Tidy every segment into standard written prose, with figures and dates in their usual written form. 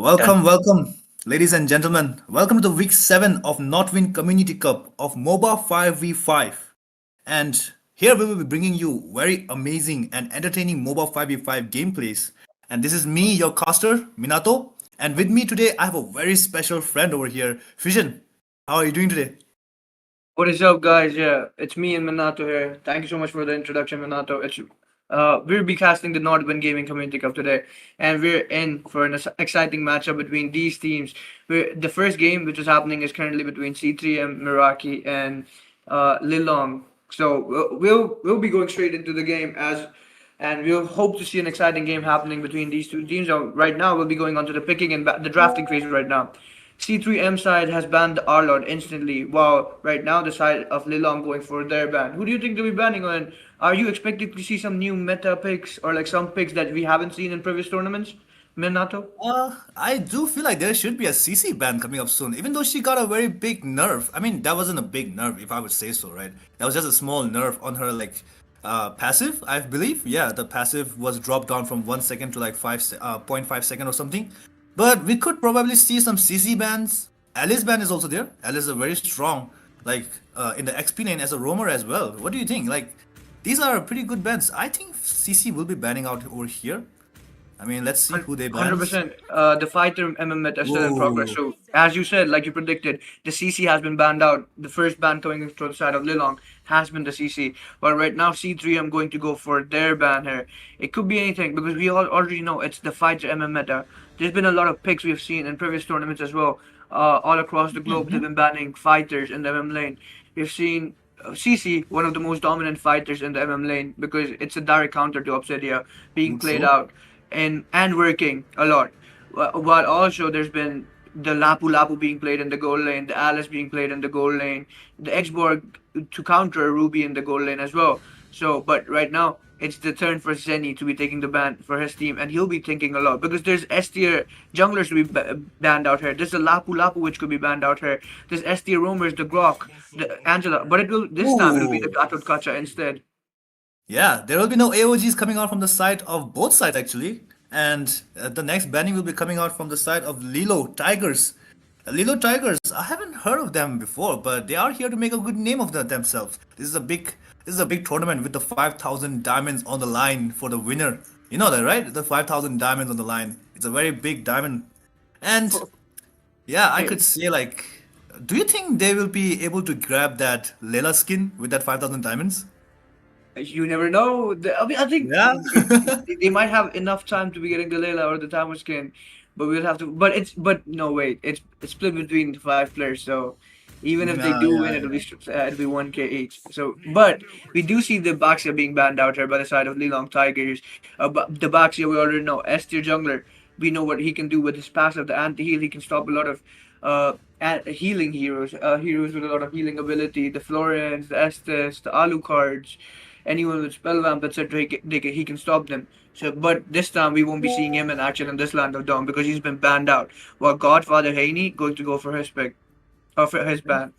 Done. Welcome, ladies and gentlemen. Welcome to the week 7 of Nodwin Community Cup of Moba 5v5. And here we will be bringing you very amazing and entertaining Moba 5v5 gameplays. And this is me, your caster, Minato. And with me today, I have a very special friend over here, Fission. How are you doing today? What is up, guys? Yeah, it's me and Minato here. Thank you so much for the introduction, Minato. We'll be casting the Nodwin Gaming Community Cup today, and we're in for an exciting matchup between these teams. The first game, which is happening, is currently between C3M Meraki and Lilong. So we'll be going straight into the game and we'll hope to see an exciting game happening between these two teams. So right now, we'll be going on to the picking and the drafting phase right now. C3M side has banned the Arlord instantly, while right now the side of Lilong going for their ban. Who do you think they'll be banning on? Are you expecting to see some new meta picks or like some picks that we haven't seen in previous tournaments, Minato? I do feel like there should be a CC ban coming up soon, even though she got a very big nerf. I mean, that wasn't a big nerf, if I would say so, right? That was just a small nerf on her, like, passive, I believe. Yeah, the passive was dropped down from 1 second to like 0.5 second or something. But we could probably see some CC bans. Alice ban is also there. Alice is very strong, like, in the XP lane as a roamer as well. What do you think? Like, these are pretty good bans. I think CC will be banning out over here. I mean, let's see who they ban. 100%. The fighter MMet are still in progress. Whoa. So, as you said, like you predicted, the CC has been banned out. The first ban coming to the side of Lilong has been the CC. But right now, C3, I'm going to go for their ban here. It could be anything because we all already know it's the fighter MM meta. There's been a lot of picks we've seen in previous tournaments as well. All across the globe, they've been banning fighters in the MM lane. We've seen CC, one of the most dominant fighters in the MM lane, because it's a direct counter to Obsidia being played So, out and working a lot. While also there's been the Lapu Lapu being played in the goal lane, the Alice being played in the goal lane, the Xborg to counter Ruby in the goal lane as well. So, but right now it's the turn for Zenny to be taking the ban for his team, and he'll be thinking a lot because there's S tier junglers to be banned out here. There's the Lapu Lapu which could be banned out here. There's S tier roamers, the Grok, the Angela, but it will this time it'll be the ooh. Gatot Kacha instead. Yeah, there will be no AOGs coming out from the side of both sides actually. And the next banning will be coming out from the side of Lilo Tigers. Lilo Tigers, I haven't heard of them before, but they are here to make a good name of themselves. This is a big tournament with the 5,000 diamonds on the line for the winner. You know that, right? The 5,000 diamonds on the line. It's a very big diamond. And yeah, I could say like, do you think they will be able to grab that Layla skin with that 5,000 diamonds? You never know. I mean, I think Yeah. they might have enough time to be getting the Layla or the Tamu skin, but we'll have to. But no, wait, it's split between 5 players. So even if they Yeah, do win, yeah, yeah. it'll be 1K each. So, but we do see the Baxia being banned out here by the side of Lilong Tigers. But the Baxia we already know, S tier jungler. We know what he can do with his passive, the anti heal. He can stop a lot of healing heroes, heroes with a lot of healing ability. The Florence, the Estes, the Alucards, anyone with spell vamp, etc. He can stop them. So, but this time we won't be seeing him in action in this land of dawn because he's been banned out. While Godfather Haney going to go for his pick or for his ban.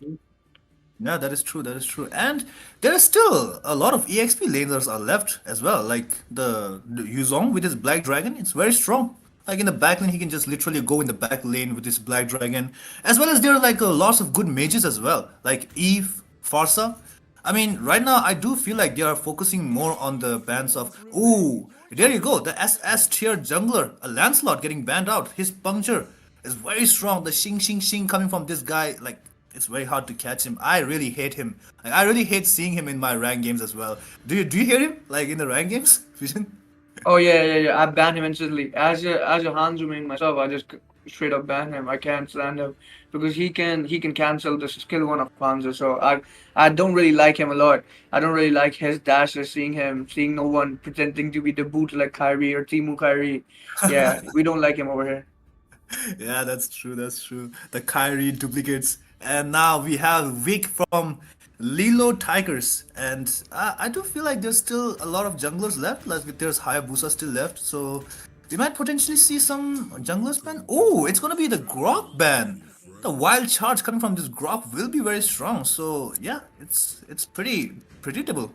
Yeah, that is true. That is true. And there are still a lot of EXP laners are left as well. Like the Yuzong with his Black Dragon, it's very strong. Like in the back lane, he can just literally go in the back lane with his Black Dragon. As well as there are like lots of good mages as well, like Eve, Farsa. I mean, right now I do feel like they are focusing more on the bans of. Ooh, there you go. The SS tier jungler, a Lancelot getting banned out. His puncture is very strong. The shing shing shing coming from this guy, like it's very hard to catch him. I really hate him. Like, I really hate seeing him in my rank games as well. Do you hear him like in the rank games, Vision? Oh yeah. I banned him instantly. As a Hanzo main myself, I just straight up ban him. I can't stand him because he can cancel the skill one of Hanzo. So I don't really like him a lot. I don't really like his dashes. Seeing no one pretending to be the boot like Kyrie or Timu Kyrie. Yeah, we don't like him over here. Yeah, that's true. That's true. The Kyrie duplicates, and now we have Vic from Lilo Tigers, and I do feel like there's still a lot of junglers left. Like there's Hayabusa still left, so we might potentially see some junglers ban. Oh, it's gonna be the Grok ban. The wild charge coming from this Grok will be very strong. So yeah, it's pretty predictable.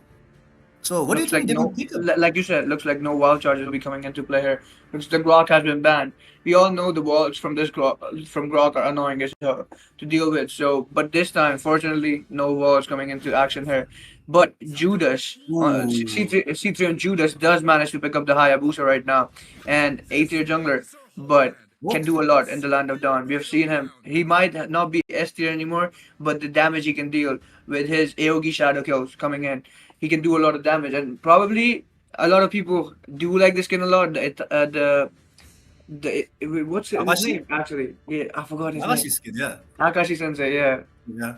So what do you Looks think like they will no, pick up? like you said, looks like no wild charges will be coming into play here because the Grok has been banned. We all know the walls from this Grok from Grok are annoying as hell to deal with. So, but this time, fortunately, no walls coming into action here. But Judas, Ooh. C3 and Judas does manage to pick up the Hayabusa right now, and A tier jungler, but can Whoa. do a lot in the Land of Dawn. We have seen him. He might not be S tier anymore, but the damage he can deal with his Aogi shadow kills coming in, he can do a lot of damage. And probably a lot of people do like this skin a lot. What's his Kakashi? name actually? Yeah, I forgot his name. Kakashi skin, yeah. Akashi Sensei. Yeah, Yeah.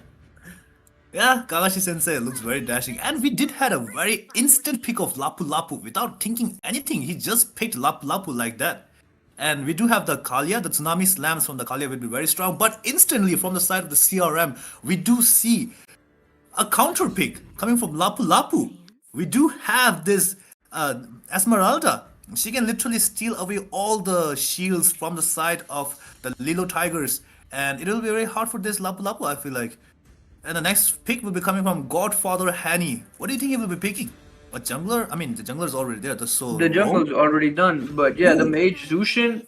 Yeah, Kakashi Sensei looks very dashing. And we did had a very instant pick of Lapu Lapu without thinking anything. He just picked Lapu Lapu like that. And we do have the Kalia, the tsunami slams from the Kalia will be very strong. But instantly from the side of the CRM, we do see a counter pick coming from Lapu Lapu. We do have this Esmeralda. She can literally steal away all the shields from the side of the Lilo Tigers, and it will be very hard for this Lapu Lapu, I feel like. And the next pick will be coming from Godfather Hanny. What do you think he will be picking? A jungler? I mean, the jungler is already there. So the Roam? jungle's already done. But yeah, the Ooh, mage Zushin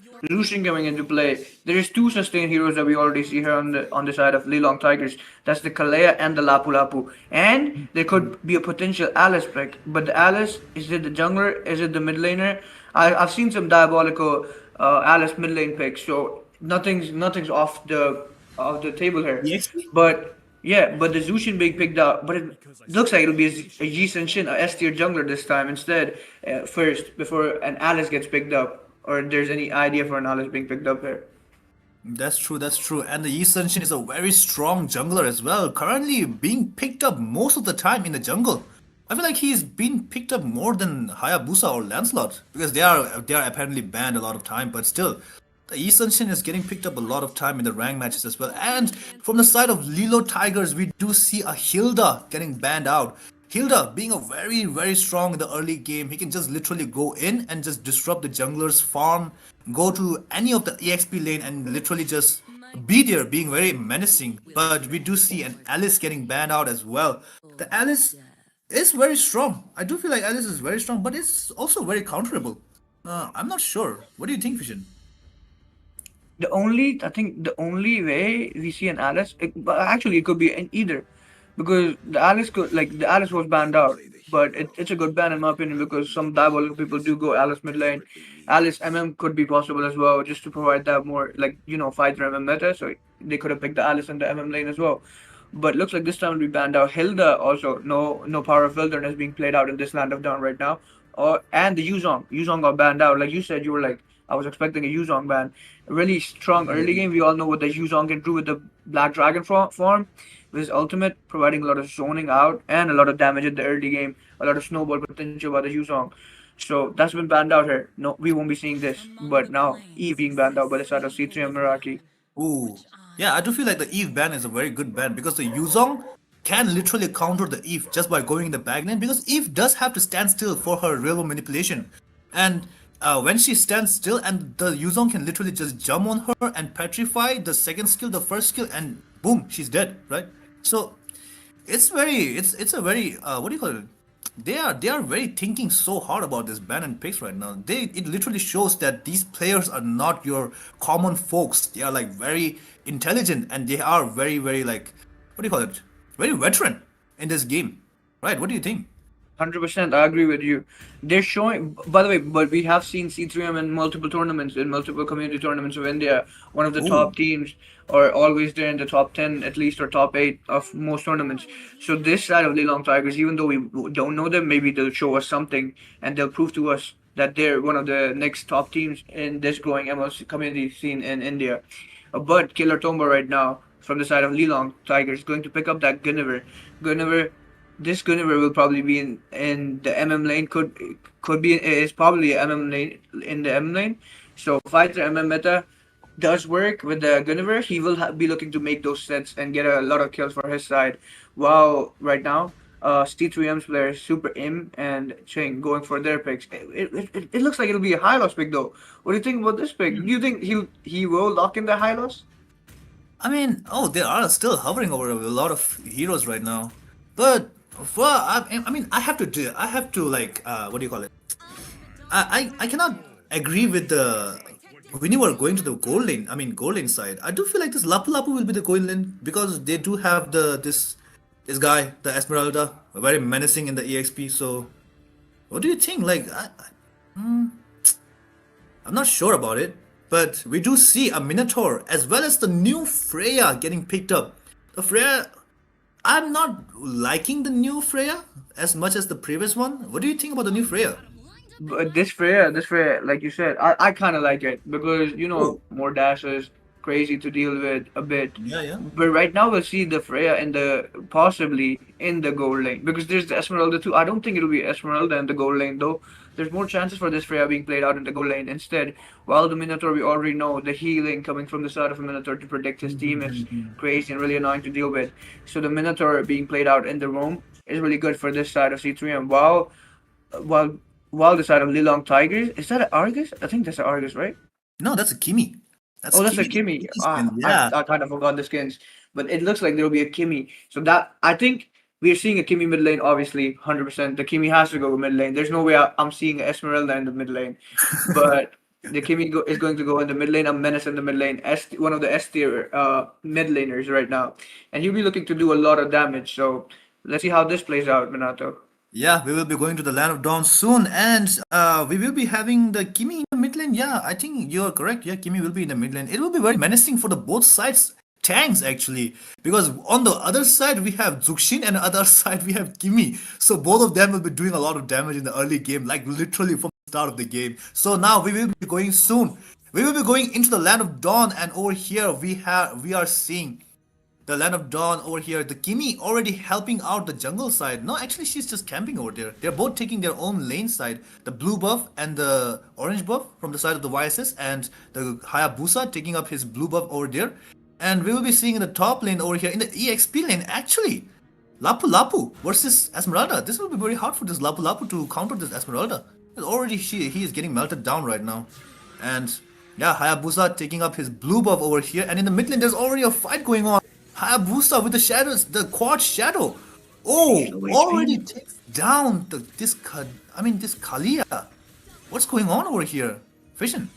coming into play. There is two sustained heroes that we already see here on the side of Lilong Tigers. That's the Kalea and the Lapu Lapu. And there could be a potential Alice pick. But the Alice, is it the jungler? Is it the mid laner? I've seen some diabolical Alice mid lane picks, so nothing's off the table here. EXP? But yeah, but the Zushin being picked up, but it looks like it'll be a Ji Shin, a S tier jungler this time instead, first before an Alice gets picked up, or there's any idea for an Alice being picked up here. That's true, that's true. And the Yi Senshin is a very strong jungler as well, currently being picked up most of the time in the jungle. I feel like he's been picked up more than Hayabusa or Lancelot because they are apparently banned a lot of time, but still, the Yi Senshin is getting picked up a lot of time in the rank matches as well. And from the side of Lilo Tigers, we do see a Hilda getting banned out. Hilda being a very strong in the early game, he can just literally go in and just disrupt the jungler's farm, go to any of the EXP lane and literally just be there, being very menacing. But we do see an Alice getting banned out as well. The Alice is very strong. I do feel like Alice is very strong, but it's also very counterable. I'm not sure. What do you think, Vision? I think the only way we see an Alice, but actually it could be in either, because the Alice was banned out, but it's a good ban in my opinion because some diabolical people do go Alice mid lane. Alice MM could be possible as well, just to provide that more fighter MM meta. So they could have picked the Alice in the MM lane as well. But looks like this time will be banned out. Hilda also no power of wilderness being played out in this Land of Dawn right now. Or and the Yuzong got banned out. Like you said, you were like I was expecting a Yuzong ban. Really strong early game. We all know what the Yuzong can do with the Black Dragon form. With his ultimate, providing a lot of zoning out and a lot of damage in the early game. A lot of snowball potential by the Yuzong. So that's been banned out here. No, we won't be seeing this. But now Eve being banned out by the side of C3 and Meraki. Ooh. Yeah, I do feel like the Eve ban is a very good ban because the Yuzong can literally counter the Eve just by going in the back lane because Eve does have to stand still for her railroad manipulation. And when she stands still and the Yuzong can literally just jump on her and petrify the second skill, the first skill, and boom, she's dead, right? So it's a very what do you call it? They are very thinking so hard about this ban and picks right now. It literally shows that these players are not your common folks. They are like very intelligent and they are very like what do you call it? Very veteran in this game, right? What do you think? 100%, I agree with you. They're showing, by the way, but we have seen C3M in multiple tournaments, in multiple community tournaments of India. One of the Ooh, top teams, or always there in the top 10 at least, or top 8 of most tournaments. So this side of Lilong Tigers, even though we don't know them, maybe they'll show us something and they'll prove to us that they're one of the next top teams in this growing MLC community scene in India. But Killer Tomba right now, from the side of Lilong Tigers, going to pick up that Gunniver. Gunniver this Gunniver will probably be in the MM lane. Could be is probably a MM lane in the M lane. So fighter MM meta does work with the Gunniver. He will be looking to make those sets and get a lot of kills for his side. While right now, T3M's players Super Im and Ching going for their picks. It looks like it'll be a high loss pick though. What do you think about this pick? Do you think he will lock in the high loss? I mean, oh, they are still hovering over a lot of heroes right now. But Well, I mean, I have to like, what do you call it? I cannot agree with the when you are going to the gold lane. I mean, gold lane side. I do feel like this Lapu Lapu will be the gold lane because they do have this guy, the Esmeralda, very menacing in the EXP. So, what do you think? Like, I'm not sure about it, but we do see a Minotaur as well as the new Freya getting picked up. The Freya, I'm not liking the new Freya as much as the previous one. What do you think about the new Freya? But this fair, like you said, I kind of like it because Oh, more dashes, crazy to deal with a bit. yeah, yeah. But right now we'll see the Freya in the possibly in the gold lane because there's the Esmeralda too. I don't think it'll be Esmeralda in the gold lane though. There's more chances for this Freya being played out in the gold lane instead. While the Minotaur, we already know the healing coming from the side of a Minotaur to predict his team is crazy and really annoying to deal with. So the Minotaur being played out in the roam is really good for this side of C3M. While while the side of Lilong Tigers, is that an Argus? I think that's an Argus, right? No, that's a Kimi. That's Oh, that's a Kimi. Kimi. Kimi skin. I, Yeah. I kind of forgot the skins, but it looks like there will be a Kimi. So that I think we are seeing a Kimi mid lane. Obviously, 100%. The Kimi has to go mid lane. There's no way I'm seeing a Esmeralda in the mid lane, but the is going to go in the mid lane. A Menace in the mid lane. One of the S tier mid laners right now, and he'll be looking to do a lot of damage. So let's see how this plays out, Minato. Yeah, we will be going to the Land of Dawn soon, and we will be having the Kimi in the mid lane. Yeah, I think you're correct. Yeah, Kimi will be in the mid lane. It will be very menacing for the both sides tanks actually, because on the other side we have Zuxin and other side we have Kimi. So both of them will be doing a lot of damage in the early game, like literally from the start of the game. So now we will be going soon. We will be going into the Land of Dawn, and over here we are seeing the Land of Dawn over here. The Kimi already helping out the jungle side. No, actually, she's just camping over there. They're both taking their own lane side. The blue buff and the orange buff from the side of the YSS, and the Hayabusa taking up his blue buff over there. And we will be seeing in the top lane over here in the EXP lane, actually, Lapu Lapu versus Esmeralda. This will be very hard for this Lapu Lapu to counter this Esmeralda. Already he is getting melted down right now. And yeah, Hayabusa taking up his blue buff over here. And in the mid lane, there's already a fight going on. Hayabusa with the shadows, the quad shadow. Oh, Low already HP. takes down this Kalia. What's going on over here? Fission.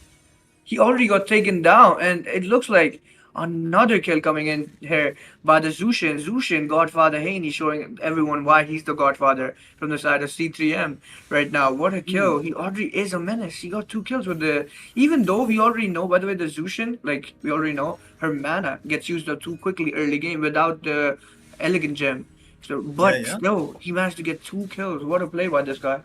He already got taken down, and it looks like another kill coming in here by the Zushin. Zushin, Godfather Haney, showing everyone why he's the Godfather from the side of C3M right now. What a kill! He already is a menace. He got 2 kills with the. Even though we already know, by the way, the Zushin, like we already know, her mana gets used up too quickly early game without the Elegant Gem. So, Yeah, but yeah. still, he managed to get 2 kills. What a play by this guy.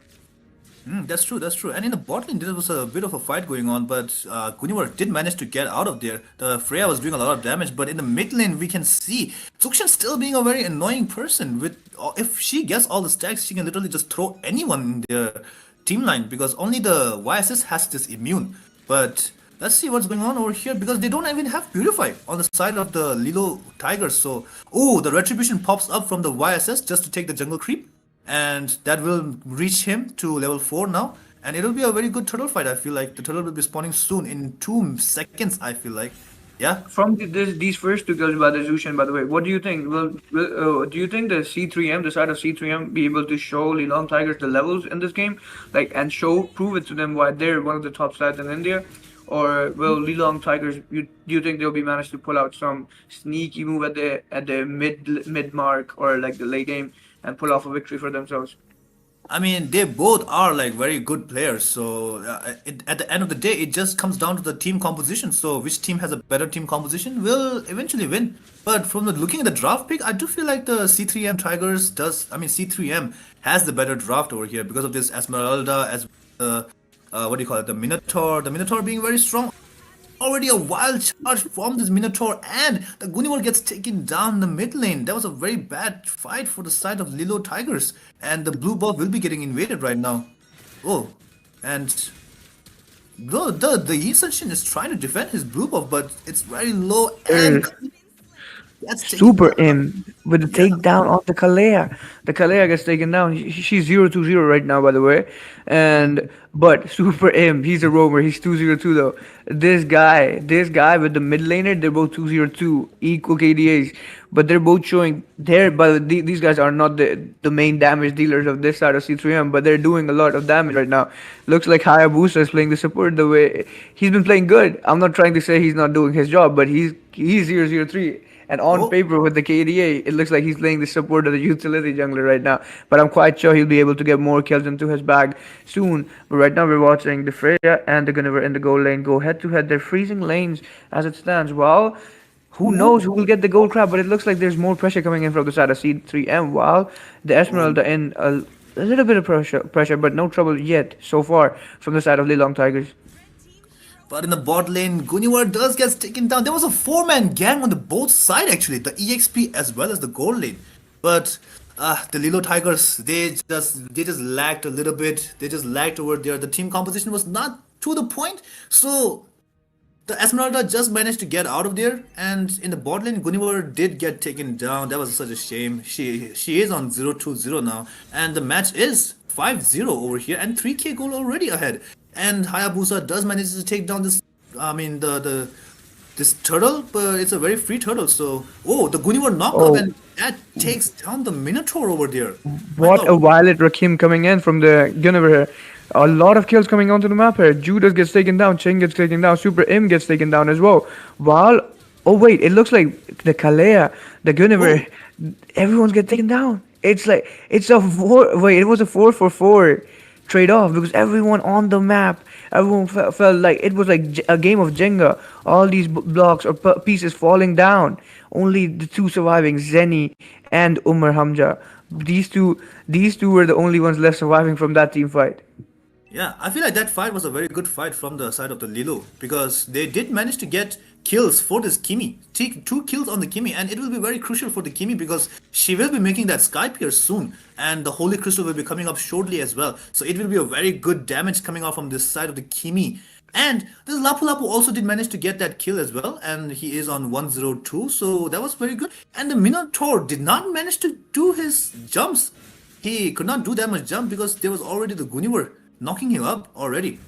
That's true, that's true. And in the bot lane, there was a bit of a fight going on, but Kunivar did manage to get out of there. The Freya was doing a lot of damage, but in the mid lane, we can see Zuxian still being a very annoying person. With if she gets all the stacks, she can literally just throw anyone in their team line because only the YSS has this immune. But let's see what's going on over here because they don't even have Purify on the side of the Lilo Tigers. So, oh, the Retribution pops up from the YSS just to take the jungle creep, and that will reach him to level 4 now, and it'll be a very good turtle fight. I feel like the turtle will be spawning soon in 2 seconds, I feel like. Yeah. From these first 2 kills by the Zushan, by the way, what do you think? Do you think the C3M, the side of C3M, be able to show Lilong Tigers the levels in this game, like and prove it to them why they're one of the top sides in India, or will Lilong Tigers? Do you think they'll be managed to pull out some sneaky move at the mid mark or like the late game and pull off a victory for themselves? I mean, they both are like very good players. So at the end of the day, it just comes down to the team composition. So which team has a better team composition will eventually win. But from the looking at the draft pick, I do feel like the C3M Tigers does. I mean, C3M has the better draft over here because of this Esmeralda as what do you call it? The Minotaur. The Minotaur being very strong. Already a wild charge from this Minotaur, and the Gunimur gets taken down in the mid lane. That was a very bad fight for the side of Lilo Tigers, and the blue buff will be getting invaded right now. Oh, and the Yi Senshin is trying to defend his blue buff, but it's very low, and that's taken Super down. M with the Yeah. takedown of the Kalea. The Kalea gets taken down. She's 0-2-0 right now, by the way. And but Super M, he's a roamer. He's 2-0-2 though. This guy with the mid laner, they're both 2-0-2, equal KDAs. but they're both showing there. But these guys are not the main damage dealers of this side of C3M, but they're doing a lot of damage right now. Looks like Hayabusa is playing the support the way he's been playing good. I'm not trying to say he's not doing his job, but he's 003. And on Oh, paper with the KDA, it looks like he's playing the support of the utility jungler right now. But I'm quite sure he'll be able to get more kills into his bag soon. But right now we're watching the Freya and the Gunniver in the gold lane go head to head. They're freezing lanes as it stands. Well, who knows who will get the gold crab? But it looks like there's more pressure coming in from the side of C3M. While the oh. Esmeralda in a little bit of pressure, but no trouble yet so far from the side of Lilong Tigers. But in the bot lane, Guniwar does get taken down. There was a four-man gang on the both side actually, the EXP as well as the gold lane. But the Lilo Tigers, they just lacked a little bit. They just lacked over there. The team composition was not to the point. So the Esmeralda just managed to get out of there, and in the bot lane, Gunivar did get taken down. That was such a shame. She is on 0-2-0 now, and the match is 5-0 over here, and 3k goal already ahead. And Hayabusa does manage to take down this. I mean the this turtle, but it's a very free turtle. So the Gunivar knock up, Oh, and that takes down the Minotaur over there. My what a God. Violet Rakim coming in from the Gunniver here. A lot of kills coming onto the map here. Judas gets taken down, Ching gets taken down, Super M gets taken down as well. While, oh wait, it looks like the Kalea, the Gunniver, Oh, everyone's get taken down. It's like, it's a it was a 4-for-4 trade off because everyone on the map, everyone felt like it was like a game of Jenga. All these blocks or pieces falling down. Only the two surviving, Zenny and Umar Hamza. These two were the only ones left surviving from that team fight. yeah, I feel like that fight was a very good fight from the side of the Lilo because they did manage to get kills for this Kimi. Take two kills on the Kimi, and it will be very crucial for the Kimi because she will be making that Sky Pierce soon, and the Holy Crystal will be coming up shortly as well. So it will be a very good damage coming off from this side of the Kimi. And this Lapu Lapu also did manage to get that kill as well, and he is on 102, so that was very good. And the Minotaur did not manage to do his jumps. He could not do that much jump because there was already the Guniver knocking him up already.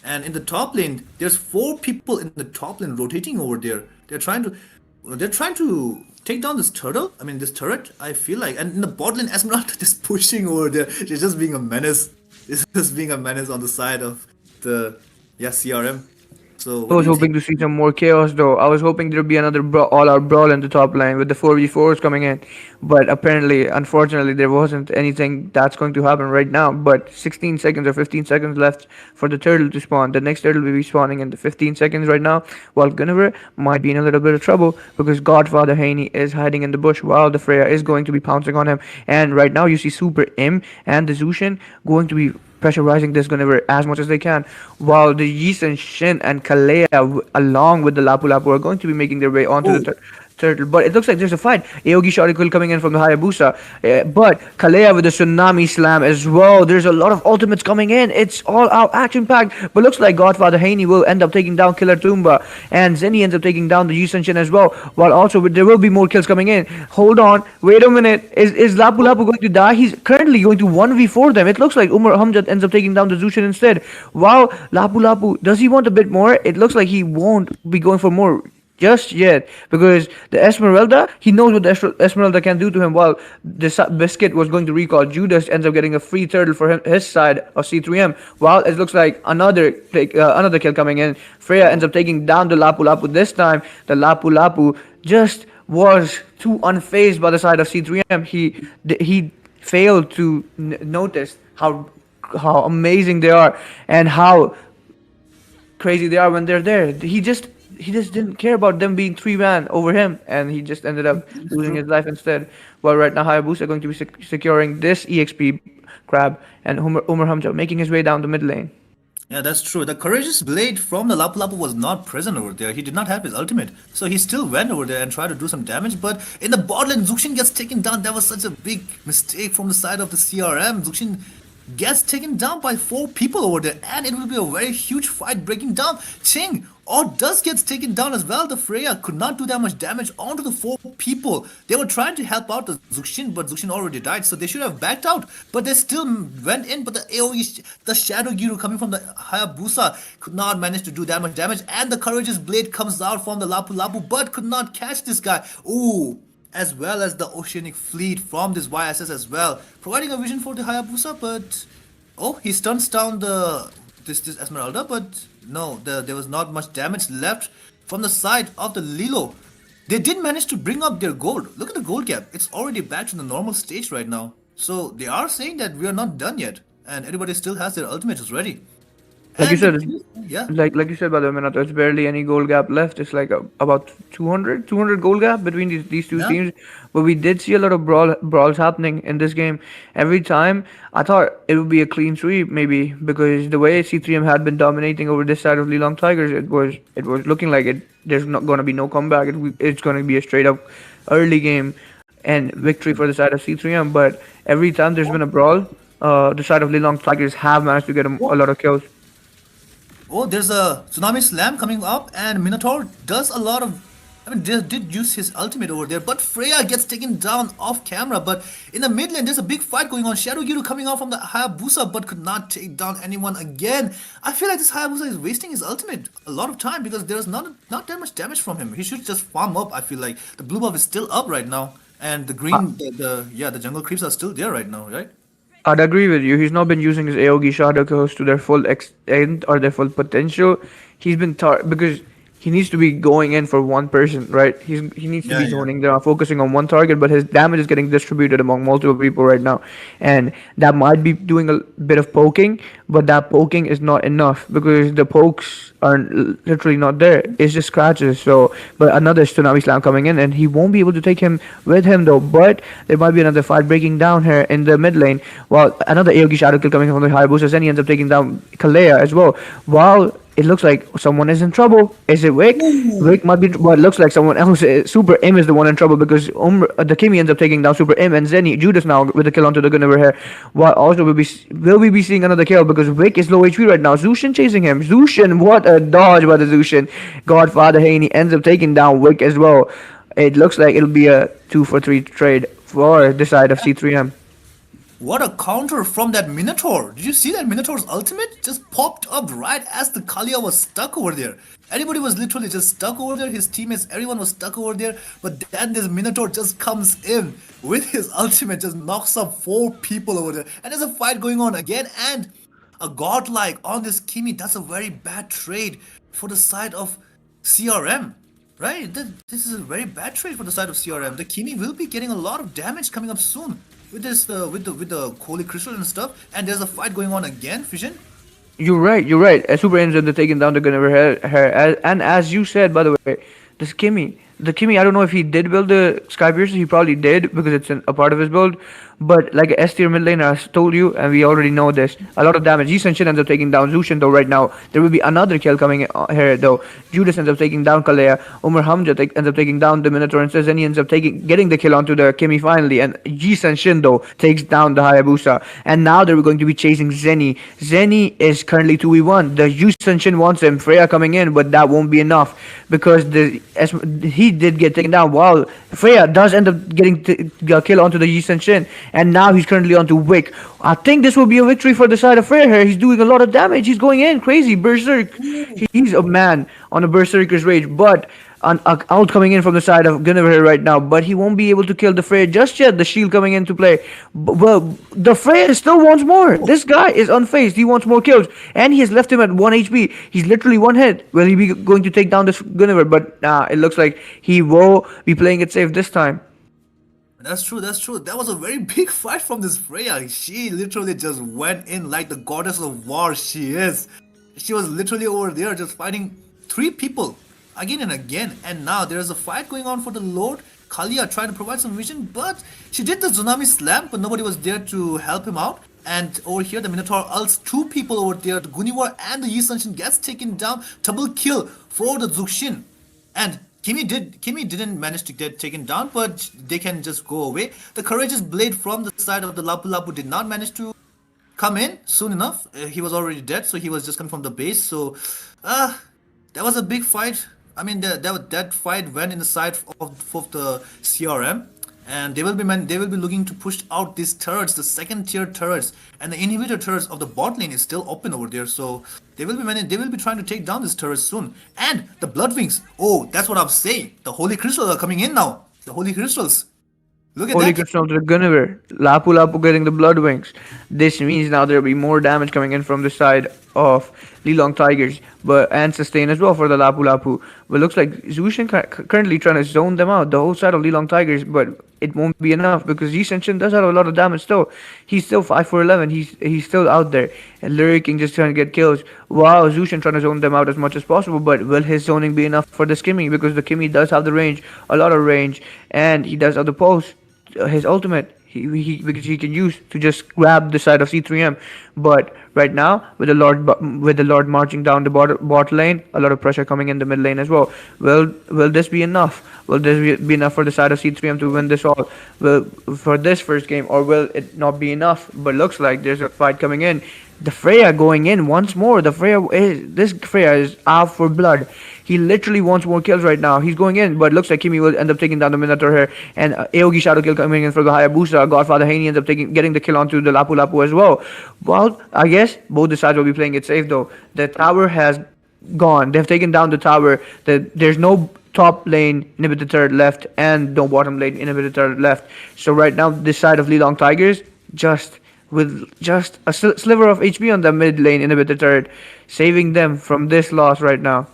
And in the top lane, there's four people in the top lane rotating over there. They're trying to take down this turtle. I mean this turret. I feel like, and in the bot lane, Esmeralda just pushing over there. She's just being a menace. She's just being a menace on the side of the CRM. So I what do was you think? hoping to see some more chaos though. I was hoping there'd be another all-out brawl in the top line with the 4v4s coming in. But apparently, unfortunately, there wasn't anything that's going to happen right now. But 16 seconds or 15 seconds left for the turtle to spawn. The next turtle will be spawning in the 15 seconds right now. While Gunniver might be in a little bit of trouble because Godfather Haney is hiding in the bush while the Freya is going to be pouncing on him. And right now, you see Super M and the Zushin going to be pressurizing this Gunniver as much as they can, while the Yeast and Shin and Kalea, along with the Lapu Lapu, are going to be making their way onto the Oh, turtle. But it looks like there's a fight. Aogi Shorikul coming in from the Hayabusa, but Kalea with the Tsunami Slam as well. There's a lot of ultimates coming in. It's all out action packed, but looks like Godfather Haney will end up taking down Killer Tumba, and Zenny ends up taking down the Yeast and Shin as well. While also there will be more kills coming in. Hold on, wait a minute. Is Lapu Lapu going to die? He's currently going to 1v4 them. It looks like Umar Hamjad ends up taking down the Zushin instead. Wow, Lapu Lapu, does he want a bit more? It looks like he won't be going for more just yet because the Esmeralda, he knows what the Esmeralda can do to him. While the Biscuit was going to recall, Judas ends up getting a free turtle for his side of C3M. While it looks like another kill coming in, Freya ends up taking down the Lapu Lapu. This time, the Lapu Lapu just was too unfazed by the side of C3M. He failed to notice how amazing they are and how crazy they are when they're there. He just didn't care about them being three-man over him, and he just ended up that's losing true. his life instead. Well, right now Hayabusa are going to be securing this EXP crab, and Umar Hamza making his way down the mid lane. Yeah, that's true. The courageous blade from the Lapu Lapu was not present over there. He did not have his ultimate. So he still went over there and tried to do some damage. But in the bot lane, Zuxin gets taken down. That was such a big mistake from the side of the CRM. Zuxin gets taken down by four people over there. And it will be a very huge fight breaking down. Ching or does gets taken down as well. The Freya could not do that much damage onto the four people. They were trying to help out the Zuxin, but Zuxin already died, so they should have backed out. But they still went in. But the AoE, the Shadow Giru coming from the Hayabusa could not manage to do that much damage. And the Courageous Blade comes out from the Lapu Lapu, but could not catch this guy. Ooh. as well as the oceanic fleet from this YSS as well, providing a vision for the Hayabusa. But oh, he stunts down this Esmeralda, but no, there was not much damage left from the side of the Lilo. They did manage to bring up their gold. Look at the gold gap; it's already back to the normal stage right now. So they are saying that we are not done yet, and everybody still has their ultimates ready. Like you And the said, thing is, yeah, like you said, by the way, Minato, it's barely any goal gap left. It's like about 200 goal gap between these two yeah. teams. But we did see a lot of brawls happening in this game. Every time I thought it would be a clean sweep, maybe because the way C3M had been dominating over this side of Lilong Tigers, it was looking like it. There's not gonna be no comeback. It's gonna be a straight up early game and victory for the side of C3M. But every time there's been a brawl, the side of Lilong Tigers have managed to get a lot of kills. Oh, there's a tsunami slam coming up, and Minotaur does a lot of. I mean, did use his ultimate over there, but Freya gets taken down off camera. But in the mid lane, there's a big fight going on. Shadow Giru coming out from the Hayabusa, but could not take down anyone again. I feel like this Hayabusa is wasting his ultimate a lot of time because there's not that much damage from him. He should just farm up. I feel like the blue buff is still up right now, and the green, the jungle creeps are still there right now, right? I'd agree with you. He's not been using his Aogi Shadow Coast to their full extent or their full potential. He's been because he needs to be going in for one person, right? He needs to Yeah, be yeah. zoning there, focusing on one target, but his damage is getting distributed among multiple people right now, and that might be doing a bit of poking, but that poking is not enough because the pokes are literally not there. It's just scratches. So, but another Tsunami Slam coming in, and he won't be able to take him with him though. But there might be another fight breaking down here in the mid lane. While another Aogi Shadow Kill coming from the Hayabusa, then he ends up taking down Kalea as well. While it looks like someone is in trouble. Is it Wick? Wick might be. Well, it looks like someone else. Super M is the one in trouble because the Kimi ends up taking down Super M and Zenny. Judas now with the kill onto the Gunnever here. While also will we be seeing another kill because Wick is low HP right now. Zushin chasing him. Zushin, what a dodge by the Zushin. Godfather Haney ends up taking down Wick as well. It looks like it'll be a 2-for-3 trade for the side of C3M. What a counter from that Minotaur! Did you see that Minotaur's ultimate? Just popped up right as the Kalia was stuck over there. Everybody was literally just stuck over there, his teammates, everyone was stuck over there. But then this Minotaur just comes in with his ultimate, just knocks up 4 people over there. And there's a fight going on again, and a godlike on this Kimi. That's a very bad trade for the side of CRM. Right, this is a very bad trade for the side of CRM. The Kimi will be getting a lot of damage coming up soon with this with the holy crystal and stuff. And there's a fight going on again, Fission. You're right. You're right. Super ends up taking down the Gunnever her, and as you said, by the way, this Kimmy, the Kimmy. I don't know if he did build the Sky Piercer. He probably did because it's a part of his build. But like a S tier mid laner, I told you, and we already know this. A lot of damage. Jisung Shin ends up taking down Zushin though right now. There will be another kill coming here though. Judas ends up taking down Kalea. Umar Hamza ends up taking down the Minotaur, and says then he ends up getting the kill onto the Kimmy finally. And Jisung Shin though takes down the Hayabusa. And now they're going to be chasing Zenny. Zenny is currently 2v1. The Jisung Shin wants him. Freya coming in, but that won't be enough because he did get taken down. While Freya does end up getting a kill onto the Jisung Shin. And now he's currently on to Wick. I think this will be a victory for the side of Freya here. He's doing a lot of damage. He's going in crazy. Berserk. He's a man on a Berserker's rage. But out coming in from the side of Guinevere right now. But he won't be able to kill the Freya just yet. The shield coming into play. Well, the Freya still wants more. This guy is unfazed. He wants more kills. And he has left him at 1 HP. He's literally one hit. Will he be going to take down this Guinevere? But it looks like he will be playing it safe this time. That's true, that's true. That was a very big fight from this Freya. She literally just went in like the goddess of war she is. She was literally over there just fighting 3 people again and again. And now there's a fight going on for the Lord. Kalia trying to provide some vision, but she did the Tsunami Slam, but nobody was there to help him out. And over here, the Minotaur ults 2 people over there. The Guniwar and the Yi Sunshin gets taken down. Double kill for the Zuxin. And Kimi didn't manage to get taken down, but they can just go away. The courageous blade from the side of the Lapu Lapu did not manage to come in soon enough. He was already dead, so he was just coming from the base. So, that was a big fight. I mean, that fight went in the side of the CRM, and they will be looking to push out these turrets, the second tier turrets, and the inhibitor turrets of the bot lane is still open over there. So they will be trying to take down these turrets soon. And the Bloodwings. Oh, that's what I'm saying. The Holy Crystals are coming in now. The holy crystals. Look at Holy that. Crystal to the Gunnever. Lapu Lapu getting the Blood Wings. This means now there'll be more damage coming in from the side of Lilong Tigers, but and sustain as well for the Lapu Lapu. But looks like Zushin currently trying to zone them out, the whole side of Lilong Tigers, but it won't be enough because Yi Senshin does have a lot of damage still. He's still 5 for 11. He's still out there. And Lyric King just trying to get kills. Wow, Zushin trying to zone them out as much as possible, but will his zoning be enough for the Skimmy? Because the Kimmy does have the range, a lot of range, and he does have the pulse his ultimate because he can use to just grab the side of C3M. But right now, with the Lord marching down the bot lane, a lot of pressure coming in the mid lane as well. Will this be enough? Will this be enough for the side of C3M to win this all? Will for this first game, or will it not be enough? But looks like there's a fight coming in. The Freya going in once more. This Freya is out for blood. He literally wants more kills right now. He's going in, but looks like Kimi will end up taking down the Minotaur here. And Aogi Shadow kill coming in for the Hayabusa. Godfather Haney ends up getting the kill onto the Lapu Lapu as well. Well, I guess both the sides will be playing it safe though. The tower has gone. They've taken down the tower. There's no top lane inhibitor turret left and no bottom lane inhibitor turret left. So right now, this side of Lilong Tigers just with just a sliver of HP on the mid lane inhibitor turret, saving them from this loss right now.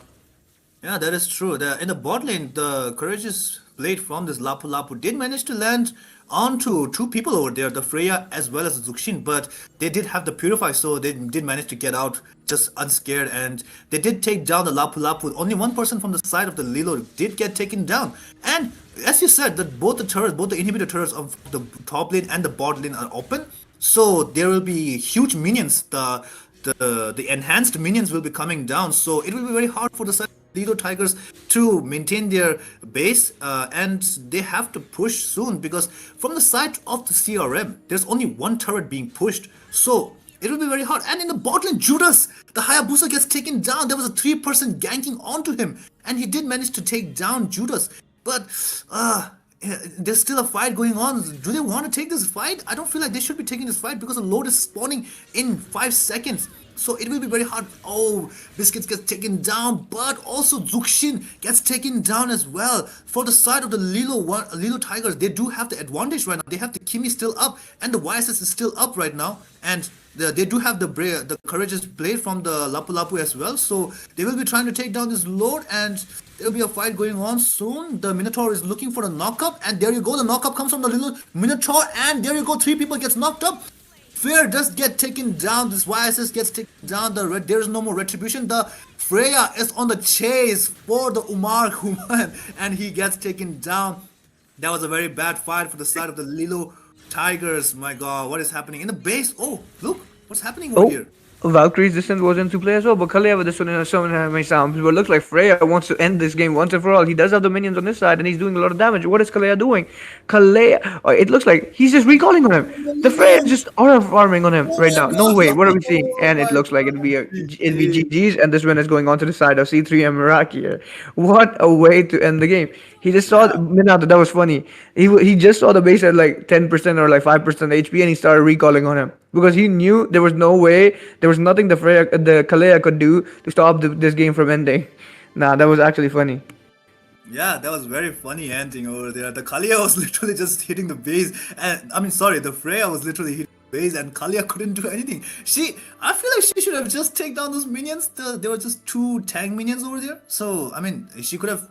Yeah, that is true. In the bot lane, the courageous blade from this Lapu Lapu did manage to land onto two people over there, the Freya as well as the Zuxin, but they did have the Purify, so they did manage to get out just unscared, and they did take down the Lapu Lapu. Only one person from the side of the Lilo did get taken down. And as you said, that both the inhibitor turrets of the top lane and the bot lane are open, so there will be huge minions. The enhanced minions will be coming down, so it will be very hard for the side Lido Tigers to maintain their base, and they have to push soon because from the side of the CRM, there's only one turret being pushed, so it will be very hard. And in the bot lane, Judas, the Hayabusa gets taken down. There was a 3-person ganking onto him, and he did manage to take down Judas, but there's still a fight going on. Do they want to take this fight? I don't feel like they should be taking this fight because the load is spawning in 5 seconds. So it will be very hard. Oh, Biscuits gets taken down, but also Zuxin gets taken down as well. For the side of the Lilo Tigers, they do have the advantage right now. They have the Kimi still up, and the YSS is still up right now. And they do have the courageous blade from the Lapu Lapu as well. So they will be trying to take down this load, and there will be a fight going on soon. The Minotaur is looking for a knockup, and there you go. The knockup comes from the little Minotaur, and there you go. 3 people gets knocked up. Fear does get taken down. This YSS gets taken down. There is no more retribution. The Freya is on the chase for the Umar Human, and he gets taken down. That was a very bad fight for the side of the Lilo Tigers. My God, what is happening in the base? Oh, look, what's happening over Oh, here? Valkyrie's distance was into play as well, but Kalea with this one in so many sounds. But it looks like Freya wants to end this game once and for all. He does have the minions on this side, and he's doing a lot of damage. What is Kalea doing? Kalea, it looks like he's just recalling on him. The Freya just aura farming on him right now. No way. What are we seeing? And it looks like it'll be GG's, and this one is going on to the side of C3 and Meraki here. What a way to end the game. He just saw Minato. That was funny. He just saw the base at like 10% or like 5% HP, and he started recalling on him because he knew there was no way, there was nothing the Kalea could do to stop this game from ending. Nah, that was actually funny. Yeah, that was very funny ending over there. The Kalia was literally just hitting the base, and I mean, sorry, the Freya was literally hitting the base, and Kalia couldn't do anything. I feel like she should have just taken down those minions. There were just 2 tank minions over there, so I mean, she could have.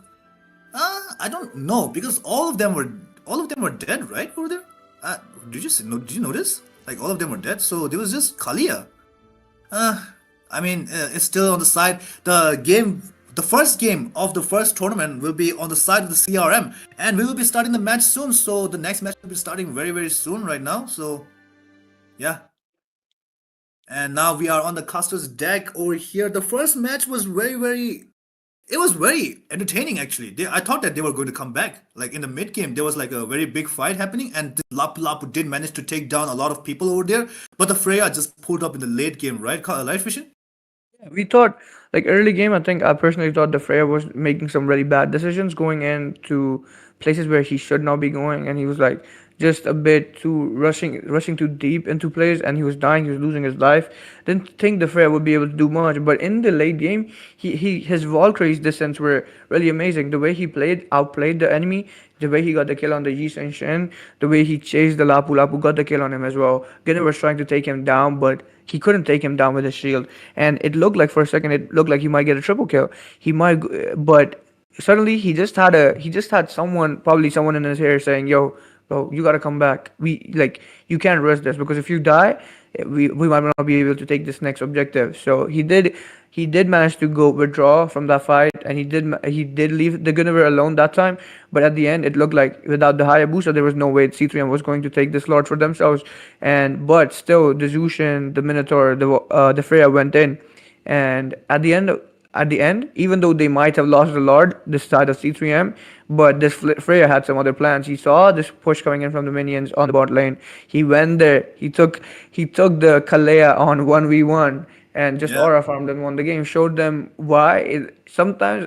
I don't know because all of them were dead, right over there. Did you notice? Like all of them were dead, so there was just Kalia. I mean, it's still on the side. The first game of the first tournament will be on the side of the CRM, and we will be starting the match soon. So the next match will be starting very, very soon right now. So yeah, and now we are on the Custer's deck over here. The first match was it was very entertaining actually. I thought that they were going to come back. Like in the mid game, there was like a very big fight happening, and this Lapu Lapu did manage to take down a lot of people over there. But the Freya just pulled up in the late game, right? Right, Fishin? We thought, like early game, I think I personally thought the Freya was making some really bad decisions going into places where he should not be going, and he was like just a bit too rushing too deep into plays, and he was dying, he was losing his life. Didn't think the Freya would be able to do much, but in the late game, he his Valkyrie's descents were really amazing. The way he outplayed the enemy, the way he got the kill on the Yi and Shen, the way he chased the Lapu Lapu, got the kill on him as well. Gunnar was trying to take him down, but he couldn't take him down with his shield, and it looked like for a second it looked like he might get a triple kill. He might, but suddenly he just had someone, probably someone in his ear saying, "Yo, bro, you gotta come back. We like you can't risk this because if you die, we might not be able to take this next objective." So he did manage to go withdraw from that fight, and he did leave the Guinevere alone that time. But at the end, it looked like without the Hayabusa, there was no way C3M was going to take this Lord for themselves. And but still, the Zushin, the Minotaur, the Freya went in, and at the end, even though they might have lost the Lord this side of C3M, but this Freya had some other plans. He saw this push coming in from the minions on the bot lane. He went there. He took the Kalea on 1v1 and just Yeah. aura farmed and won the game. Showed them why sometimes,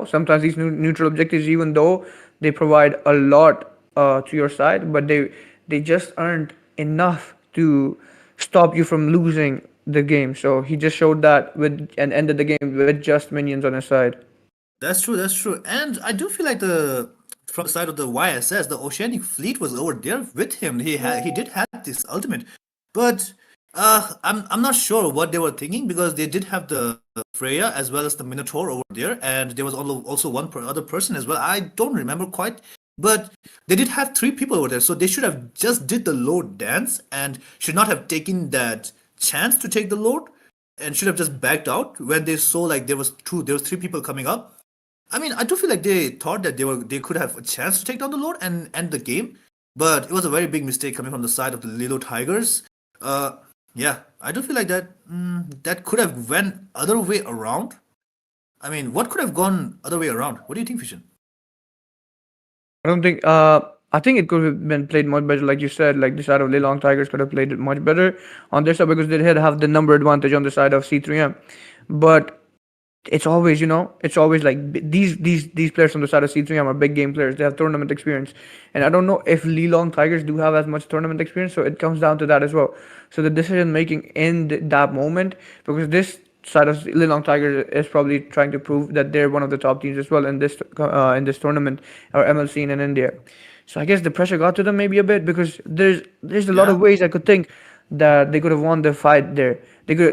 sometimes these neutral objectives, even though they provide a lot to your side, but they just aren't enough to stop you from losing the game. So he just showed that with and ended the game with just minions on his side. That's true. That's true. And I do feel like the from the side of the YSS, the Oceanic Fleet was over there with him. He did have this ultimate, but I'm not sure what they were thinking because they did have the Freya as well as the Minotaur over there, and there was also one other person as well. I don't remember quite, but they did have three people over there, so they should have just did the Lord dance and should not have taken that chance to take the Lord and should have just backed out when they saw like there was three people coming up. I mean, I do feel like they thought that they could have a chance to take down the Lord and end the game, but it was a very big mistake coming from the side of the Lilo Tigers. Uh, yeah, I do feel like that could have went other way around. I mean, what could have gone other way around? What do you think, Fission? I don't think. I think it could have been played much better, like you said. Like the side of Lelong Tigers could have played it much better on their side because they did have the number advantage on the side of C3M. But it's always like these players from the side of C3M are big game players. They have tournament experience, and I don't know if Lelong Tigers do have as much tournament experience. So it comes down to that as well. So the decision making in that moment, because this side of Lilong Tigers is probably trying to prove that they're one of the top teams as well in this tournament or ML scene in India. So I guess the pressure got to them maybe a bit because there's a lot of Yeah, ways I could think that they could have won the fight there.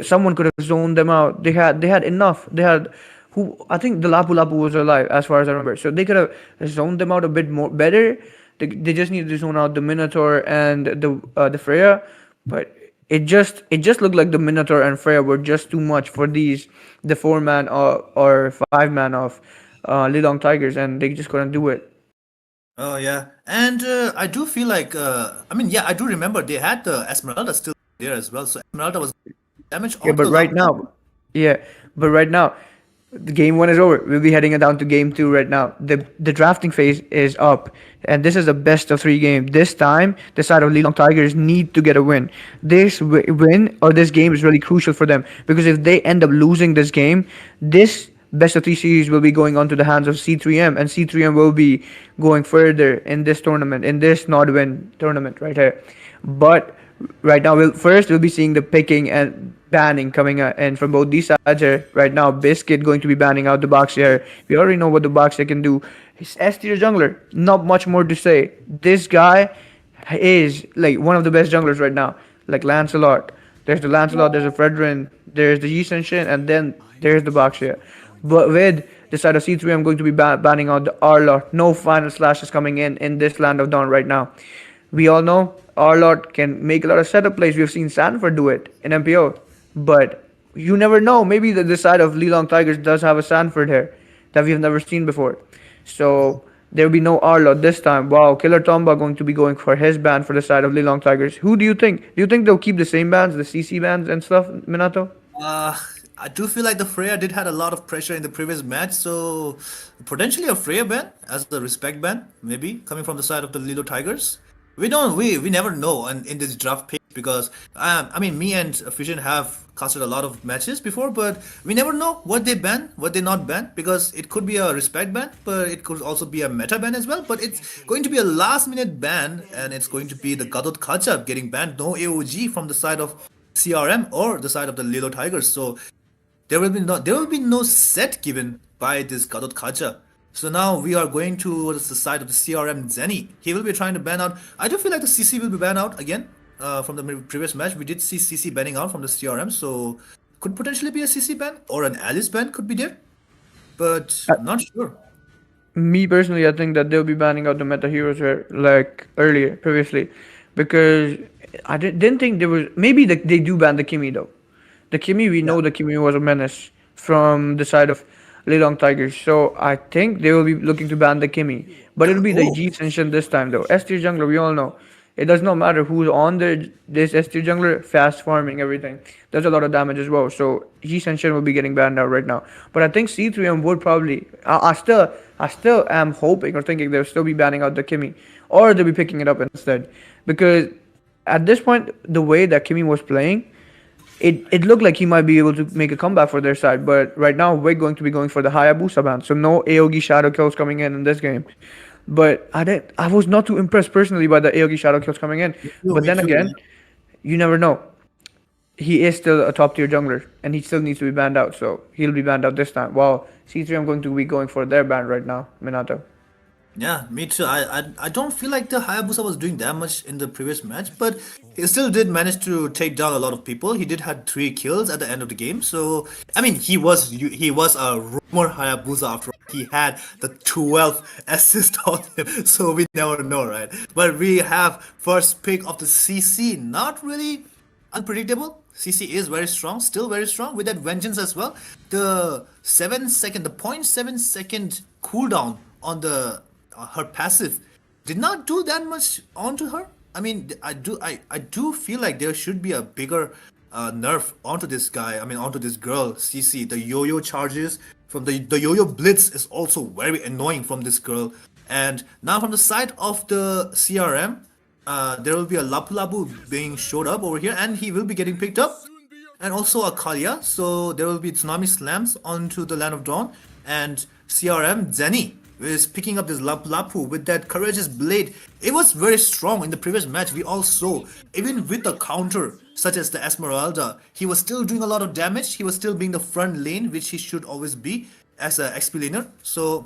Someone could have zoned them out. They had enough. They had who I think the Lapu Lapu was alive as far as I remember. So they could have zoned them out a bit more better. They just needed to zone out the Minotaur and the Freya, but it just looked like the Minotaur and Freya were just too much for the 4 man or 5 man of Lilong Tigers, and they just couldn't do it. oh yeah, and I do feel like I mean, yeah, I do remember they had the Esmeralda still there as well. So Esmeralda was damage Yeah, onto but the right Lapu now, Lapu. yeah, but right now, the game one is over. We'll be heading down to game two right now. The drafting phase is up, and this is a best of three game. This time, the side of Lilong Tigers need to get a win. This win or this game is really crucial for them because if they end up losing this game, this best of three series will be going on to the hands of C3M, and C3M will be going further in this tournament, in this Nodwin tournament right here. But right now, we'll be seeing the picking and banning coming in from both these sides here. Right now, Biscuit going to be banning out the box here. We already know what the box can do. He's S tier jungler. Not much more to say. This guy is like one of the best junglers right now. Like Lancelot. There's the Lancelot, there's the Fredrin, there's the Yi Shen, and then there's the box here. But with the side of C3, I'm going to be banning out the Arlot. No final slashes coming in this Land of Dawn right now. We all know Arlot can make a lot of setup plays. We've seen Sanford do it in MPO. But you never know. Maybe this side of Lilong Tigers does have a Sanford here that we've never seen before. So there will be no Arlot this time. Wow, Killer Tomba going to be going for his ban for the side of Lilong Tigers. Who do you think? Do you think they'll keep the same bans, the CC bans and stuff, Minato? Uh, I do feel like the Freya did had a lot of pressure in the previous match, so potentially a Freya ban as the respect ban, maybe coming from the side of the Lilo Tigers. We don't, we never know in this draft pick because I mean, me and Fusion have casted a lot of matches before, but we never know what they ban, what they not ban, because it could be a respect ban, but it could also be a meta ban as well. But it's going to be a last minute ban, and it's going to be the Gadot Kacha getting banned, no AOG from the side of CRM or the side of the Lilo Tigers. So there will be no set given by this Gadot Kacha. So now we are going towards the side of the CRM Zenny. He will be trying to ban out. I do feel like the CC will be banned out again from the previous match. We did see CC banning out from the CRM, so could potentially be a CC ban or an Alice ban could be there, but not sure. Me personally, I think that they'll be banning out the meta heroes here, like earlier, previously, because I didn't think there was. Maybe they do ban the Kimi though. The Kimi, we Yeah. know the Kimi was a menace from the side of Lilong Tigers, so I think they will be looking to ban the Kimi. But it'll be the Oh, G Ascension this time though. S tier jungler, we all know. It does not matter who's on this S tier jungler, fast farming everything. Does a lot of damage as well. So G Ascension will be getting banned out right now. But I think C3M would probably. I still am hoping or thinking they'll still be banning out the Kimi, or they'll be picking it up instead, because at this point the way that Kimi was playing, it looked like he might be able to make a comeback for their side, but right now we're going to be going for the Hayabusa ban, so no Aogi shadow kills coming in this game. But I was not too impressed personally by the Aogi shadow kills coming in. no, But me then too. again, you never know. He is still a top tier jungler, and he still needs to be banned out, so he'll be banned out this time. While C3 I'm going to be going for their ban right now, Minato. Yeah, me too. I don't feel like the Hayabusa was doing that much in the previous match, but he still did manage to take down a lot of people. He did had 3 kills at the end of the game. So I mean, he was a rumor Hayabusa after all. He had the 12th assist on him, so we never know, right? But we have first pick of the CC. Not really unpredictable. CC is very strong, still very strong with that vengeance as well. The 7 second, the 0.7 second cooldown on the her passive did not do that much onto her. I mean, I do feel like there should be a bigger nerf onto this guy. I mean, onto this girl, CC. The yo-yo charges from the yo-yo blitz is also very annoying from this girl. And now from the side of the CRM, there will be a Lapu Lapu being showed up over here, and he will be getting picked up, and also a Kalia. So there will be tsunami slams onto the Land of Dawn, and CRM Zenny is picking up this Lapu Lapu with that courageous blade. It was very strong in the previous match. We all saw, even with the counter such as the Esmeralda, he was still doing a lot of damage. He was still being the front lane, which he should always be as a XP laner. So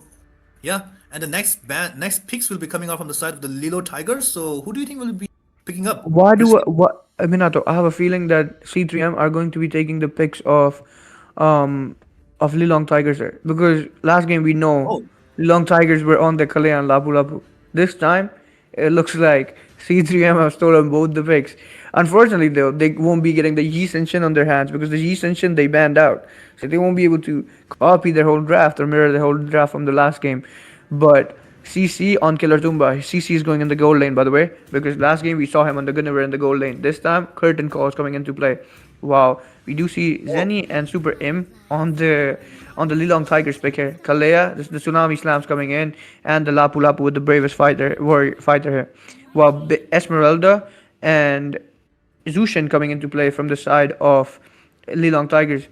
yeah, and the next picks will be coming out from the side of the Lilo Tigers. So who do you think will be picking up? Why Which do what Minato? I have a feeling that C3M are going to be taking the picks um of Lilong Tigers here, because last game we know oh Lilong Tigers were on the Kalea and Lapu Lapu. This time it looks like C3M have stolen both the picks. Unfortunately though, they won't be getting the Yi Senshin on their hands, because the Yi Senshin they banned out, so they won't be able to copy their whole draft or mirror the whole draft from the last game. But CC on Killer Tumba. CC is going in the gold lane, by the way, because last game we saw him on the Gunnery in the gold lane. This time, Curtain Call is coming into play. Wow, we do see oh Zenny and Super M on the Lilong Tigers pick here. Kalea, the Tsunami Slams coming in, and the Lapu Lapu with the bravest fighter here. While Esmeralda and Zushin coming into play from the side of Lilong Tigers.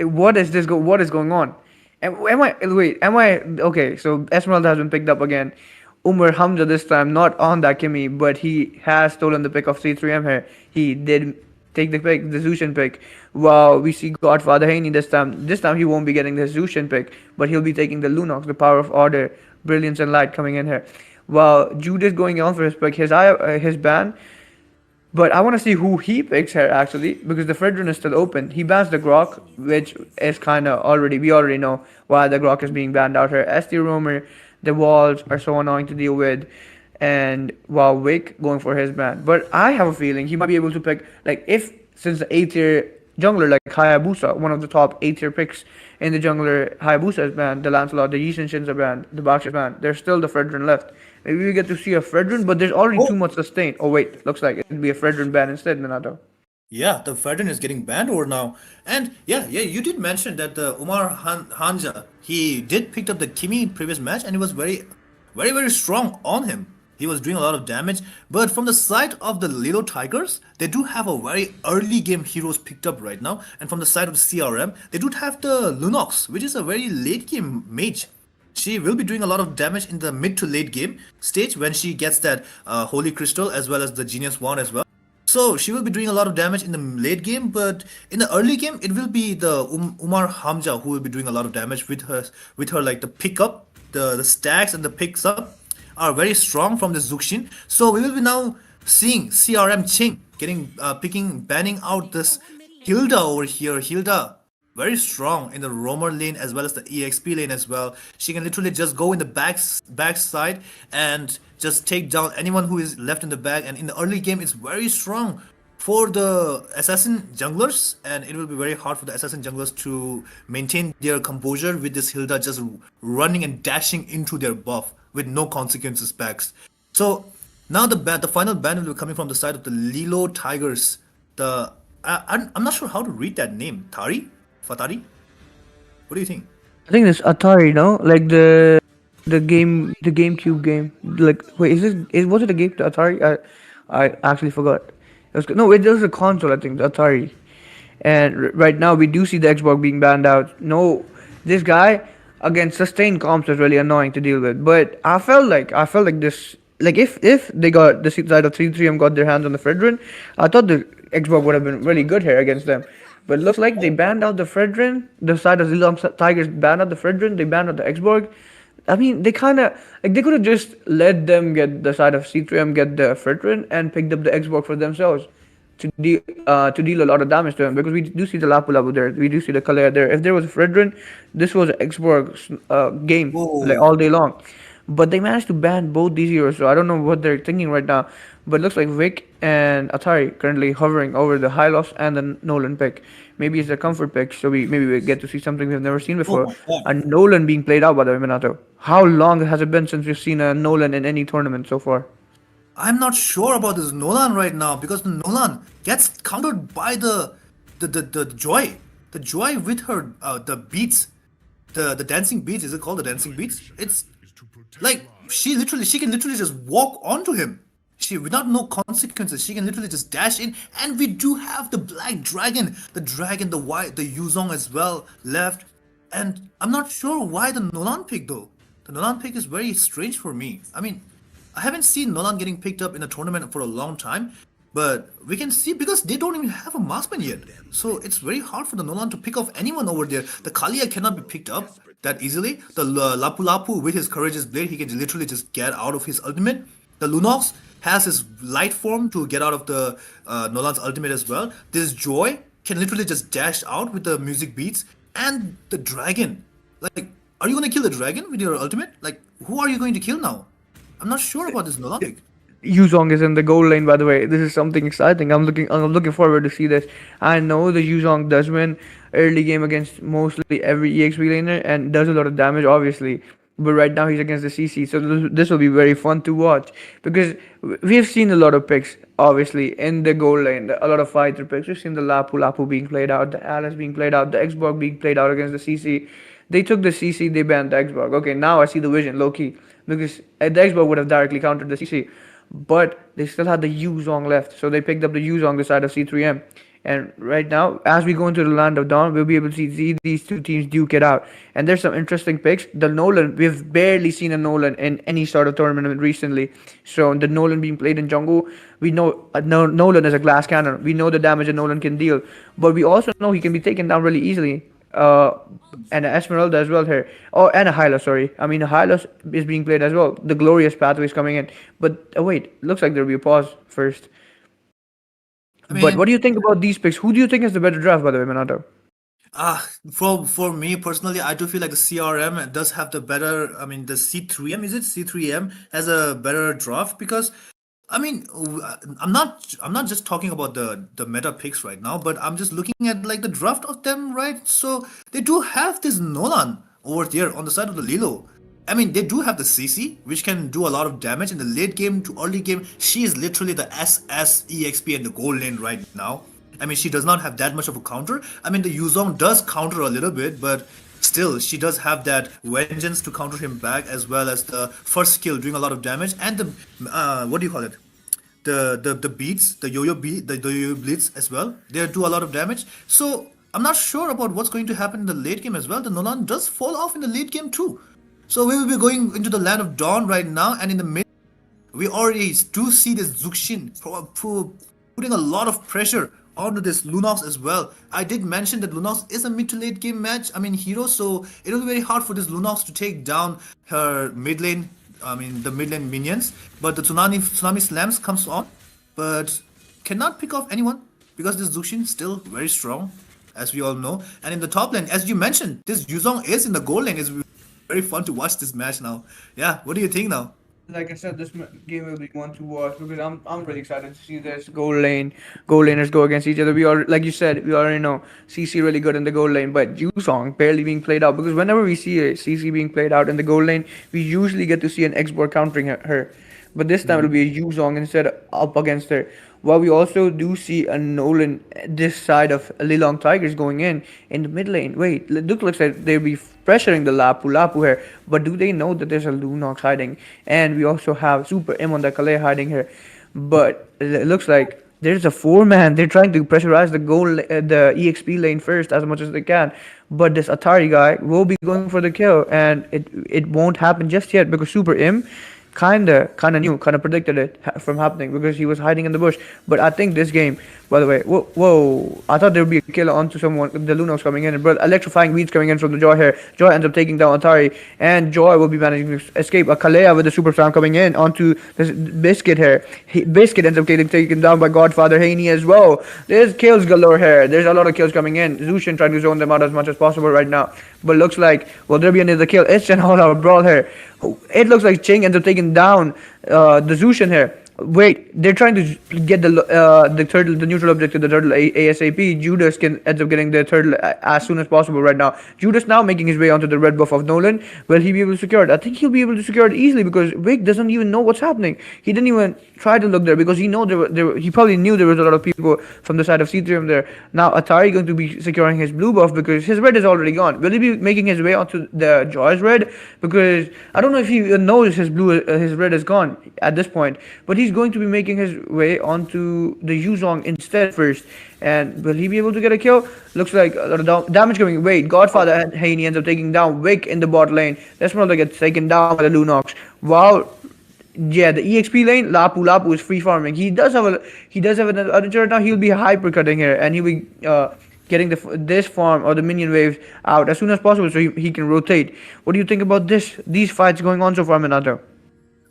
What is this? What is going on? Am I wait? Am I okay? So Esmeralda has been picked up again. Umar Hamza this time not on that Kimi, but he has stolen the pick of C3M here. He did take the pick, the Zushin pick. While we see Godfather Haney this time. This time he won't be getting the Zushin pick, but he'll be taking the Lunox, the Power of Order, Brilliance and Light coming in here. While Jude is going on for his pick, his ban. But I want to see who he picks here actually, because the Fredrin is still open. He bans the Grok, which is kind of we already know why the Grok is being banned out here. ST Roamer, the walls are so annoying to deal with, and while Wick going for his ban. But I have a feeling he might be able to pick, like, if since the A tier jungler like Hayabusa, one of the top A tier picks in the jungler, Hayabusa is banned, the Lancelot, the Yi Shins are banned, the Baksh is banned. There's still the Fredrin left. Maybe we get to see a Fredrin, but there's already oh too much sustain. Oh wait, looks like it'd be a Fredrin ban instead, Minato. yeah, the Fredrin is getting banned over now, and yeah, you did mention that the Hanja he did picked up the Kimi previous match, and it was very, very, very strong on him. He was doing a lot of damage. But from the side of the Lilo Tigers, they do have a very early game heroes picked up right now. And from the side of the CRM, they do have the Lunox, which is a very late game mage. She will be doing a lot of damage in the mid to late game stage when she gets that Holy Crystal as well as the Genius Wand as well. So she will be doing a lot of damage in the late game, but in the early game, it will be the Umar Hamza who will be doing a lot of damage with her like the pickup, the stacks and the picks up are very strong from the Zuxin. So we will be now seeing CRM Ching getting picking banning out this Hilda over here. Hilda very strong in the roamer lane as well as the exp lane as well. She can literally just go in the back side and just take down anyone who is left in the back, and in the early game it's very strong for the assassin junglers, and it will be very hard for the assassin junglers to maintain their composure with this Hilda just running and dashing into their buff with no consequences backs. So now the final ban will be coming from the side of the Lilo Tigers. I'm not sure how to read that name. Fatari? What do you think? I think it's Atari, no? Like the GameCube game. Like wait, was it a game the Atari? I actually forgot. No, it was a console. I think the Atari. And right now we do see the Xbox being banned out. No, this guy again sustained comps was really annoying to deal with. But I felt like this like if they got the side of 3-3M got their hands on the Fredrin, I thought the Xbox would have been really good here against them. But looks like they banned out the Fredrin. The side of Zilong Tigers banned out the Fredrin. They banned out the Xborg. I mean, they kind of like they could have just let them get the side of C3M get the Fredrin and picked up the Xborg for themselves to deal a lot of damage to him, because we do see the Lapu Lapu there, we do see the Kalea there. If there was a Fredrin, this was an Xborg game like Whoa. all day long. But they managed to ban both these heroes, so I don't know what they're thinking right now. But it looks like Vic and Atari currently hovering over the Hylos and the Nolan pick. Maybe it's a comfort pick, so we get to see something we've never seen Oh before. my god. A Nolan being played out by the way, Minato. How long has it been since we've seen a Nolan in any tournament so far? I'm not sure about this Nolan right now because the Nolan gets countered by the Joy. The Joy with her the beats. The dancing beats, is it called the dancing beats? It's like she can literally just walk onto him. She without no consequences. She can literally just dash in, and we do have the black dragon, the white, the Yuzong as well left. And I'm not sure why the Nolan pick though. The Nolan pick is very strange for me. I mean, I haven't seen Nolan getting picked up in a tournament for a long time, but we can see because they don't even have a marksman yet. So it's very hard for the Nolan to pick off anyone over there. The Kalia cannot be picked up that easily. The Lapu Lapu with his Courageous Blade, he can literally just get out of his ultimate. The Lunox has his light form to get out of the Nolan's ultimate as well. This Joy can literally just dash out with the music beats. And the dragon. Like, are you gonna kill the dragon with your ultimate? Like, who are you going to kill now? I'm not sure about this Nolan pick. Yuzong is in the goal lane, by the way. This is something exciting. I'm looking forward to see this. I know the Yuzong does win early game against mostly every EXP laner and does a lot of damage, obviously. But right now he's against the CC, so this will be very fun to watch because we have seen a lot of picks, obviously, in the goal lane. A lot of fighter picks. We've seen the Lapu Lapu being played out, the Alice being played out, the Xborg being played out against the CC. They took the CC, they banned the Xborg. Okay, now I see the vision, low key, because the Xborg would have directly countered the CC, but they still had the Yuzong left, so they picked up the Yuzong the side of C3M. And right now, as we go into the Land of Dawn, we'll be able to see these two teams duke it out. And there's some interesting picks. The Nolan, we've barely seen a Nolan in any sort of tournament recently. So the Nolan being played in jungle, we know Nolan is a glass cannon. We know the damage that Nolan can deal, but we also know he can be taken down really easily. And Esmeralda as well here. Oh, and a Hylos, sorry. I mean, a Hylos is being played as well. The Glorious Pathway is coming in. But wait, looks like there'll be a pause first. I But what mean, do you think about these picks? Who do you think is the better draft, by the way, Minato? for me personally, I do feel like the CRM does have the better. I mean, the C3M, is it C3M has a better draft because I mean, I'm not just talking about the meta picks right now, but I'm just looking at like the draft of them, right? So they do have this Nolan over there on the side of the Lilo. I mean, they do have the CC, which can do a lot of damage in the late game to early game. She is literally the SS EXP in the gold lane right now. I mean, she does not have that much of a counter. I mean, the Yuzong does counter a little bit, but still she does have that vengeance to counter him back, as well as the first skill doing a lot of damage, and the what do you call it, the beats, the yo-yo beat, the yo-yo blitz as well, they do a lot of damage. So I'm not sure about what's going to happen in the late game as well. The Nolan does fall off in the late game too. So we will be going into the land of dawn right now, and in the mid we already do see this Zuxin putting a lot of pressure onto this Lunox as well. I did mention that Lunox is a mid to late game match, I mean hero, so it will be very hard for this Lunox to take down her mid lane, I mean the mid lane minions. But the Tsunami Slams comes on, but cannot pick off anyone because this Zuxin still very strong, as we all know. And in the top lane, as you mentioned, this Yuzong is in the gold lane. It's very fun to watch this match now. Yeah, what do you think now? Like I said, this game will be one to watch because I'm really excited to see this gold laners go against each other. We are, like you said, we already know CC really good in the gold lane, but Yusong barely being played out, because whenever we see a CC being played out in the gold lane, we usually get to see an export countering her. But this time it'll be a Yuzong instead up against her. While we also do see a Nolan this side of Lilong Tigers going in the mid lane. Wait, Duke looks like they'll be pressuring the Lapu here, but do they know that there's a Lunox hiding? And we also have Super M on the Kalei hiding here. But it looks like there's a four-man. They're trying to pressurize the EXP lane first as much as they can. But this Atari guy will be going for the kill, and it won't happen just yet because Super M kinda predicted it from happening because he was hiding in the bush. But I think this game, by the way, whoa, I thought there would be a kill onto someone. The Lunox coming in, but electrifying beats coming in from the Joy here. Joy ends up taking down Atari, and Joy will be managing to escape. A Kalea with the super slam coming in onto this Biscuit here. Biscuit ends up getting taken down by Godfather Haney as well. There's kills galore here. There's a lot of kills coming in. Zushin trying to zone them out as much as possible right now, but looks like will there be another kill? It's an all-out brawl here. It looks like Ching ends up taking down the Zushin here. Wait, they're trying to get the turtle, the neutral objective, the turtle ASAP. Judas can ends up getting the turtle as soon as possible right now. Judas now making his way onto the red buff of Nolan. Will he be able to secure it? I think he'll be able to secure it easily because Vic doesn't even know what's happening. He didn't even try to look there because he probably knew there was a lot of people from the side of C3 there. Now Atari going to be securing his blue buff because his red is already gone. Will he be making his way onto the Joy's red? Because I don't know if he knows his red is gone at this point, but he's going to be making his way onto the Yuzong instead first. And will he be able to get a kill? Looks like a lot of damage coming. Wait, Godfather and Haney ends up taking down Wick in the bot lane. Esmeralda gets taken down by the Lunox. Wow. Yeah, the EXP lane, Lapu is free farming. He does have an advantage right now. He'll be hyper cutting here, and he'll be getting this farm or the minion waves out as soon as possible so he can rotate. What do you think about these fights going on so far, Minato?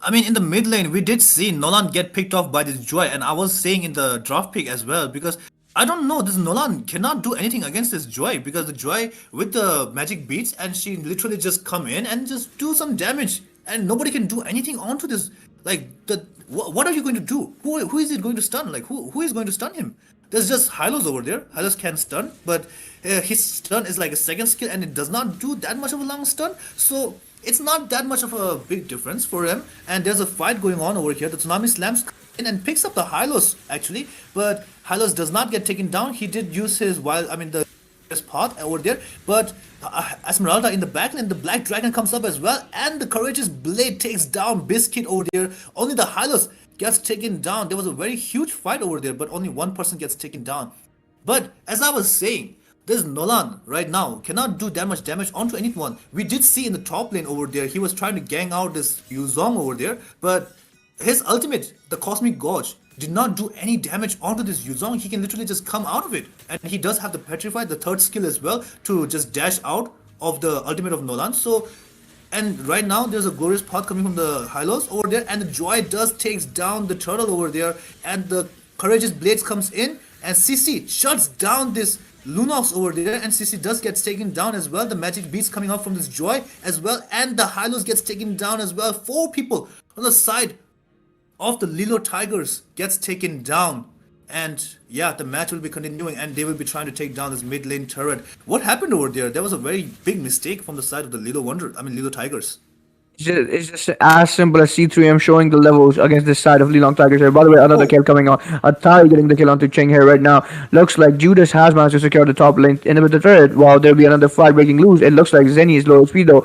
I mean, in the mid lane, we did see Nolan get picked off by this Joy, and I was saying in the draft pick as well, because I don't know, this Nolan cannot do anything against this Joy, because the Joy with the magic beats, and she literally just come in and just do some damage, and nobody can do anything onto this. Like, what are you going to do? Who is it going to stun? Like, who is going to stun him? There's just Hylos over there. Hylos can stun, but his stun is like a second skill, and it does not do that much of a long stun, so it's not that much of a big difference for him. And there's a fight going on over here. The Tsunami slams in and picks up the Hylos actually, but Hylos does not get taken down. He did use his the path over there, but Esmeralda in the back lane, the Black Dragon comes up as well, and the Courageous Blade takes down Biscuit over there. Only the Hylos gets taken down. There was a very huge fight over there, but only one person gets taken down. But as I was saying, this Nolan right now cannot do that much damage onto anyone. We did see in the top lane over there, he was trying to gang out this Yuzong over there, but his ultimate, the Cosmic Gorge, did not do any damage onto this Yuzong. He can literally just come out of it. And he does have the Petrify, the third skill as well, to just dash out of the ultimate of Nolan. So, and right now there's a glorious path coming from the Hylos over there, and the Joy does takes down the turtle over there, and the Courageous Blades comes in, and CC shuts down this Lunox over there, and CC does gets taken down as well. The magic beats coming out from this Joy as well, and the Hylos gets taken down as well. 4 people on the side of the Lilo Tigers gets taken down. And yeah, the match will be continuing, and they will be trying to take down this mid lane turret. What happened over there? There was a very big mistake from the side of the Lilo Tigers. It's just as simple as C3M showing the levels against this side of Lilong Tigers here. By the way, another Oh, kill coming on. Atari getting the kill onto Ching here right now. Looks like Judas has managed to secure the top lane in with the turret. While there'll be another fight breaking loose, it looks like Zenny is low speed though.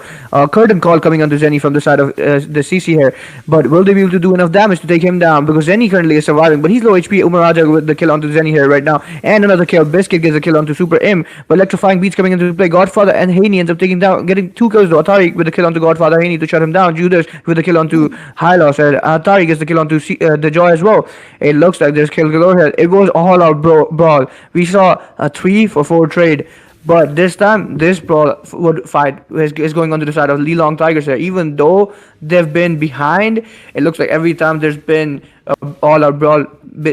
Curtain call coming onto Zenny from the side of the CC here. But will they be able to do enough damage to take him down? Because Zenny currently is surviving, but he's low HP. Umaraja with the kill onto Zenny here right now. And another kill. Biscuit gets a kill onto Super M. But electrifying beats coming into play. Godfather and Haney ends up taking down, getting two kills though. Atari with the kill onto Godfather Haney to shut him down. Judas with the kill onto Hylos, and Atari gets the kill onto the Joy as well. It looks like there's kill galore here. It was all out brawl. We saw a 3-for-4 trade. But this time, this fight is going on to the side of Lilong Tigers here. Even though they've been behind, it looks like every time there's been all-out brawl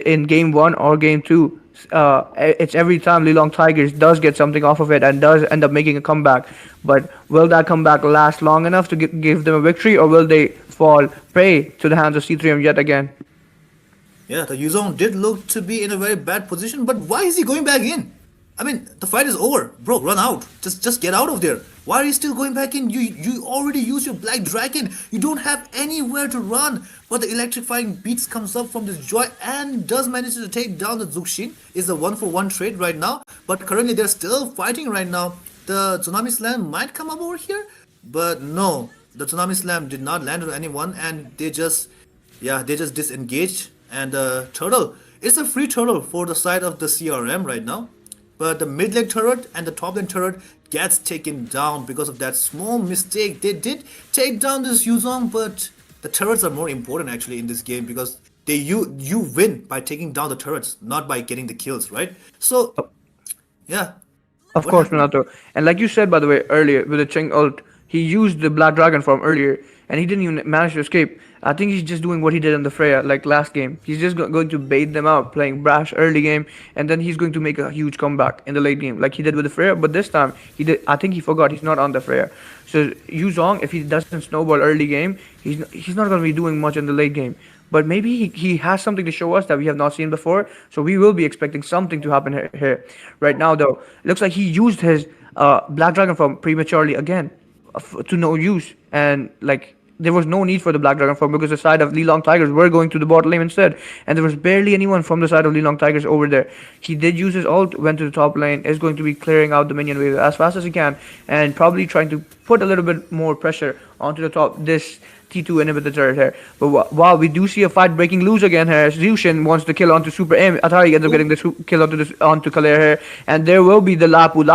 in game one or game two, it's every time Lilong Tigers does get something off of it and does end up making a comeback. But will that comeback last long enough to give them a victory, or will they fall prey to the hands of C3M yet again? yeah, the Yuzong did look to be in a very bad position, but why is he going back in? I mean, the fight is over. Bro, run out. Just get out of there. Why are you still going back in? You already used your Black Dragon. You don't have anywhere to run. But the electrifying beats comes up from this Joy and does manage to take down the Zuxin. It's a 1-for-1 trade right now. But currently they're still fighting right now. The Tsunami Slam might come up over here. But no, the Tsunami Slam did not land on anyone, and they just disengaged. And the turtle, it's a free turtle for the side of the CRM right now. But the mid lane turret and the top lane turret gets taken down because of that small mistake. They did take down this Yuzong, but the turrets are more important actually in this game because you win by taking down the turrets, not by getting the kills, right? So yeah, Of what course, happened? Minato. And like you said, by the way, earlier with the Cheng ult, he used the Black Dragon form earlier, and he didn't even manage to escape. I think he's just doing what he did in the Freya, like last game. He's just going to bait them out, playing brash early game, and then he's going to make a huge comeback in the late game, like he did with the Freya. But this time, he did. I think he forgot he's not on the Freya. So Yu Zhong, if he doesn't snowball early game, he's not going to be doing much in the late game. But maybe he has something to show us that we have not seen before. So we will be expecting something to happen here. Right now, though, it looks like he used his Black Dragon form prematurely again to no use. And like there was no need for the Black Dragon form because the side of Lilong Tigers were going to the bot lane instead. And there was barely anyone from the side of Lilong Tigers over there. He did use his ult, went to the top lane, is going to be clearing out the minion wave as fast as he can, and probably trying to put a little bit more pressure onto the top. This T2 inhibit the turret here. But wow, we do see a fight breaking loose again here. Zushin wants to kill onto Super M. Atari ends up getting the kill onto Kalair here. And there will be the Lapu,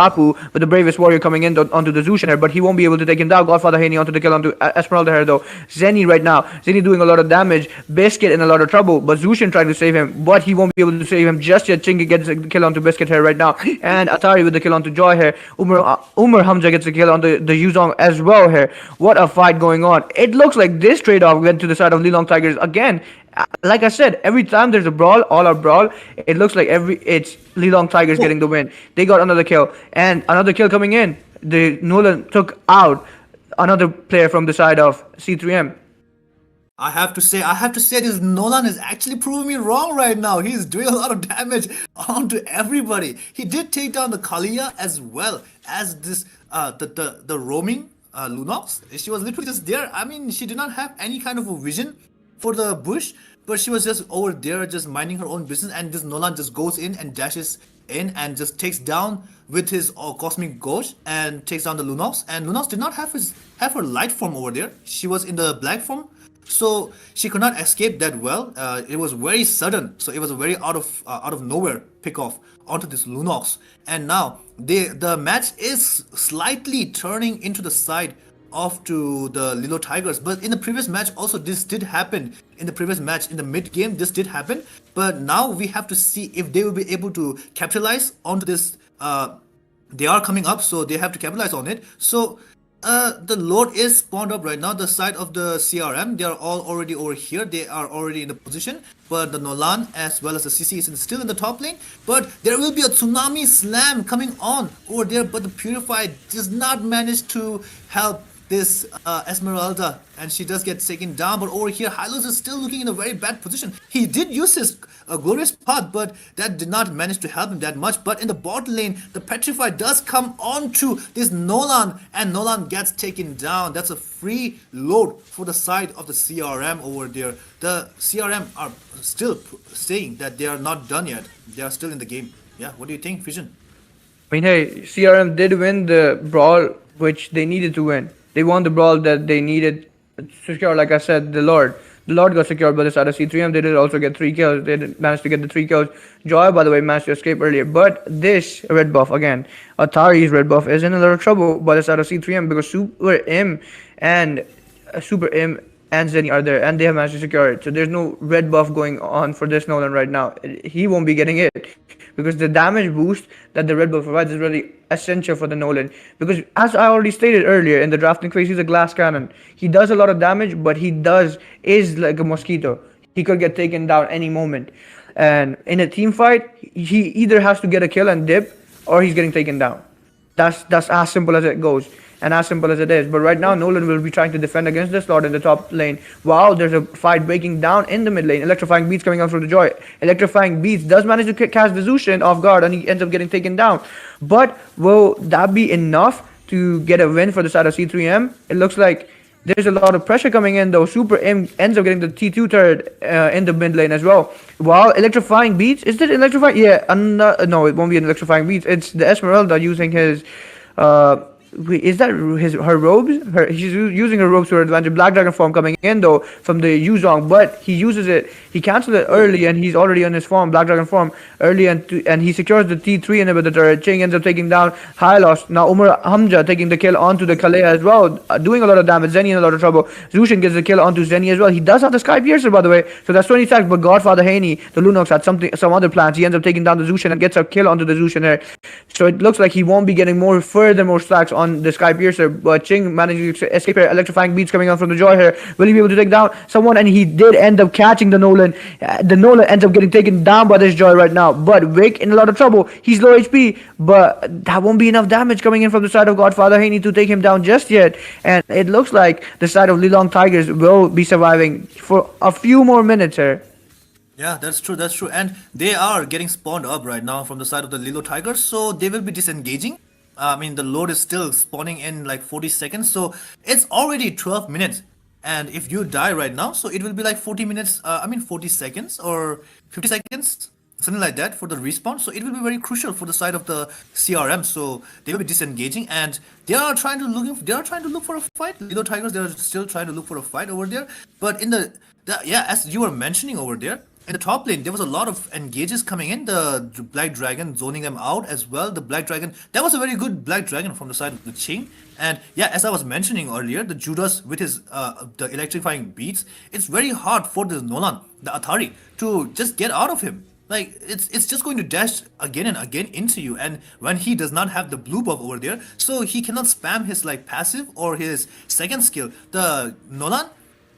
but the bravest warrior coming in onto the Zushin here. But he won't be able to take him down. Godfather Haney onto the kill onto Esmeralda here though. Zenny right now. Zenny doing a lot of damage. Biscuit in a lot of trouble. But Zushin trying to save him. But he won't be able to save him just yet. Chingy gets a kill onto Biscuit here right now. And Atari with the kill onto Joy here. Umar Hamza gets a kill onto the Yuzong as well here. What a fight going on. It looks like this trade-off went to the side of Lilong Tigers again. Like I said, every time there's a brawl, all-out brawl, it looks like it's Lilong Tigers getting the win. They got another kill, and another kill coming in. The Nolan took out another player from the side of C3M. I have to say, this Nolan is actually proving me wrong right now. He's doing a lot of damage onto everybody. He did take down the Kalia as well as this the roaming Lunox. She was literally just there. I mean, she did not have any kind of a vision for the bush, but she was just over there, just minding her own business. And this Nolan just goes in and dashes in and just takes down with his cosmic ghost and takes down the Lunox. And Lunox did not have her light form over there. She was in the black form, so she could not escape that well. It was very sudden, so it was a very out of nowhere pick off onto this Lunox. And now the match is slightly turning into the side off to the Lilo Tigers. But in the previous match also this did happen. In the previous match in the mid game this did happen. But now we have to see if they will be able to capitalize onto this. They are coming up, so they have to capitalize on it. So the Lord is spawned up right now. The side of the CRM, they are all already over here. They are already in the position. But the Nolan as well as the CC is still in the top lane. But there will be a Tsunami Slam coming on over there. But the Purify does not manage to help this Esmeralda, and she does get taken down. But over here, Hylos is still looking in a very bad position. He did use his glorious path, but that did not manage to help him that much. But in the bot lane, the Petrify does come onto this Nolan, and Nolan gets taken down. That's a free load for the side of the CRM over there. The CRM are still saying that they are not done yet. They are still in the game. Yeah, what do you think, Vision? I mean, hey, CRM did win the brawl which they needed to win. They won the brawl that they needed to secure. Like I said, the Lord. The Lord got secured by the side of C3M. They did also get 3 kills. They did manage to get the 3 kills. Joy, by the way, managed to escape earlier. But this red buff, again, Atari's red buff, is in a lot of trouble by the side of C3M because Super M and Super M and Zenny are there, and they have managed to secure it. So there's no red buff going on for this Nolan right now. He won't be getting it because the damage boost that the red buff provides is really essential for the Nolan. Because as I already stated earlier, in the drafting phase, he's a glass cannon. He does a lot of damage, but is like a mosquito. He could get taken down any moment. And in a team fight, he either has to get a kill and dip, or he's getting taken down. That's as simple as it goes and as simple as it is. But right now, Nolan will be trying to defend against this Lord in the top lane. Wow, there's a fight breaking down in the mid lane. Electrifying Beats coming out from the Joy. Electrifying Beats does manage to catch the Zushin off guard, and he ends up getting taken down. But will that be enough to get a win for the side of C3M? It looks like there's a lot of pressure coming in though. Super M ends up getting the T2 turret in the mid lane as well. While Electrifying Beats, is it electrifying? Yeah, no, it won't be an Electrifying Beats. It's the Esmeralda using his is that her robes? She's using her robes to her advantage. Black Dragon form coming in though from the Yuzong, but he uses it. He cancels it early, and he's already on his form, Black Dragon form, early, and he secures the T3 inhibitor turret. Ching ends up taking down Hylos. Now Umar Hamza taking the kill onto the Kalea as well, doing a lot of damage. Zenny in a lot of trouble. Zushin gets the kill onto Zenny as well. He does have the Sky Piercer, by the way, so that's 20 stacks. But Godfather Haney, the Lunox, had some other plans. He ends up taking down the Zushin and gets a kill onto the Zushin here. So it looks like he won't be getting more stacks on the Sky Piercer, but Ching managed to escape here. Electrifying Beats coming out from the Joy here. Will he be able to take down someone? And he did end up catching the Nolan. The Nolan ends up getting taken down by this Joy right now. But Vic in a lot of trouble. He's low HP, but that won't be enough damage coming in from the side of Godfather Haney to take him down just yet. And it looks like the side of Lilong Tigers will be surviving for a few more minutes here. Yeah, that's true, that's true. And they are getting spawned up right now from the side of the Lilo Tigers, so they will be disengaging. I mean, the load is still spawning in like 40 seconds, so it's already 12 minutes. And if you die right now, so it will be like 40 minutes, 40 seconds or 50 seconds, something like that for the respawn. So it will be very crucial for the side of the CRM. So they will be disengaging, and they are trying to look for a fight. Lilo Tigers, they are still trying to look for a fight over there. But in yeah, as you were mentioning over there, in the top lane, there was a lot of engages coming in. The Black Dragon zoning them out as well. The Black Dragon, that was a very good Black Dragon from the side of the Ching. And yeah, as I was mentioning earlier, the Judas with his the electrifying beats, it's very hard for the Nolan, the Atari, to just get out of him. Like it's just going to dash again and again into you, and when he does not have the blue buff over there, so he cannot spam his like passive or his second skill. The Nolan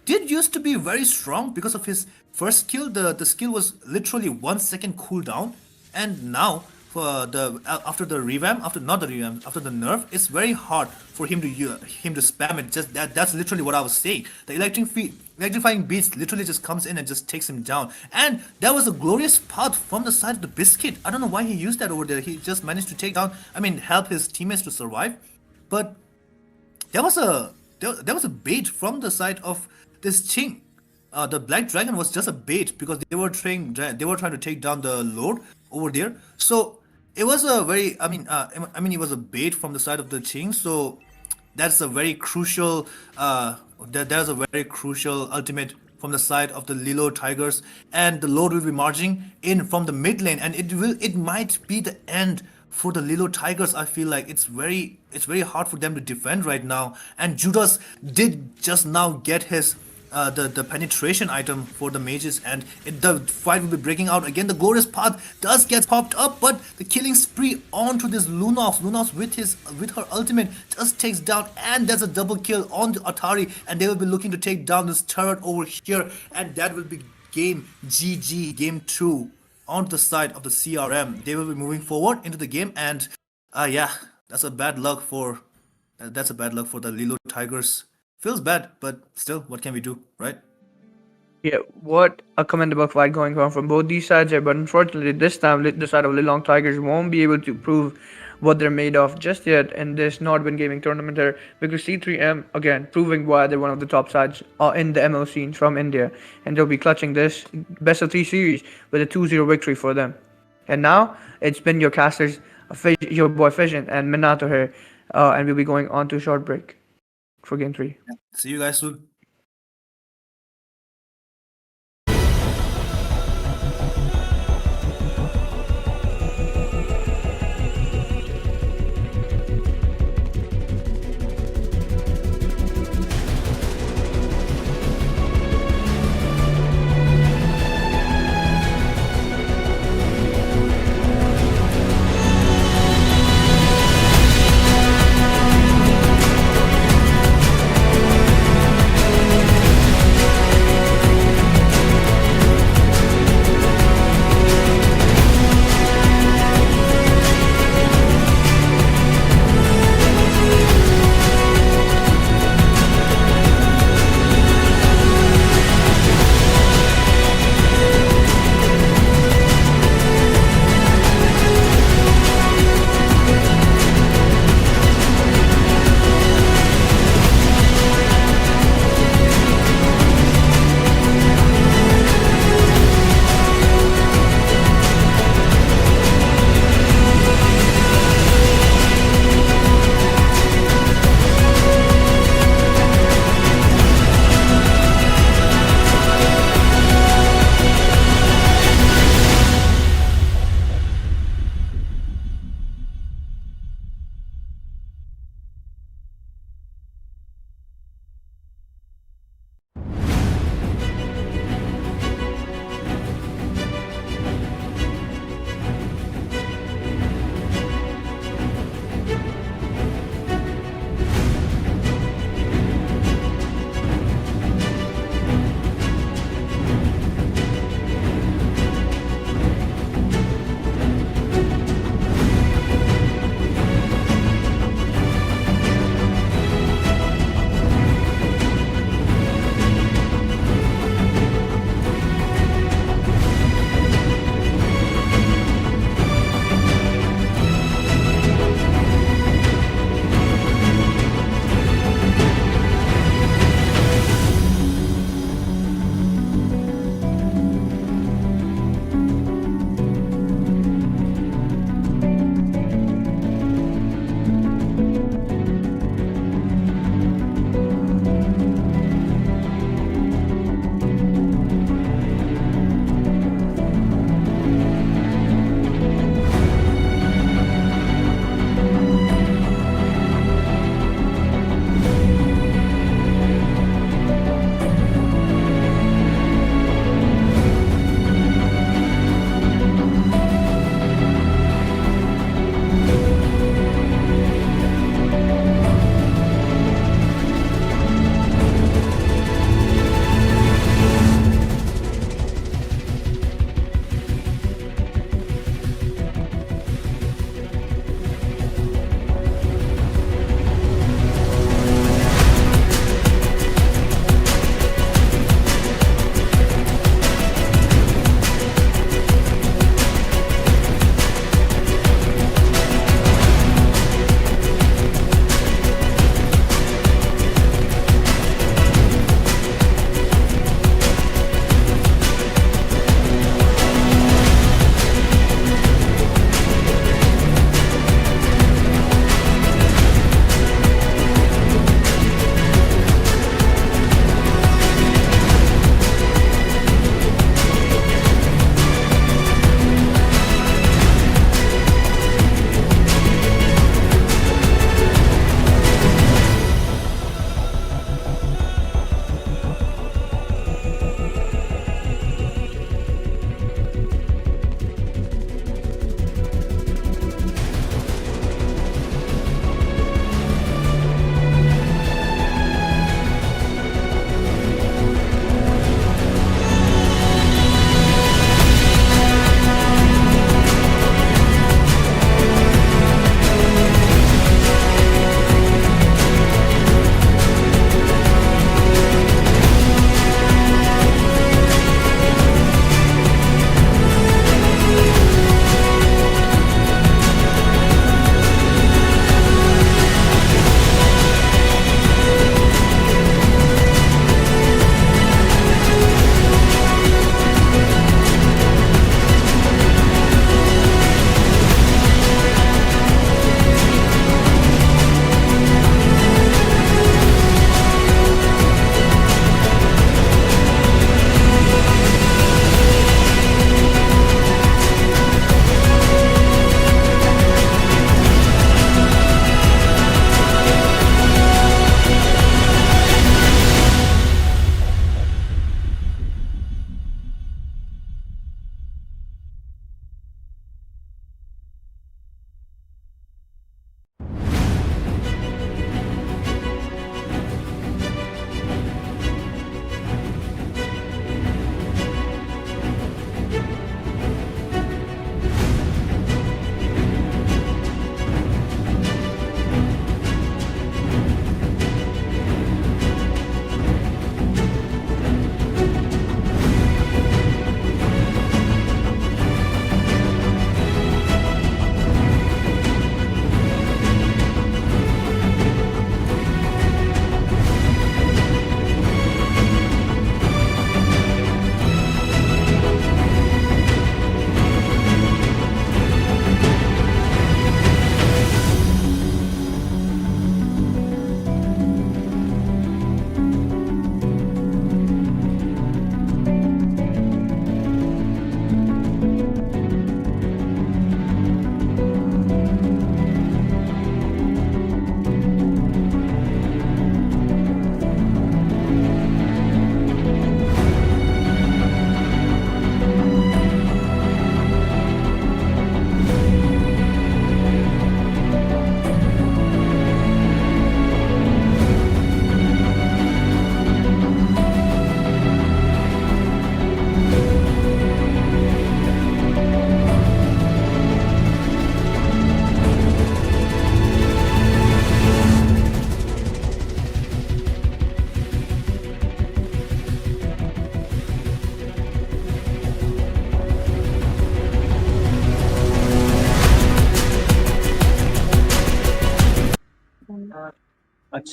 did used to be very strong because of his first skill. The skill was literally 1 second cooldown, and now for the after the revamp, after not the revamp, after the nerf, it's very hard for him to spam it. Just that's literally what I was saying. The electrifying beast literally just comes in and just takes him down, and that was a glorious path from the side of the biscuit. I don't know why he used that over there. He just managed to take down, help his teammates to survive, but there was a bait from the side of this Ching. The Black Dragon was just a bait because they were trying to take down the Lord over there. So it was a very it was a bait from the side of the Ching. So that's a very crucial there's a very crucial ultimate from the side of the Lilo Tigers, and the Lord will be marching in from the mid lane, and it might be the end for the Lilo Tigers. I feel like it's very hard for them to defend right now. And Judas did just now get his the penetration item for the mages, and the fight will be breaking out again. The glorious path does get popped up, but the killing spree onto this Lunox with her ultimate just takes down, and there's a double kill on the Atari, and they will be looking to take down this turret over here, and that will be game GG, game 2 on the side of the CRM. They will be moving forward into the game, and yeah, that's a bad luck for That's a bad luck for the Lilo Tigers. Feels bad, but still, what can we do, right? Yeah, what a commendable fight going on from both these sides here, but unfortunately, this time the side of Lilong Tigers won't be able to prove what they're made of just yet in this Nodwin gaming tournament here, because C3M again proving why they're one of the top sides in the ML scene from India, and they'll be clutching this best of three series with a 2-0 victory for them. And now it's been your casters, your boy Fission and Minato here, and we'll be going on to a short break for game three. See you guys soon.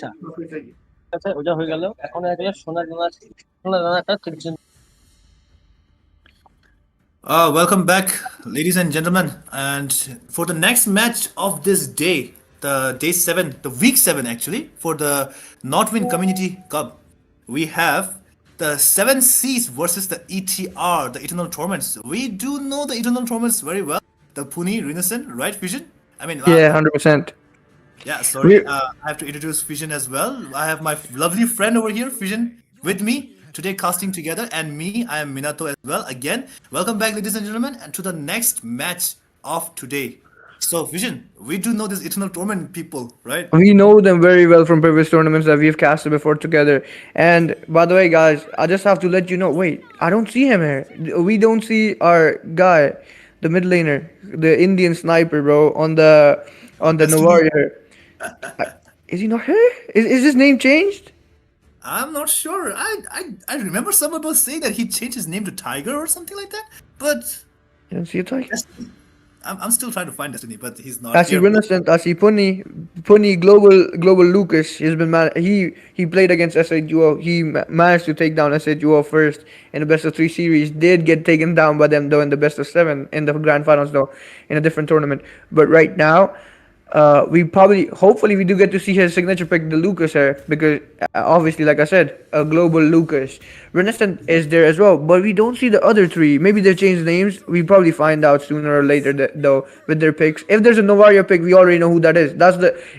ঠিক আছে, ওটা হয়ে গেল। এখন হয়ে গেল সোনা দানা Welcome back, ladies and gentlemen. And for the next match of this day, the day 7, the week 7 actually, for the Nodwin Community Cup, we have the 7 Seas versus the ETR, the Eternal Torments. We do know the Eternal Torments very well. The Puni Renaissance, right, Vision? I mean, Yeah, 100%. yeah, sorry. We I have to introduce Fission as well. I have my lovely friend over here, Fission, with me today, casting together, and me. I am Minato as well. Again, welcome back, ladies and gentlemen, and to the next match of today. So, Fission, we do know this Eternal Torment people, right? we know them very well from previous tournaments that we've casted before together. And by the way, guys, I just have to let you know. Wait, I don't see him here. We don't see our guy, the mid laner, the Indian sniper, bro, on the That's to me. Novaria. Is he not here? Is his name changed? I'm not sure. I remember someone was saying that he changed his name to Tiger or something like that. But You don't see it like. Destiny. I'm still trying to find Destiny, but he's not I see here. Renaissance. I see Puni Global Lucas. He played against SA Duo. He managed to take down SA Duo first in the best of three series. Did get taken down by them though in the best of seven in the grand finals though in a different tournament. But right now, hopefully we do get to see his signature pick, the Lucas here, because obviously, like I said, a global Lucas. Renaissance is there as well, but we don't see the other three. Maybe they changed names. We probably find out sooner or later though with their picks. If there's a Novaria pick, we already know who that is.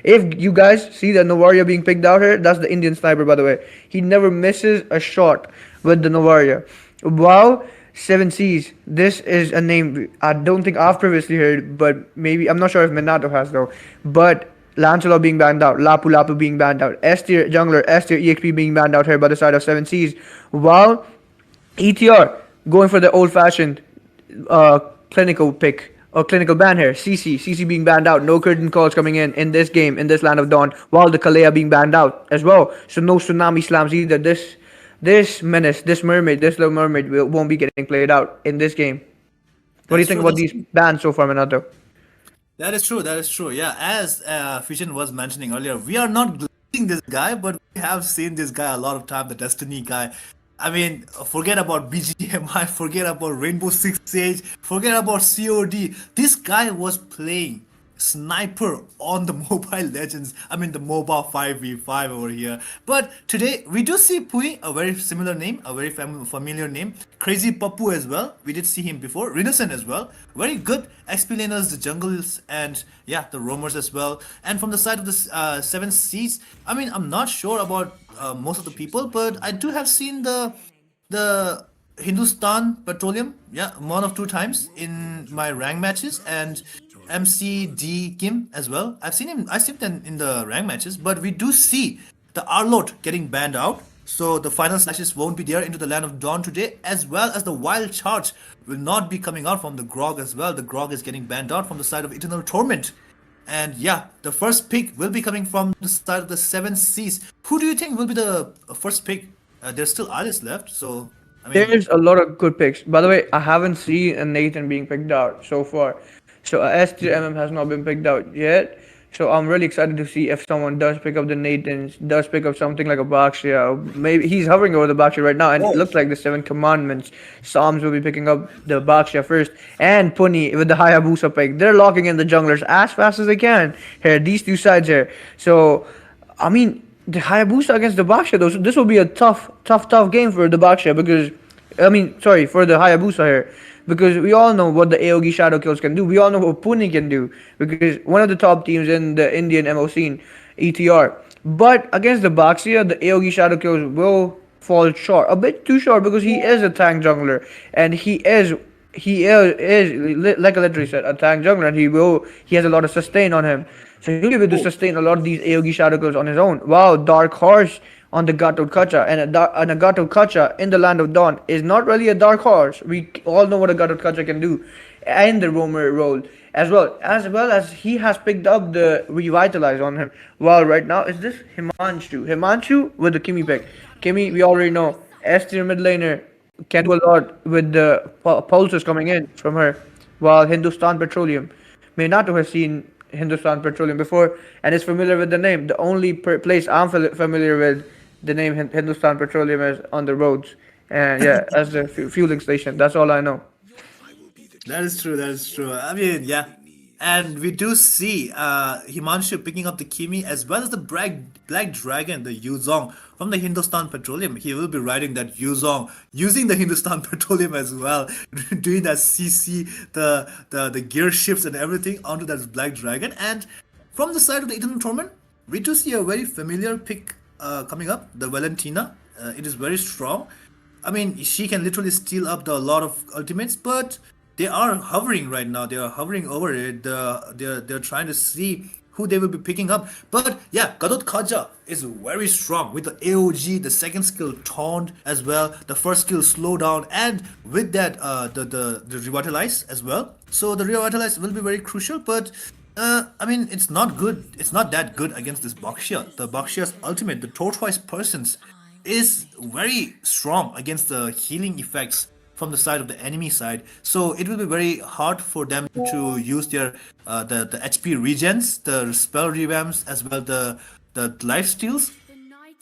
If you guys see the Novaria being picked out here, that's the Indian sniper, by the way. He never misses a shot with the Novaria. Wow. Seven Seas. This is a name I don't think I've previously heard, but maybe I'm not sure if Minato has though. But Lancelot being banned out, Lapu Lapu being banned out, S tier jungler, S tier EXP being banned out here by the side of Seven Seas, while ETR going for the old-fashioned uh, clinical pick or clinical ban here. CC being banned out. No curtain calls coming in this game in this Land of Dawn, while the Kalea being banned out as well. So no tsunami slams either. This menace, this mermaid, this little mermaid won't be getting played out in this game. What do you That's think true. about That's these bans so far, Minato? That is true. That is true. Yeah, as Fission was mentioning earlier, we are not glazing this guy, but we have seen this guy a lot of time. The Destiny guy. I mean, forget about BGMI, forget about Rainbow Six Siege, forget about COD. This guy was playing sniper on the Mobile Legends. I mean, the Moba 5v5 over here. But today we do see Pui, a very similar name, a very familiar name. Crazy Papu as well. We did see him before. Renaissance as well. Very good XP laners, the jungles, and yeah, the roamers as well. And from the side of the Seven Seas, I mean, I'm not sure about most of the people, but I do have seen the Hindustan Petroleum, yeah, one of two times in my rank matches, and MCD Kim as well. I've seen them in the rank matches, but we do see the Arlot getting banned out. So the final slashes won't be there into the Land of Dawn today, as well as the Wild Charge will not be coming out from the Grog as well. The Grog is getting banned out from the side of Eternal Torment. And yeah, the first pick will be coming from the side of the Seven Seas. Who do you think will be the first pick? There's still Alice left, so I mean, There's a lot of good picks. By the way, I haven't seen a Nathan being picked out so far. So S tier MM has not been picked out yet. So I'm really excited to see if someone does pick up the Nathans, does pick up something like a Baxia. Maybe he's hovering over the Baxia right now, and it oh, looks like the Seven Commandments. Psalms will be picking up the Baxia first, and Puni with the Hayabusa pick. They're locking in the junglers as fast as they can. Here, these two sides here. So, I mean, the Hayabusa against the Baxia, though. So this will be a tough game for the Baxia because, I mean, sorry, for the Hayabusa here. Because we all know what the AOG Shadow Kills can do. We all know what Puni can do. Because one of the top teams in the Indian MO scene, ETR. But against the Baxia, the AOG Shadow Kills will fall short. A bit too short because he is a tank jungler. And he is like I literally said, a tank jungler. And he has a lot of sustain on him. So he'll be able to sustain a lot of these AOG Shadow Kills on his own. Wow, Dark Horse on the Gato Kacha, and a Gato Kacha in the Land of Dawn is not really a dark horse. We all know what a Gato Kacha can do, and the roamer role as he has picked up the revitalize on him. Well, right now is this Himanshu with the Kimi pick. Kimi, we already know S tier mid laner can do a lot with the pulses coming in from her. While Hindustan Petroleum, Minato has seen Hindustan Petroleum before and is familiar with the name. The only place I'm familiar with the name Hindustan Petroleum is on the roads. And yeah, as the fueling station. That's all I know. That is true. That is true. I mean, yeah. And we do see Himanshu picking up the Kimi as well as the Black Dragon, the Yuzong from the Hindustan Petroleum. He will be riding that Yuzong using the Hindustan Petroleum as well, doing that CC, the gear shifts and everything onto that Black Dragon. And from the side of the Eternal Torment, we do see a very familiar pick coming up, the Valentina. It is very strong. I mean, she can literally steal up the lot of ultimates, but they are hovering right now. They are hovering over it. They're trying to see who they will be picking up. But yeah, Gadot Kaja is very strong with the AOG, the second skill Taunt as well, the first skill Slow Down, and with that the Revitalize as well. So the Revitalize will be very crucial, but I mean, it's not good. It's not that good against this Bakshia. The Bakshia's ultimate, the Tortoise Persons, is very strong against the healing effects from the side of the enemy side. So it will be very hard for them to use their the HP regens, the spell revamps, as well the life steals.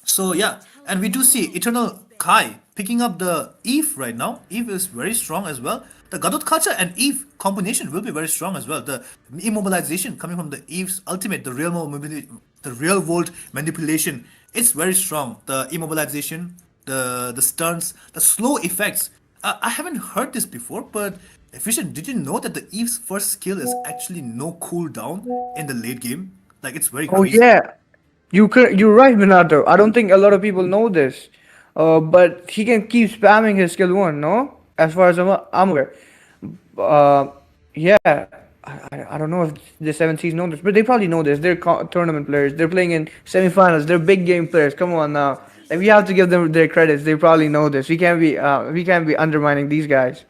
So yeah, and we do see Eternal Kai picking up the Eve right now. Eve is very strong as well. The Gadot Kacha and Eve combination will be very strong as well. The immobilization coming from the Eve's ultimate, the real world manipulation, it's very strong. The immobilization, the stuns, the slow effects. I haven't heard this before, but Efficient, did you know that the Eve's first skill is actually no cooldown in the late game? Like it's very Oh crazy. yeah, you're right, Minato. I don't think a lot of people know this. But he can keep spamming his skill one, no? As far as I'm aware. Yeah, I don't know if the 7Cs know this, but they probably know this. They're tournament players. They're playing in semifinals. They're big game players. Come on now. Like, we have to give them their credits. They probably know this. We can't be undermining these guys.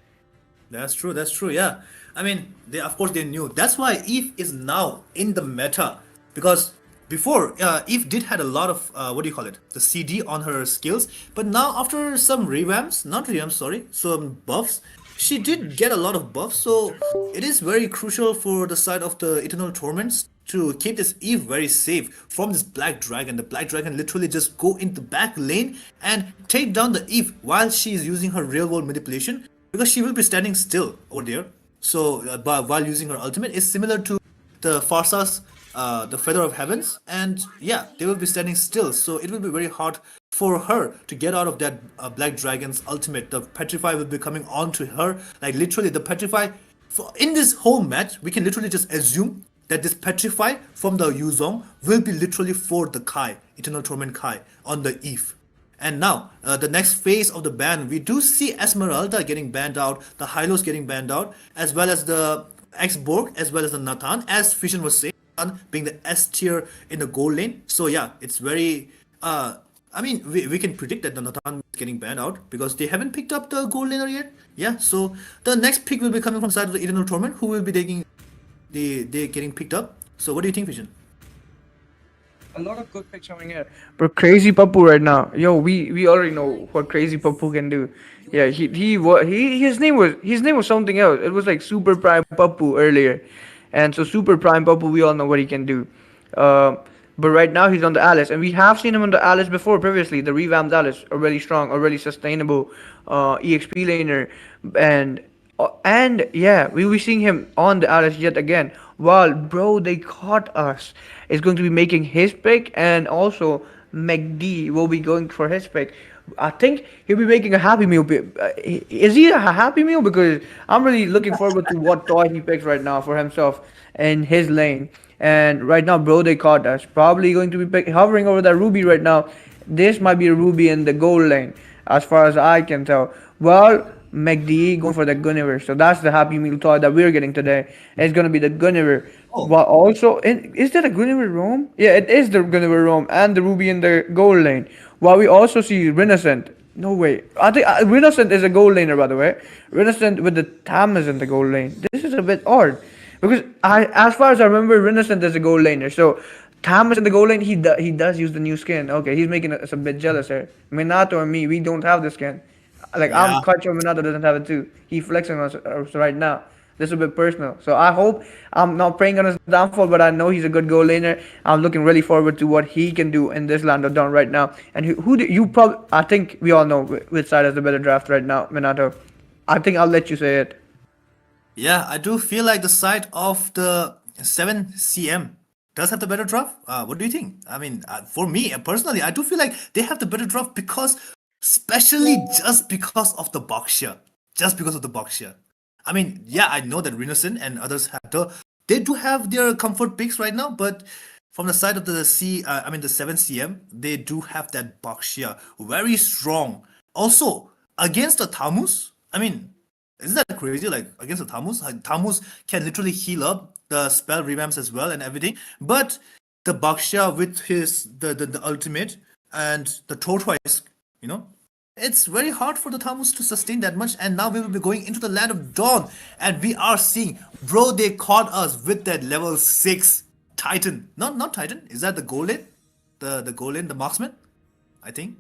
That's true. That's true. Yeah. I mean, they of course they knew. That's why Eve is now in the meta because before Eve did had a lot of what do you call it? The CD on her skills, but now after some revamps, not revamps, sorry, some buffs, she did get a lot of buffs. So it is very crucial for the side of the Eternal Torments to keep this Eve very safe from this Black Dragon. The Black Dragon literally just go in the back lane and take down the Eve while she is using her real world manipulation because she will be standing still over there. So while using her ultimate is similar to the Farsa's the Feather of Heavens, and yeah, they will be standing still. So it will be very hard for her to get out of that Black Dragon's ultimate. The Petrify will be coming on to her. Like literally, the Petrify in this whole match, we can literally just assume that this Petrify from the Yuzong will be literally for the Kai, Eternal Torment Kai, on the Eve. And now, the next phase of the ban, we do see Esmeralda getting banned out, the Hylos getting banned out, as well as the X-Borg, as well as the Nathan, as Fission was saying, Nathan being the S tier in the gold lane. So yeah, it's very, I mean, we can predict that the Nathan is getting banned out because they haven't picked up the gold laner yet. Yeah, so the next pick will be coming from the side of the Eternal Torment, who will be taking, they getting picked up. So what do you think, Fission? A lot of good picks coming here. But Crazy Papu right now, yo, we already know what Crazy Papu can do. Yeah, his name was something else. It was like Super Prime Papu earlier, and so Super Prime Papu, we all know what he can do. Uh, but right now he's on the Alice, and we have seen him on the Alice before previously. The revamped Alice, a really strong, a really sustainable EXP laner, and yeah, we'll be seeing him on the Alice yet again. While bro, they caught us. Is going to be making his pick, and also McD will be going for his pick. I think he'll be making a Happy Meal. Is he a Happy Meal? Because I'm really looking forward to what toy he picks right now for himself in his lane. And right now, bro, they caught us. Probably going to be hovering over that Ruby right now. This might be a Ruby in the gold lane, as far as I can tell. Well, McD going for the Guinevere. So that's the Happy Meal toy that we're getting today. It's going to be the Guinevere. Oh, But also, is that a Guinevere Roam? Yeah, it is the Guinevere Roam and the Ruby in the gold lane. While we also see Renascent. No way. I think Renascent is a gold laner, by the way. Renascent with the Tamas in the gold lane. This is a bit odd. Because as far as I remember, Renascent is a gold laner. So Tamas in the gold lane, he does use the new skin. Okay, he's making us a bit jealous here. Minato and me, we don't have the skin. Like, I'm yeah. quite sure Minato doesn't have it too. He flexing on us right now. This is a bit personal. So I hope I'm not praying on his downfall, but I know he's a good goal laner. I'm looking really forward to what he can do in this land of dawn right now. And who do you probably? I think we all know which side has the better draft right now, Minato. I think I'll let you say it. Yeah, I do feel like the side of the 7 CM does have the better draft. What do you think? I mean, for me personally, I do feel like they have the better draft because, especially just because of the Boxia. Just because of the Boxia. I mean, yeah, I know that Renison and others they do have their comfort picks right now, but from the side of the 7 CM, they do have that Boxia very strong. Also, against the Tamus, I mean, isn't that crazy? Like against the Tamus, like, Tamus can literally heal up the spell revamps as well and everything. But the Baksha with his the ultimate and the tortoise, you know, it's very hard for the Tamus to sustain that much. And now we will be going into the land of dawn, and we are seeing, bro, they caught us with that level 6 Titan. Not Titan. Is that the Golem? The Golem, the marksman? I think.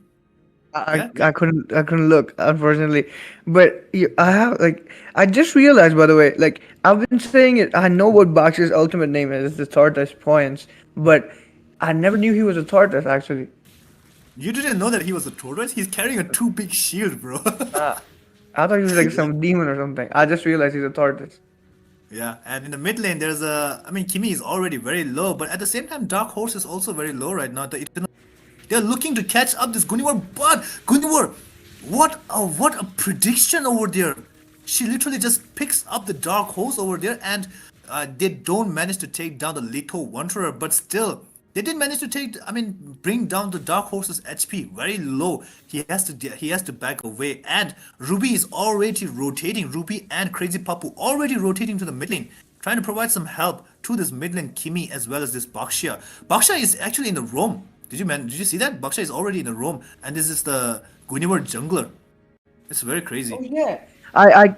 Yeah. I couldn't look, unfortunately, but I have like I just realized, by the way, like I've been saying it. I know what Baksh's ultimate name is. It's the Tortoise Points, but I never knew he was a tortoise actually. You didn't know that he was a tortoise? He's carrying a too big shield, bro. I thought he was like some demon or something. I just realized he's a tortoise. Yeah, and in the mid lane, I mean, Kimi is already very low, but at the same time, Dark Horse is also very low right now. They're looking to catch up this Gunnivar, but Gunnivar, what a prediction over there. She literally just picks up the Dark Horse over there, and they don't manage to take down the Litho Wanderer, but still, they did manage to bring down the Dark Horse's HP very low. He has to back away, and Ruby is already rotating. Ruby and Crazy Papu already rotating to the mid lane, trying to provide some help to this mid lane Kimi as well as this Baksha. Baksha is actually in the roam. Did you see that? Baksha is already in the roam, and this is the Gunnivar jungler. It's very crazy. Yeah. I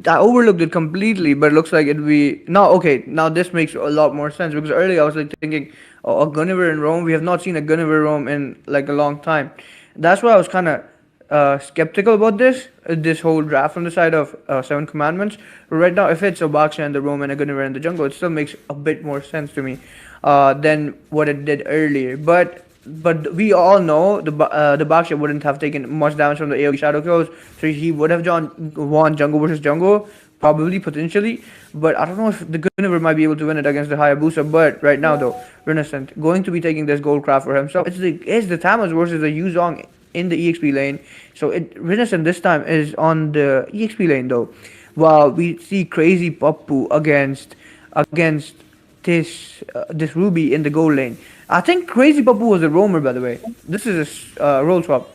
overlooked it completely, but it looks like it'd be now. Okay, now this makes a lot more sense because earlier I was like thinking, oh, a Gunnivar in Rome. We have not seen a Gunnivar Rome in like a long time. That's why I was kind of skeptical about this whole draft from the side of Seven Commandments. But right now, if it's a Baksha in the Rome and a Gunnivar in the jungle, it still makes a bit more sense to me than what it did earlier. But we all know the Baksha wouldn't have taken much damage from the AoE Shadow Kills, so he would have won jungle versus jungle, probably, potentially. But I don't know if the Gunnivar might be able to win it against the Hayabusa. But right now, though, Renaissance going to be taking this gold craft for himself. It's the Tamas versus the Yuzong in the EXP lane. So Renaissance this time is on the EXP lane, though, while we see Crazy Papu against this Ruby in the gold lane. I think Crazy Papu was a roamer, by the way. This is a role swap.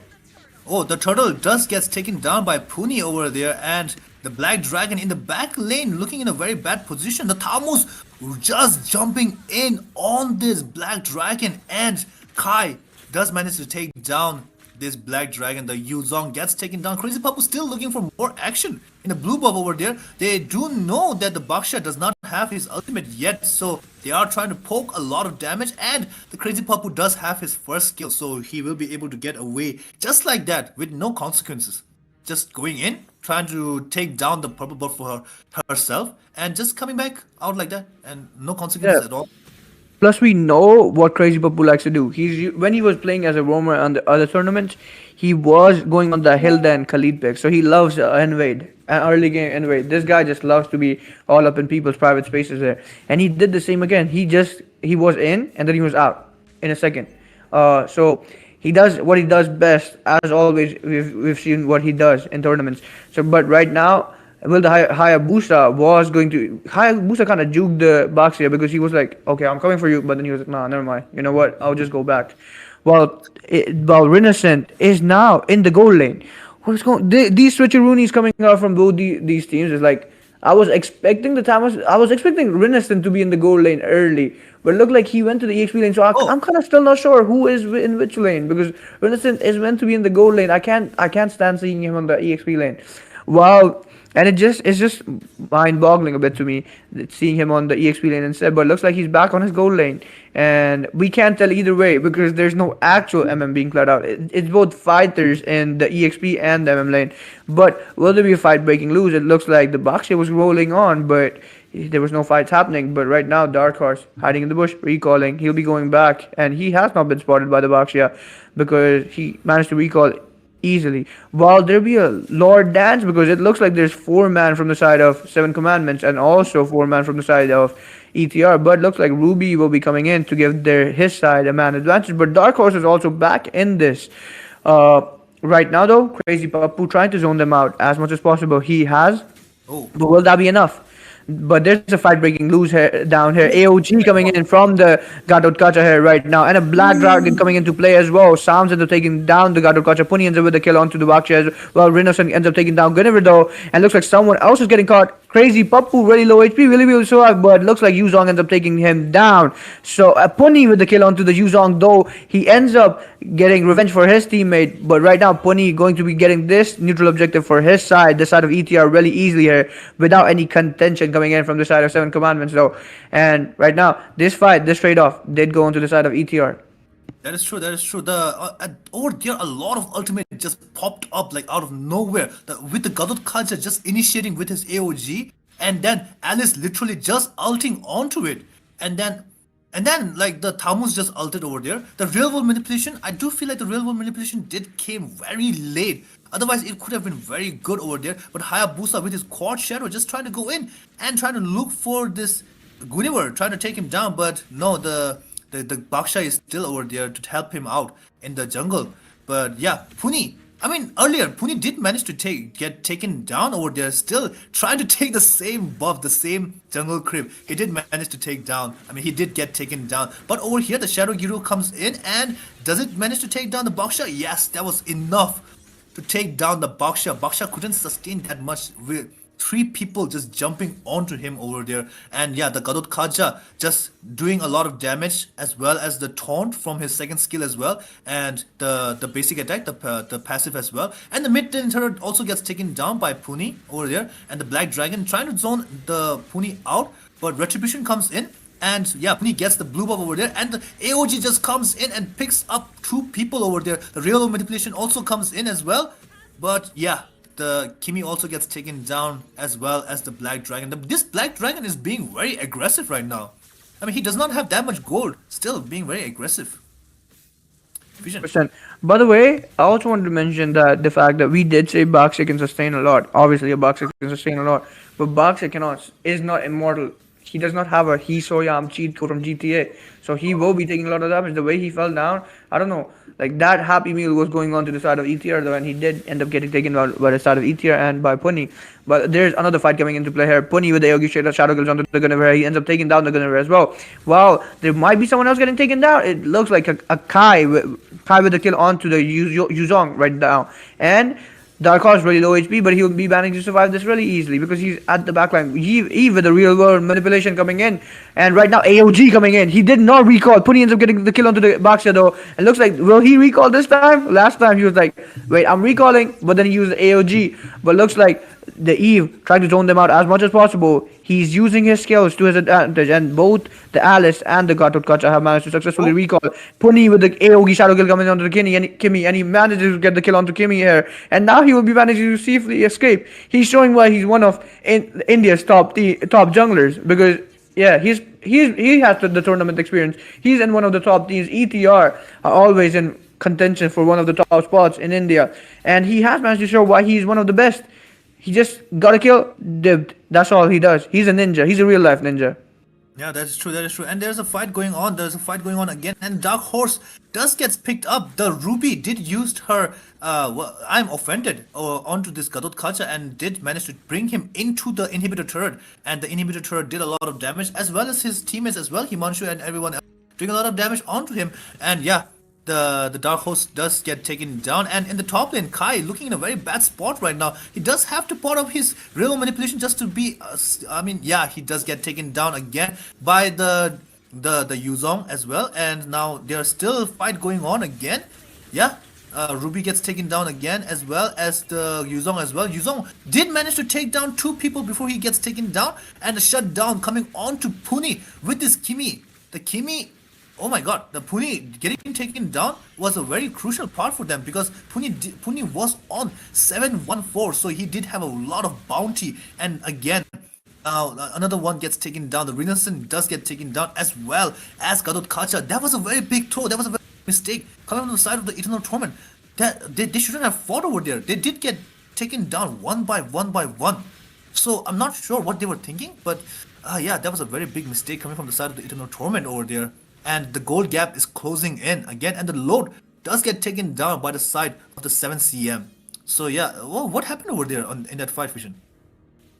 Oh, the turtle does gets taken down by Puni over there, and the Black Dragon in the back lane looking in a very bad position. The Tamus just jumping in on this Black Dragon, and Kai does manage to take down this Black Dragon. The Yuzong gets taken down. Crazy Papu still looking for more action in the blue buff over there. They do know that the Baksha does not have his ultimate yet, so they are trying to poke a lot of damage, and the Crazy Papu does have his first skill, so he will be able to get away just like that with no consequences. Just going in, trying to take down the purple buff for herself, and just coming back out like that, and no consequences at all. Plus, we know what Crazy Papu likes to do. When he was playing as a roamer on the other tournaments, he was going on the Hilda and Khalid pick. So he loves invade, an early game invade. This guy just loves to be all up in people's private spaces there, and he did the same again. He was in and then he was out in a second. So he does what he does best. As always, we've seen what he does in tournaments. So, but right now, well, the Hayabusa kind of juked the Baxia because he was like, okay, I'm coming for you, but then he was like, nah, never mind. You know what? I'll just go back. While Renaissance is now in the gold lane. What's going? These switcheroonies coming out from both these teams is like, I was expecting Renaissance to be in the gold lane early, but it looked like he went to the EXP lane. So I'm kind of still not sure who is in which lane because Renaissance is meant to be in the gold lane. I can't stand seeing him on the EXP lane. While and it's just mind-boggling a bit to me seeing him on the EXP lane instead. But it looks like he's back on his gold lane, and we can't tell either way because there's no actual MM being played out. It's both fighters in the EXP and the MM lane. But will there be a fight breaking loose? It looks like the Baxia was rolling on, but there was no fights happening. But right now, Dark Horse hiding in the bush, recalling. He'll be going back, and he has not been spotted by the Baxia because he managed to recall easily. While there be a Lord dance because it looks like there's 4 man from the side of Seven Commandments and also 4 man from the side of ETR. But looks like Ruby will be coming in to give his side a man advantage. But Dark Horse is also back in this. Uh, right now though, Crazy Papu trying to zone them out as much as possible. He has, Oh, but will that be enough? But there's a fight breaking loose here, down here. AOG coming in from the Gatot Kacha here right now. And a Black Dragon coming into play as well. Sounds ends up taking down the Gatot Kacha. Puni ends up with the kill onto the Bakshi as well. Rinosan ends up taking down Guinevere though. And looks like someone else is getting caught. Crazy Papu, really low HP, really will survive, but looks like Yuzong ends up taking him down. So Puni with the kill onto the Yuzong though. He ends up getting revenge for his teammate. But right now, Puni going to be getting this neutral objective for his side, the side of ETR, really easily here without any contention coming in from the side of Seven Commandments though. And right now, this fight, this trade-off did go onto the side of ETR. that is true. That is true. Over there, a lot of ultimate just popped up like out of nowhere. With the Gadot Kaja just initiating with his AOG, and then Alice literally just ulting onto it, and then like the Tamus just ulted over there. The real world manipulation, I do feel like the real world manipulation did came very late. Otherwise, it could have been very good over there. But Hayabusa with his quad shadow just trying to go in and trying to look for this Guinevere, trying to take him down. But no, the Baksha is still over there to help him out in the jungle. But yeah, Puni. I mean, earlier Puni did manage to get taken down over there. Still trying to take the same buff, the same jungle creep. He did manage to take down. I mean, he did get taken down. But over here, the Shadow Guru comes in and does it manage to take down the Baksha? Yes, that was enough to take down the Baksha. Baksha couldn't sustain that much with 3 people just jumping onto him over there. And yeah, the Gadot Kaja just doing a lot of damage as well as the taunt from his second skill as well. And the basic attack, the passive as well. And the mid lane turret also gets taken down by Puni over there. And the Black Dragon trying to zone the Puni out. But Retribution comes in. And yeah, Puni gets the blue buff over there, and the AOG just comes in and picks up 2 people over there. The real world manipulation also comes in as well. But yeah, the Kimi also gets taken down as well as the Black Dragon. This Black Dragon is being very aggressive right now. I mean, he does not have that much gold, still being very aggressive. Vision. Percent. By the way, I also wanted to mention that the fact that we did say Baxia can sustain a lot. Obviously, a Baxia can sustain a lot, but Baxia is not immortal. He does not have a Hisoyam cheat code from GTA, so he will be taking a lot of damage. The way he fell down, I don't know. Like that Happy Meal was going on to the side of ETR though, and he did end up getting taken out by the side of ETR and by Puni. But there's another fight coming into play here. Puni with the Aogi Shadow kills onto the Guinevere. He ends up taking down the Guinevere as well. Wow, there might be someone else getting taken down. It looks like a Kai with the kill onto the Yuzong right now. And Dark Horse really low HP, but he'll be managing to survive this really easily because he's at the backline. Eve with the real world manipulation coming in, and right now AOG coming in. He did not recall. Puni ends up getting the kill onto the Baxia though. It looks like, will he recall this time? Last time he was like, wait, I'm recalling, but then he used AOG. But looks like the Eve trying to zone them out as much as possible. He's using his skills to his advantage, and both the Alice and the Gatot Kacha have managed to successfully recall. Puni with the AOG Shadow Kill coming onto the Kimi, and he manages to get the kill onto Kimi here. And now he will be managing to safely escape. He's showing why he's one of India's top junglers, because yeah, he has the tournament experience. He's in one of the top teams. ETR are always in contention for one of the top spots in India, and he has managed to show why he's one of the best. He just got a kill, dipped. That's all he does. He's a ninja. He's a real life ninja. Yeah, that is true. That is true. And there's a fight going on. There's a fight going on again. And Dark Horse does gets picked up. The Ruby did use her. I'm offended onto this Gadot Kacha and did manage to bring him into the inhibitor turret. And the inhibitor turret did a lot of damage, as well as his teammates as well. Himanshu and everyone else doing a lot of damage onto him. And yeah, the Dark Horse does get taken down, and in the top lane, Kai looking in a very bad spot right now. He does have to pot up his real manipulation just to be. I mean, yeah, he does get taken down again by the Yuzong as well, and now there's still a fight going on again. Yeah, Ruby gets taken down again, as well as the Yuzong as well. Yuzong did manage to take down two people before he gets taken down, and the shutdown coming on to Puni with this Kimi. The Kimi, oh my god, the Puni getting taken down was a very crucial part for them because Puni was on 714, so he did have a lot of bounty, and again. Now another one gets taken down. The Renaissance does get taken down as well as Gadot Kacha. That was a very big throw. That was a very big mistake coming from the side of the Eternal Torment. That they shouldn't have fought over there. They did get taken down one by one by one. So I'm not sure what they were thinking, but yeah, that was a very big mistake coming from the side of the Eternal Torment over there. And the gold gap is closing in again, and the load does get taken down by the side of the 7 cm. So yeah, well, what happened over there in that fight, Vision?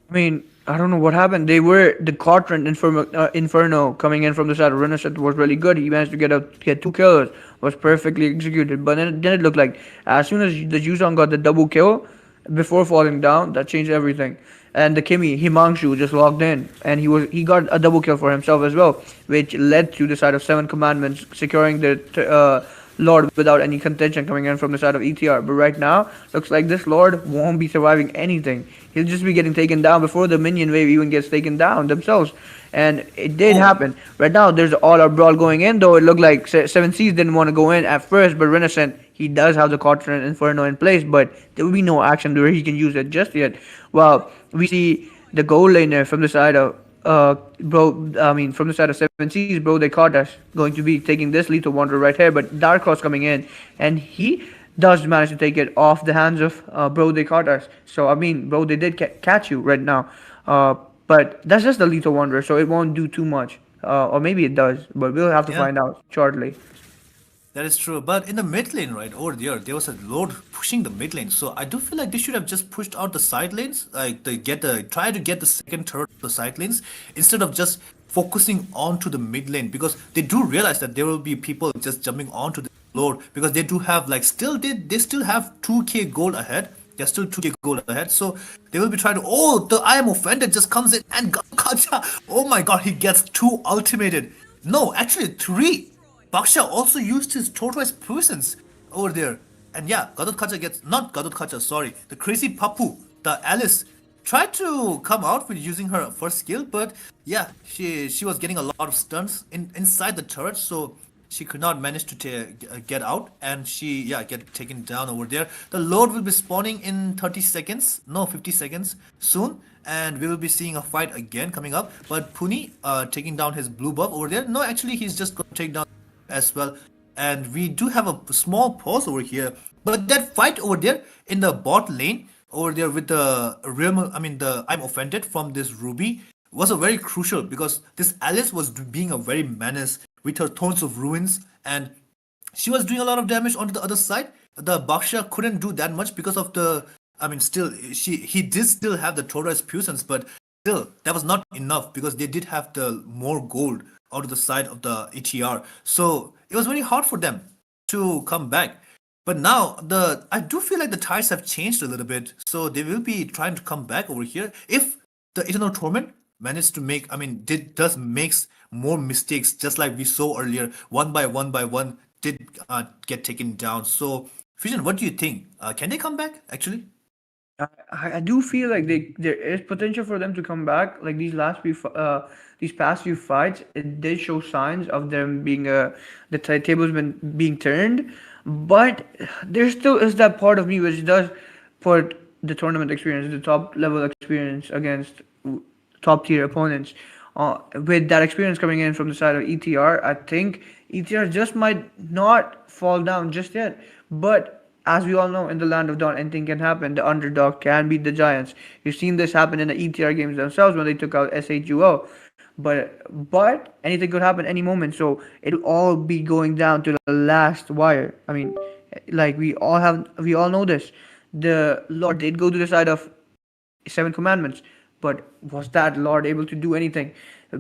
I mean, I don't know what happened. They were the Quadrant Inferno coming in from the side of Renaissance was really good. He managed to get two kills, was perfectly executed. But then it looked like as soon as the Yuzong got the double kill before falling down, that changed everything. And the Kimi Himangshu just logged in, and he got a double kill for himself as well, which led to the side of Seven Commandments securing the Lord without any contention coming in from the side of ETR. But right now, looks like this Lord won't be surviving anything. He'll just be getting taken down before the minion wave even gets taken down themselves. And it did happen. Right now, there's all out brawl going in, though it looked like Seven Seas didn't want to go in at first, but Renaissance, he does have the Quadrant Inferno in place, but there will be no action where he can use it just yet. Well, we see the gold laner from the side of from the side of Seven Seas, bro, they caught us going to be taking this lethal wonder right here, but Dark Horse coming in, and he does manage to take it off the hands of bro, they caught us. So I mean, bro, they did catch you right now, but that's just the lethal wonder, so it won't do too much, or maybe it does, but we'll have to Yeah. find out shortly. That is true, but in the mid lane, right over there was a load pushing the mid lane. So I do feel like they should have just pushed out the side lanes, like they try to get the second turret of the side lanes instead of just focusing on to the mid lane because they do realize that there will be people just jumping onto the load because they do have like they still have 2k gold ahead. They're still 2k gold ahead, so they will be trying to. Oh, the I am offended just comes in and Gacha. Oh my god, he gets two ultimated. No, actually three. Baksha also used his tortoise presence over there. And yeah, Gadot Kacha gets, not Gadot Kacha, sorry, the crazy Papu, the Alice, tried to come out with using her first skill, but yeah, she was getting a lot of stuns inside the turret, so she could not manage to get out, and she, yeah, get taken down over there. The load will be spawning in 30 seconds, no, 50 seconds soon, and we will be seeing a fight again coming up. But Puni taking down his blue buff over there. No, actually, he's just going to take down as well. And we do have a small pause over here. But that fight over there in the bot lane over there with the realm, I mean the I'm offended from this Ruby was a very crucial because this Alice was being a very menace with her Thorns of Ruins, and she was doing a lot of damage onto the other side. The Baksha couldn't do that much because of the. I mean, still, he did still have the Torres Puissance, but still, that was not enough because they did have the more gold out of the side of the ETR. So it was very hard for them to come back. But now I do feel like the tides have changed a little bit, so they will be trying to come back over here if the Eternal Torment managed to make. I mean, does makes more mistakes, just like we saw earlier, one by one did get taken down. So, Fusion, what do you think? Can they come back actually? I do feel like there is potential for them to come back. Like these past few fights, it did show signs of them being tables been being turned, but there still is that part of me which does put the tournament experience, the top level experience against top tier opponents. With that experience coming in from the side of ETR, I think ETR just might not fall down just yet, but as we all know, in the land of Dawn, anything can happen. The underdog can beat the Giants. You've seen this happen in the ETR games themselves when they took out SHUO. But anything could happen any moment. So it'll all be going down to the last wire. I mean, like we all know this. The Lord did go to the side of Seven Commandments, but was that Lord able to do anything?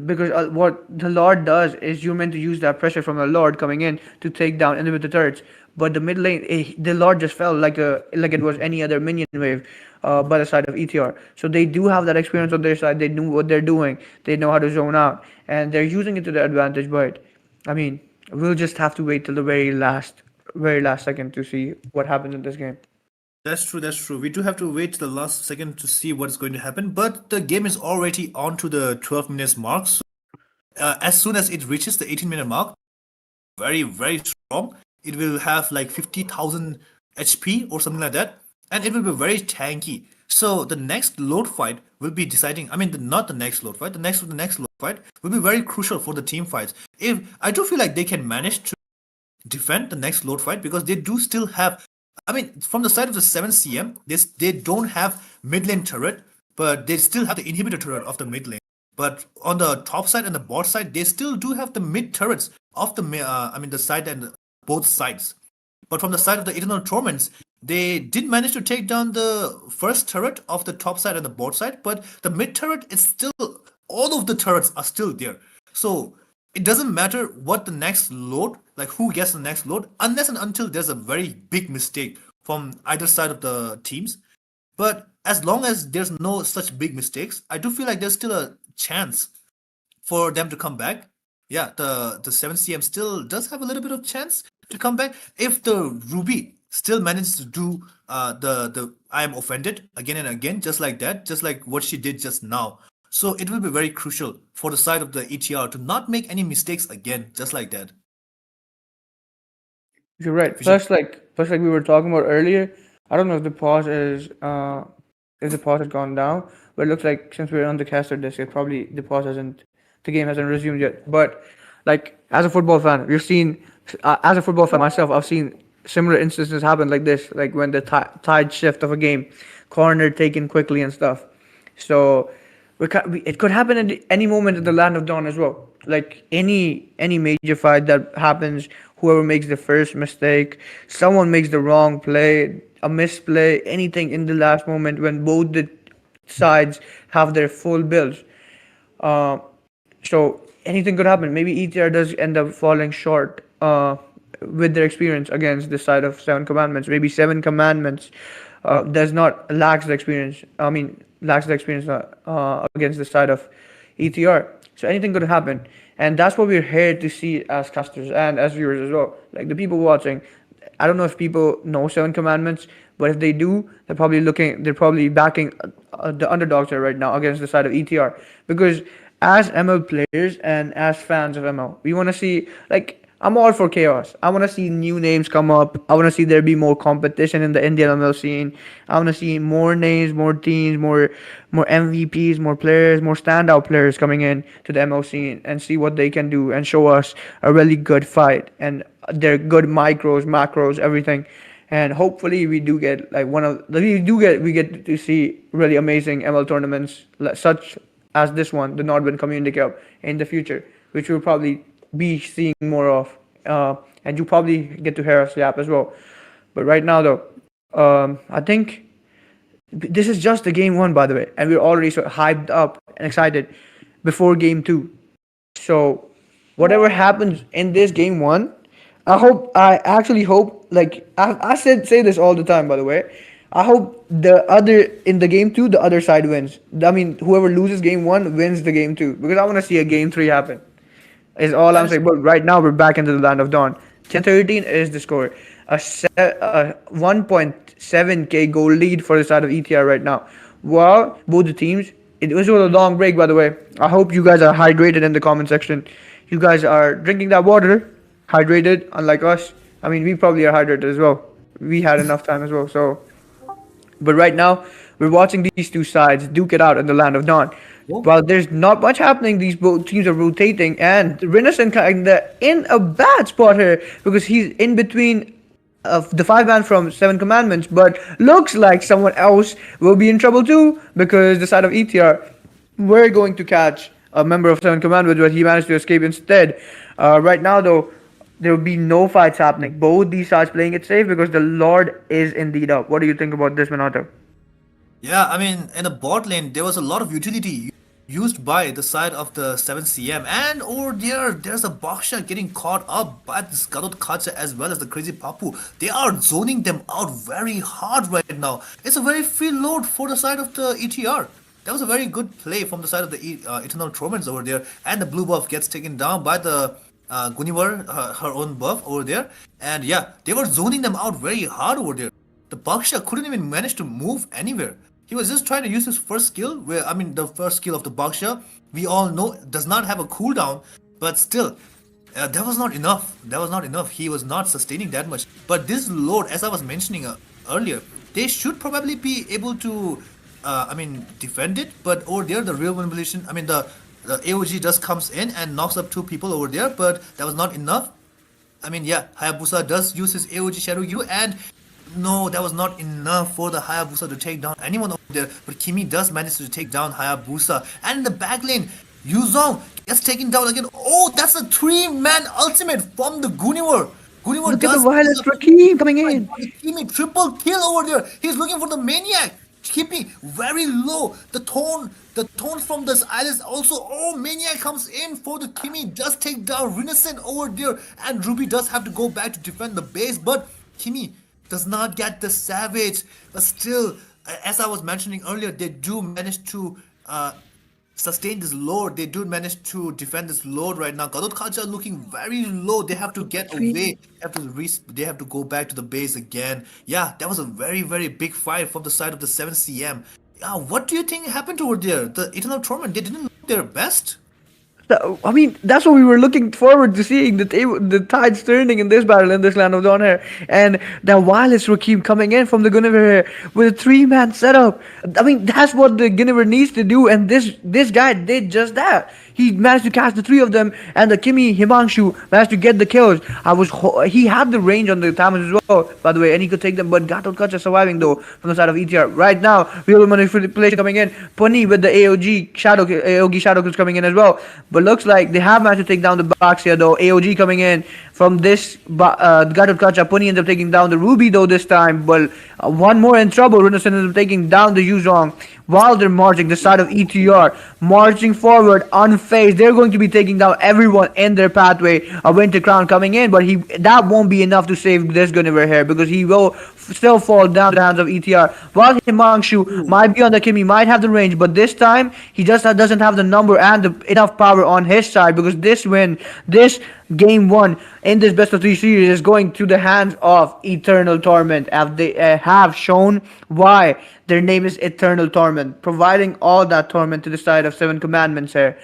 Because what the Lord does is you're meant to use that pressure from the Lord coming in to take down enemy with the turrets. But the mid lane, the Lord just fell like it was any other minion wave by the side of ETR. So they do have that experience on their side. They knew what they're doing. They know how to zone out, and they're using it to their advantage. But I mean, we'll just have to wait till the very last very last second to see what happens in this game. That's true. That's true. We do have to wait to the last second to see what's going to happen. But the game is already on to the 12 minutes mark. So as soon as it reaches the 18-minute mark, very, very strong. It will have like 50,000 HP or something like that, and it will be very tanky. So the next load fight will be deciding. I mean, not the next load fight. The next load fight will be very crucial for the team fights. If I do feel like they can manage to defend the next load fight because they do still have. I mean, from the side of the 7 cm, they don't have mid lane turret, but they still have the inhibitor turret of the mid lane. But on the top side and the bot side, they still do have the mid turrets of the I mean the side and both sides. But from the side of the Eternal Torments, they did manage to take down the first turret of the top side and the bot side, but the mid turret is still, all of the turrets are still there. So it doesn't matter what the next load, like who gets the next load, unless and until there's a very big mistake from either side of the teams. But as long as there's no such big mistakes, I do feel like there's still a chance for them to come back. Yeah, the 7 cm still does have a little bit of chance to come back if the Ruby still manages to do the I am offended again and again, just like that, just like what she did just now. So it will be very crucial for the side of the ETR to not make any mistakes again, just like that. You're right. Vision. Plus like we were talking about earlier, I don't know if the pause is if the pause has gone down, but it looks like since we're on the caster disc, it probably the game hasn't resumed yet. But like as a football fan, we've seen as a football fan myself, I've seen similar instances happen like this, like when the tide shift of a game, corner taken quickly and stuff. So it could happen at any moment in the land of dawn as well. Like any major fight that happens, whoever makes the first mistake, someone makes the wrong play, a misplay, anything in the last moment when both the sides have their full builds. Uh, so anything could happen. Maybe ETR does end up falling short with their experience against the side of Seven Commandments. Maybe Seven Commandments does not lacks the experience. I mean, lacks the experience against the side of ETR. So anything could happen, and that's what we're here to see as casters and as viewers as well. Like the people watching, I don't know if people know Seven Commandments, but if they do, they're probably backing the underdogs here right now against the side of ETR because as ML players and as fans of ML, we want to see like. I'm all for chaos. I want to see new names come up. I want to see there be more competition in the Indian ML scene. I want to see more names, more teams, more MVPs, more players, more standout players coming in to the ML scene and see what they can do and show us a really good fight and their good micros, macros, everything. And hopefully we do get like we get to see really amazing ML tournaments such as this one, the Nodwin Community Cup, in the future, which we'll probably be seeing more of, and you probably get to hear us yap as well. But right now, though, I think this is just the game one, by the way, and we're already so hyped up and excited before game two. So whatever happens in this game one, I actually hope, like I said, say this all the time, by the way. I hope in the game two, the other side wins. I mean, whoever loses game one wins the game two because I want to see a game three happen. Is all That I'm is saying. But right now we're back into the land of dawn. 10-13 is the score. A 1.7k goal lead for the side of ETR right now. Well, both the teams. It was a long break, by the way. I hope you guys are hydrated in the comment section. You guys are drinking that water, hydrated, unlike us. I mean, we probably are hydrated as well. We had enough time as well. So, but right now we're watching these two sides duke it out in the land of dawn. cool. While there's not much happening, these both teams are rotating, and Rinison kinda in a bad spot here because he's in between of the five man from Seven Commandments, but looks like someone else will be in trouble too because the side of ETR were going to catch a member of Seven Commandments, but he managed to escape instead. Right now, though, there will be no fights happening. Both these sides playing it safe because the Lord is indeed up. What do you think about this, Minato? Yeah, I mean, in the bot lane, there was a lot of utility used by the side of the 7 cm, and over there's a Baksha getting caught up by this Gadot Kacha as well as the Crazy Papu. They are zoning them out very hard right now. It's a very free load for the side of the ETR. That was a very good play from the side of the Eternal Torments over there, and the blue buff gets taken down by the Gunivar, her own buff over there, and yeah, they were zoning them out very hard over there. The Baksha couldn't even manage to move anywhere. He was just trying to use his first skill, where I mean the first skill of the Baksha, we all know does not have a cooldown, but still, that was not enough. That was not enough. He was not sustaining that much. But this load, as I was mentioning earlier, they should probably be able to, defend it. But over there, the real manipulation, the AOG just comes in and knocks up two people over there. But that was not enough. I mean, yeah, Hayabusa does use his AOG Shadow Gyu, and no, that was not enough for the Hayabusa to take down anyone over there. But Kimi does manage to take down Hayabusa. And in the back lane, Yuzong gets taken down again. Oh, that's a three-man ultimate from the Gunivar. Gunivar Look at the does violence Rakim coming in. Kimi triple kill over there. He's looking for the maniac. Kimi very low. The tone from this island also. Oh, maniac comes in for the Kimi. Just take down Renascent over there, and Ruby does have to go back to defend the base, but Kimi does not get the savage. But still, as I was mentioning earlier, they do manage to sustain this load. They do manage to defend this load right now. Gadot Khaja looking very low. They have to get away. They have to go back to the base again. Yeah, that was a very, very big fight from the side of the 7CM. Yeah, what do you think happened over there? The Eternal Torment, they didn't look their best. I mean, that's what we were looking forward to seeing, the tides turning in this battle in this land of dawn here. And the wireless Rakim coming in from the Guinevere here with a three-man setup. I mean, that's what the Guinevere needs to do, and this guy did just that. He managed to catch the three of them, and the Kimi Himanshu managed to get the kills. He had the range on the Tamas as well, by the way, and he could take them, but Gatot Kacha surviving though from the side of ETR. Right now, real manipulation coming in. Puni with the AOG shadow kills coming in as well. But looks like they have managed to take down the Baxia though. AOG coming in from this Gatot Kacha. Puni ends up taking down the Ruby though this time, but one more in trouble. Renascent ends up taking down the Yuzong while they're marching the side of ETR, marching forward unfazed. They're going to be taking down everyone in their pathway. A Winter Crown coming in, but that won't be enough to save this Guinevere here, because he will still fall down to the hands of ETR. While Himanshu might be on the Kimi, might have the range, but this time he just doesn't have the number and enough power on his side, because this game 1 in this best of 3 series is going to the hands of Eternal Torment, as they have shown why their name is Eternal Torment, providing all that torment to the side of 7 commandments here.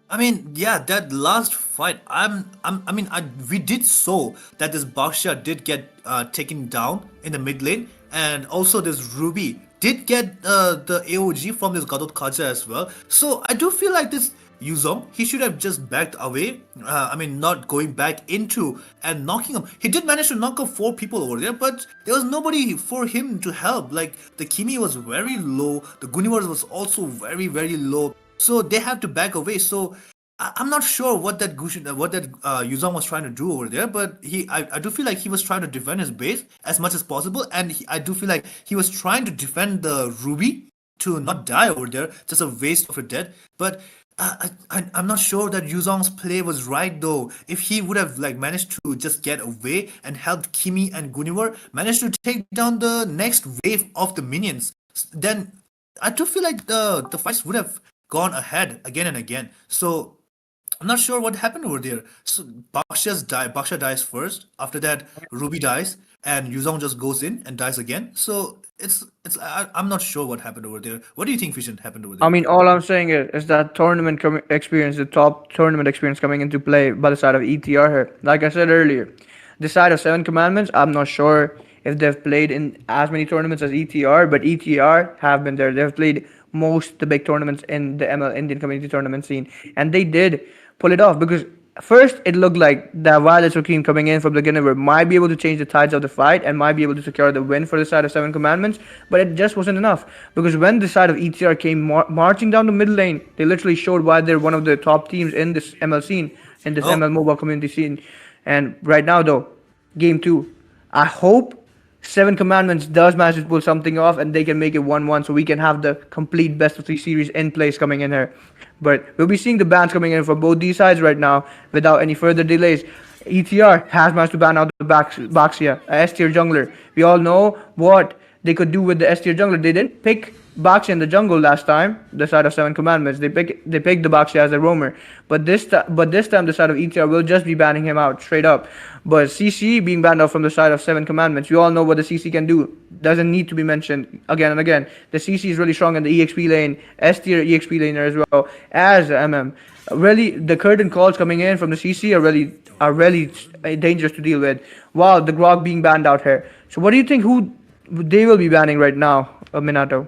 I mean, yeah, that last fight, we did so that this Baksha did get taken down in the mid lane, and also this Ruby did get the AOG from this Gadot Khaja as well. So I do feel like this Yuzong, he should have just backed away. Not going back into and knocking him. He did manage to knock up 4 people over there, but there was nobody for him to help. Like, the Kimi was very low, the Gunivar was also very, very low. So they have to back away. So I'm not sure what that Yuzong was trying to do over there, but I do feel like he was trying to defend his base as much as possible, and I do feel like he was trying to defend the Ruby to not die over there, just a waste of a death. But I'm not sure that Yuzong's play was right though. If he would have managed to just get away and helped Kimi and Gunivar manage to take down the next wave of the minions, then I do feel like the fights would have gone ahead again and again. So I'm not sure what happened over there. So Baksha dies first. After that, Ruby dies, and Yuzong just goes in and dies again. So I'm not sure what happened over there. What do you think, Fishin, happened over there? I mean, all I'm saying is that tournament experience, the top tournament experience coming into play by the side of ETR here. Like I said earlier, the side of 7 commandments, I'm not sure if they've played in as many tournaments as ETR, but ETR have been there. They've played most the big tournaments in the ML Indian community tournament scene, and they did pull it off, because first it looked like the Violet Rakim coming in from the Guinevere might be able to change the tides of the fight and might be able to secure the win for the side of 7 commandments, but it just wasn't enough, because when the side of ETR came marching down the mid lane, they literally showed why they're one of the top teams in this ML scene, in this ML mobile community scene. And right now though, game 2, I hope 7 commandments does manage to pull something off and they can make it 1-1, so we can have the complete best of 3 series in place coming in here. But we'll be seeing the bans coming in from both these sides right now without any further delays. ETR has managed to ban out the Baxia, a S tier jungler. We all know what they could do with the S tier jungler. They didn't pick Baxi in the jungle last time, the side of Seven Commandments. They picked the Baxi as a roamer, but this time the side of ETR will just be banning him out straight up. But CC being banned out from the side of Seven Commandments, we all know what the CC can do. Doesn't need to be mentioned again and again. The CC is really strong in the EXP lane, S tier EXP laner as well as MM. Really, the curtain calls coming in from the CC are really dangerous to deal with. Wow, the Grog being banned out here. So what do you think? Who they will be banning right now, Minato?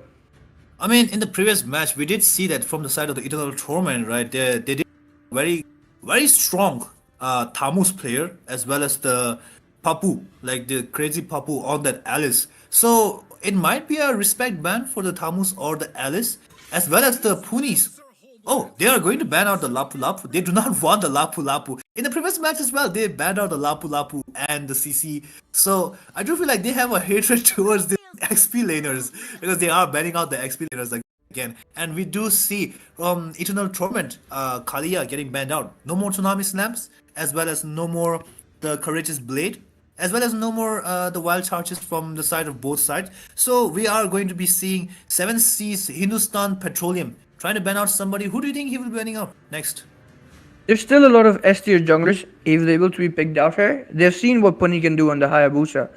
I mean, in the previous match, we did see that from the side of the Eternal Torment, right? They did very, very strong Thamus player as well as the Papu, like the crazy Papu on that Alice. So it might be a respect ban for the Thamus or the Alice as well as the Punis. Oh, they are going to ban out the Lapu Lapu. They do not want the Lapu Lapu. In the previous match as well, they banned out the Lapu Lapu and the CC. So I do feel like they have a hatred towards the XP laners because they are banning out the XP laners again. And we do see Eternal Torment, Kalia getting banned out. No more Tsunami Slams, as well as no more the Courageous Blade, as well as no more the wild charges from the side of both sides. So we are going to be seeing 7 Seas Hindustan Petroleum trying to ban out somebody. Who do you think he will be banning out next? There's still a lot of S tier junglers able to be picked out here. They've seen what Puni can do on the Hayabusa.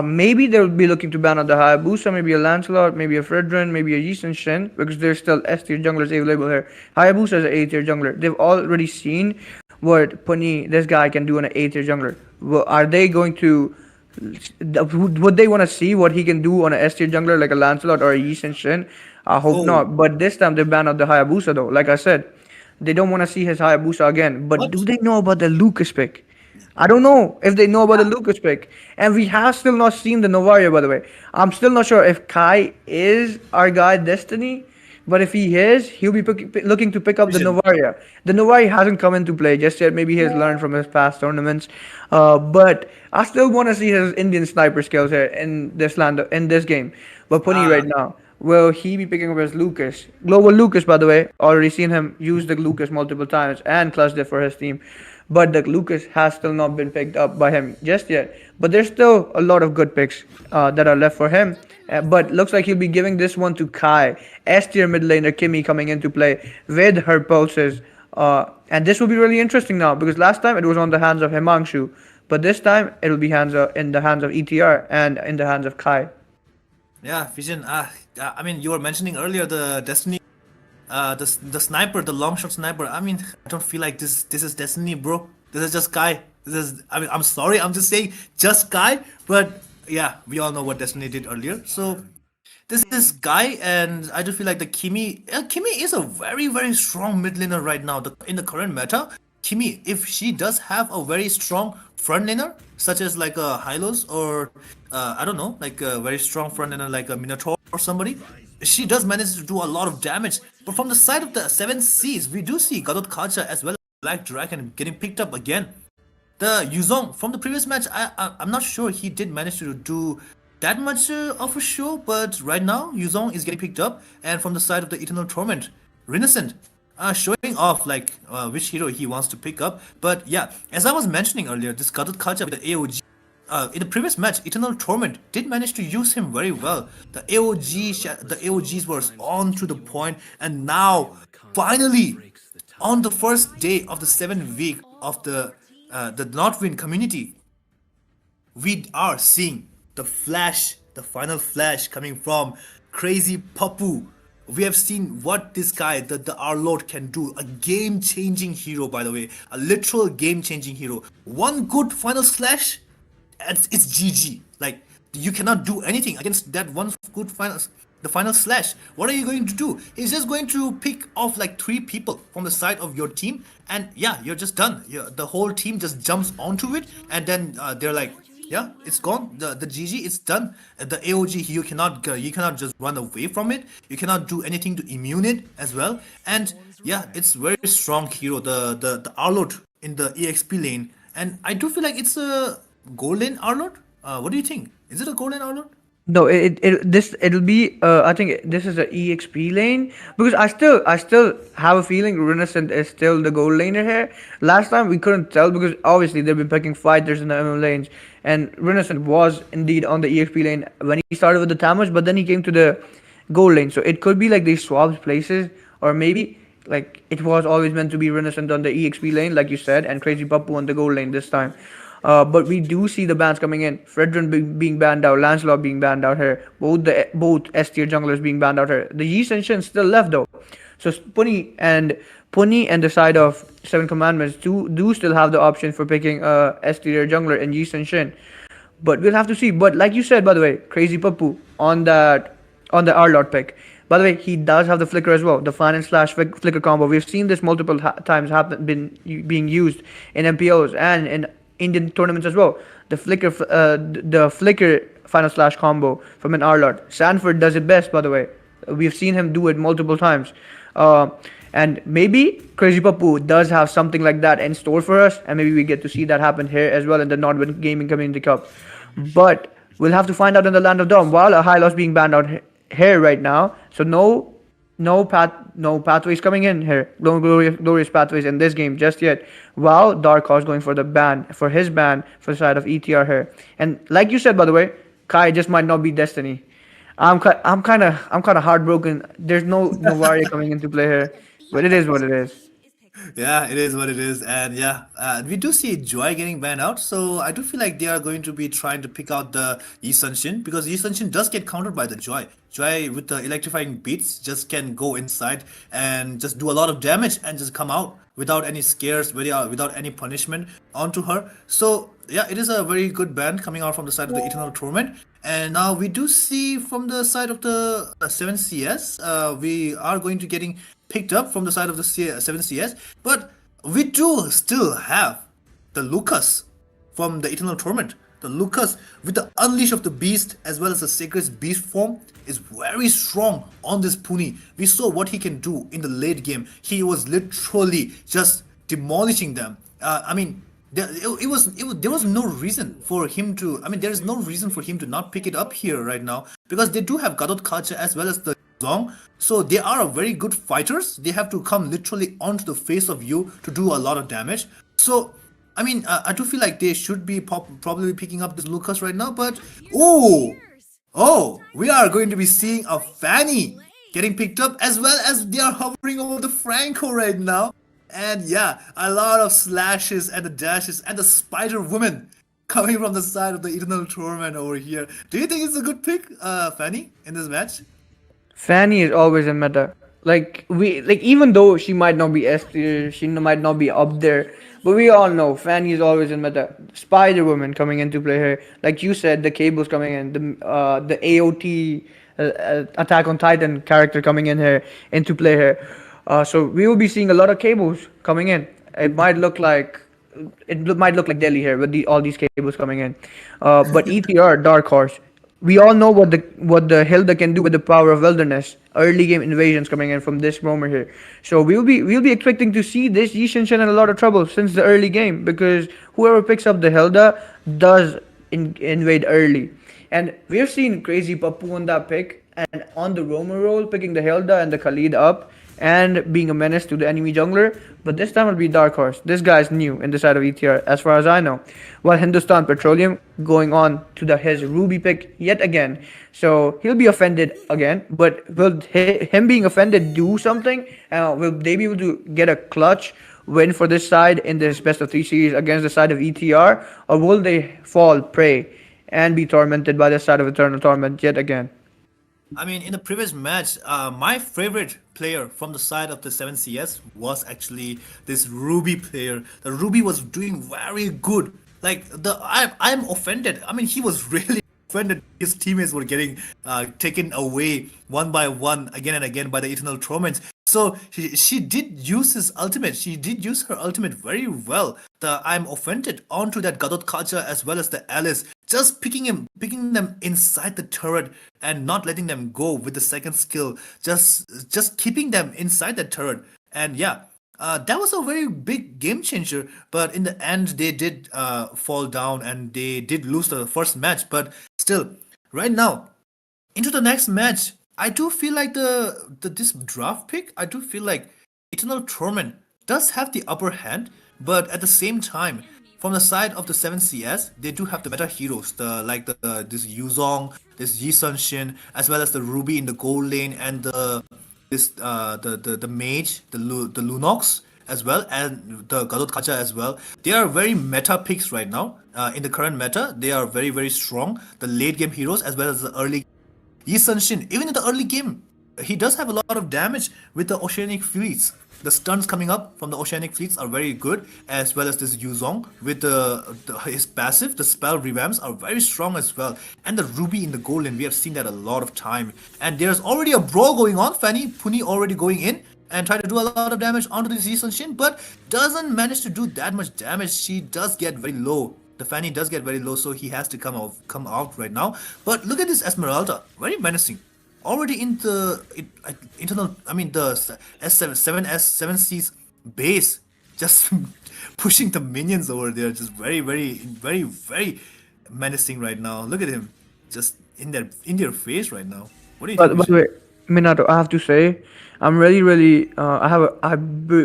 Maybe they'll be looking to ban out the Hayabusa, maybe a Lancelot, maybe a Fredrin, maybe a Yi Shen, because there's still S tier junglers available here. Hayabusa is an A tier jungler. They've already seen what Puni, this guy, can do on an A tier jungler. Are they going to? Would they want to see what he can do on an S tier jungler like a Lancelot or a Yi Shen? I hope Oh, not. But this time they ban out the Hayabusa though. Like I said, they don't want to see his Hayabusa again. But what? do they know about the Lucas pick? I don't know if they know about the Lucas pick. And we have still not seen the Novaria, by the way. I'm still not sure if Kai is our guy Destiny. But if he is, he'll be looking to pick up the Vision. Novaria. The Novaria hasn't come into play just yet. Maybe he has learned from his past tournaments. But I still want to see his Indian sniper skills here in this game. But Puni right now, will he be picking up his Lucas? Global Lucas, by the way. Already seen him use the Lucas multiple times and clutched it for his team. But the Lucas has still not been picked up by him just yet. But there's still a lot of good picks that are left for him. But looks like he'll be giving this one to Kai. S tier mid laner Kimmy coming into play with her pulses. And this will be really interesting now because last time it was on the hands of Himanshu. But this time it will be in the hands of ETR and in the hands of Kai. Yeah, Vision. I mean, you were mentioning earlier the Destiny, the sniper, the long shot sniper. I mean, I don't feel like this is Destiny, bro. This is just Kai. I mean, I'm sorry, I'm just saying just Kai. But yeah, we all know what Destiny did earlier. So this is Guy, and I do feel like the Kimi is a very, very strong mid laner right now. In the current meta, Kimi, if she does have a very strong front laner, such as like a Hylos or I don't know, like a very strong front laner like a Minotaur or somebody, she does manage to do a lot of damage. But from the side of the 7 Seas, we do see Gadot Kacha as well as Black Dragon getting picked up again. The Yuzong from the previous match, I'm not sure he did manage to do that much of a show, but right now Yuzong is getting picked up, and from the side of the Eternal Torment, Renascent showing off like which hero he wants to pick up. But yeah, as I was mentioning earlier, this Gadot Kacha with the AOG. In the previous match, Eternal Torment did manage to use him very well. The AOGs were on to the point, and now finally on the first day of the 7th week of the Nodwin community, we are seeing the final flash coming from Crazy Papu. We have seen what this guy, the Our Lord, can do. A game-changing hero, by the way. A literal game-changing hero. One good final slash, it's GG. Like, you cannot do anything against that one good the final slash. What are you going to do? He's just going to pick off like 3 people from the side of your team, and yeah, you're just done. The whole team just jumps onto it, and then they're like, yeah, it's gone. The GG, it's done. The AOG, you cannot just run away from it. You cannot do anything to immune it as well. And yeah, it's very strong hero. The Arlord in the EXP lane, and I do feel like it's a gold lane Arlord. What do you think? Is it a gold lane Arlord? No, it'll be. I think this is a EXP lane because I still have a feeling Renascent is still the gold laner here. Last time we couldn't tell because obviously they've been picking fighters in the MM lanes, and Renascent was indeed on the EXP lane when he started with the Tamas, but then he came to the gold lane. So it could be like they swapped places, or maybe like it was always meant to be Renaissance on the EXP lane, like you said, and Crazy Papu on the gold lane this time. But we do see the bans coming in. Fredrin being banned out, Lancelot being banned out here. Both S tier junglers being banned out here. The Yi Shen still left though. So Puni and the side of Seven Commandments do still have the option for picking S tier jungler in Yi Shen. But we'll have to see. But like you said, by the way, Crazy Papu on the Arlot pick. By the way, he does have the flicker as well, the fan and slash flicker combo. We've seen this multiple times being used in MPOs and in Indian tournaments as well. The flicker final slash combo from an Arlot. Sanford does it best, by the way. We've seen him do it multiple times. Uh, and maybe Crazy Papu does have something like that in store for us, and maybe we get to see that happen here as well in the Nodwin Gaming Community Cup. But we'll have to find out in the Land of Dawn. While a high loss being banned out here right now, so no pathways coming in here. No glorious pathways in this game just yet. While Dark Horse going for his ban for the side of ETR here. And like you said, by the way, Kai just might not be Destiny. I'm kind of heartbroken. There's no Warrior coming into play here, but it is what it is. Yeah, it is what it is, and yeah, we do see Joy getting banned out. So I do feel like they are going to be trying to pick out the Yi Sun-shin because Yi Sun-shin does get countered by the Joy. Joy with the electrifying beats just can go inside and just do a lot of damage and just come out without any scares, without any punishment onto her. So yeah, it is a very good ban coming out from the side of the Eternal Torment. And now we do see from the side of the 7CS, we are going to getting picked up from the side of the 7CS, but we do still have the Lucas from the Eternal Torment. The Lucas with the Unleash of the Beast as well as the Sacred Beast form is very strong on this Puni. We saw what he can do in the late game. He was literally just demolishing them. I mean, there was no reason for him to. I mean, there is no reason for him to not pick it up here right now because they do have Gadot Kacha as well as the Zong. So they are very good fighters. They have to come literally onto the face of you to do a lot of damage. So I mean, I do feel like they should be probably picking up this Lucas right now. But we are going to be seeing a Fanny getting picked up as well as they are hovering over the Franco right now. And yeah, a lot of slashes and the dashes and the Spider Woman coming from the side of the Eternal Torment over here. Do you think it's a good pick, Fanny, in this match? Fanny is always in meta. Like even though she might not be S tier, she might not be up there, but we all know Fanny is always in meta. Spider Woman coming into play here, like you said, the cables coming in, the AOT Attack on Titan character coming in here into play here. So we will be seeing a lot of cables coming in. It might look like Delhi here with all these cables coming in. But ETR Dark Horse, we all know what the Hilda can do with the power of wilderness. Early game invasions coming in from this Roamer here. So we'll be expecting to see this Yi Shen in a lot of trouble since the early game because whoever picks up the Hilda does invade early. And we've seen Crazy Papu on that pick and on the Roamer role picking the Hilda and the Khalid up and being a menace to the enemy jungler. But this time it'll be Dark Horse. This guy's new in the side of ETR, as far as I know. While Hindustan Petroleum going on to his Ruby pick yet again. So he'll be offended again. But will him being offended do something? Will they be able to get a clutch win for this side in this best of 3 series against the side of ETR? Or will they fall prey and be tormented by the side of Eternal Torment yet again? I mean, in the previous match, my favorite player from the side of the 7CS was actually this Ruby player. The Ruby was doing very good. Like I'm offended. I mean, he was really offended. His teammates were getting taken away one by one again and again by the Eternal Torments. So she did use his ultimate. She did use her ultimate very well. The I'm offended onto that Gadot Kacha as well as the Alice. Just picking them inside the turret and not letting them go with the second skill. Just keeping them inside the turret. And yeah, that was a very big game changer. But in the end, they did fall down and they did lose the first match. But still, right now, into the next match, I do feel like this draft pick, I do feel like Eternal Torment does have the upper hand, but at the same time, from the side of the 7CS, they do have the meta heroes, the like the this Yuzong, this Yi Sun Shin, as well as the Ruby in the gold lane, and the mage, the Lunox as well, and the Gadot Kacha as well. They are very meta picks right now. In the current meta, they are very strong. The late game heroes as well as the early Yi Sun Shin, even in the early game, he does have a lot of damage with the Oceanic Fleets. The stuns coming up from the Oceanic Fleets are very good, as well as this Yuzong with his passive, the spell revamps are very strong as well. And the Ruby in the gold lane, we have seen that a lot of time. And there's already a brawl going on, Fanny Puni already going in and try to do a lot of damage onto this Yi Sun Shin, but doesn't manage to do that much damage. She does get very low. The Fanny does get very low, so he has to come out right now. But look at this Esmeralda, very menacing. Already in the internal, I mean the S7C's base, just pushing the minions over there, just very menacing right now. Look at him, just in their face right now. What do you But think? by the way, Minato, I have to say, I'm really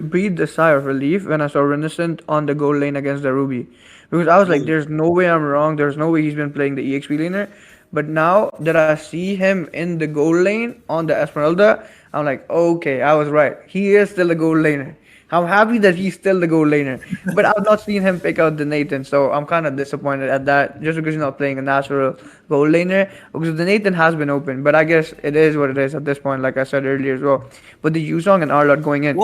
breathed a sigh of relief when I saw Renaissance on the gold lane against the Ruby, because I was like, there's no way I'm wrong. There's no way he's been playing the EXP laner. But now that I see him in the gold lane on the Esmeralda, I'm like, okay, I was right. He is still a gold laner. I'm happy that he's still the gold laner. But I've not seen him pick out the Nathan, so I'm kind of disappointed at that, just because he's not playing a natural gold laner. Because the Nathan has been open, but I guess it is what it is at this point, like I said earlier as well. But the Yuzong and Arlott going in,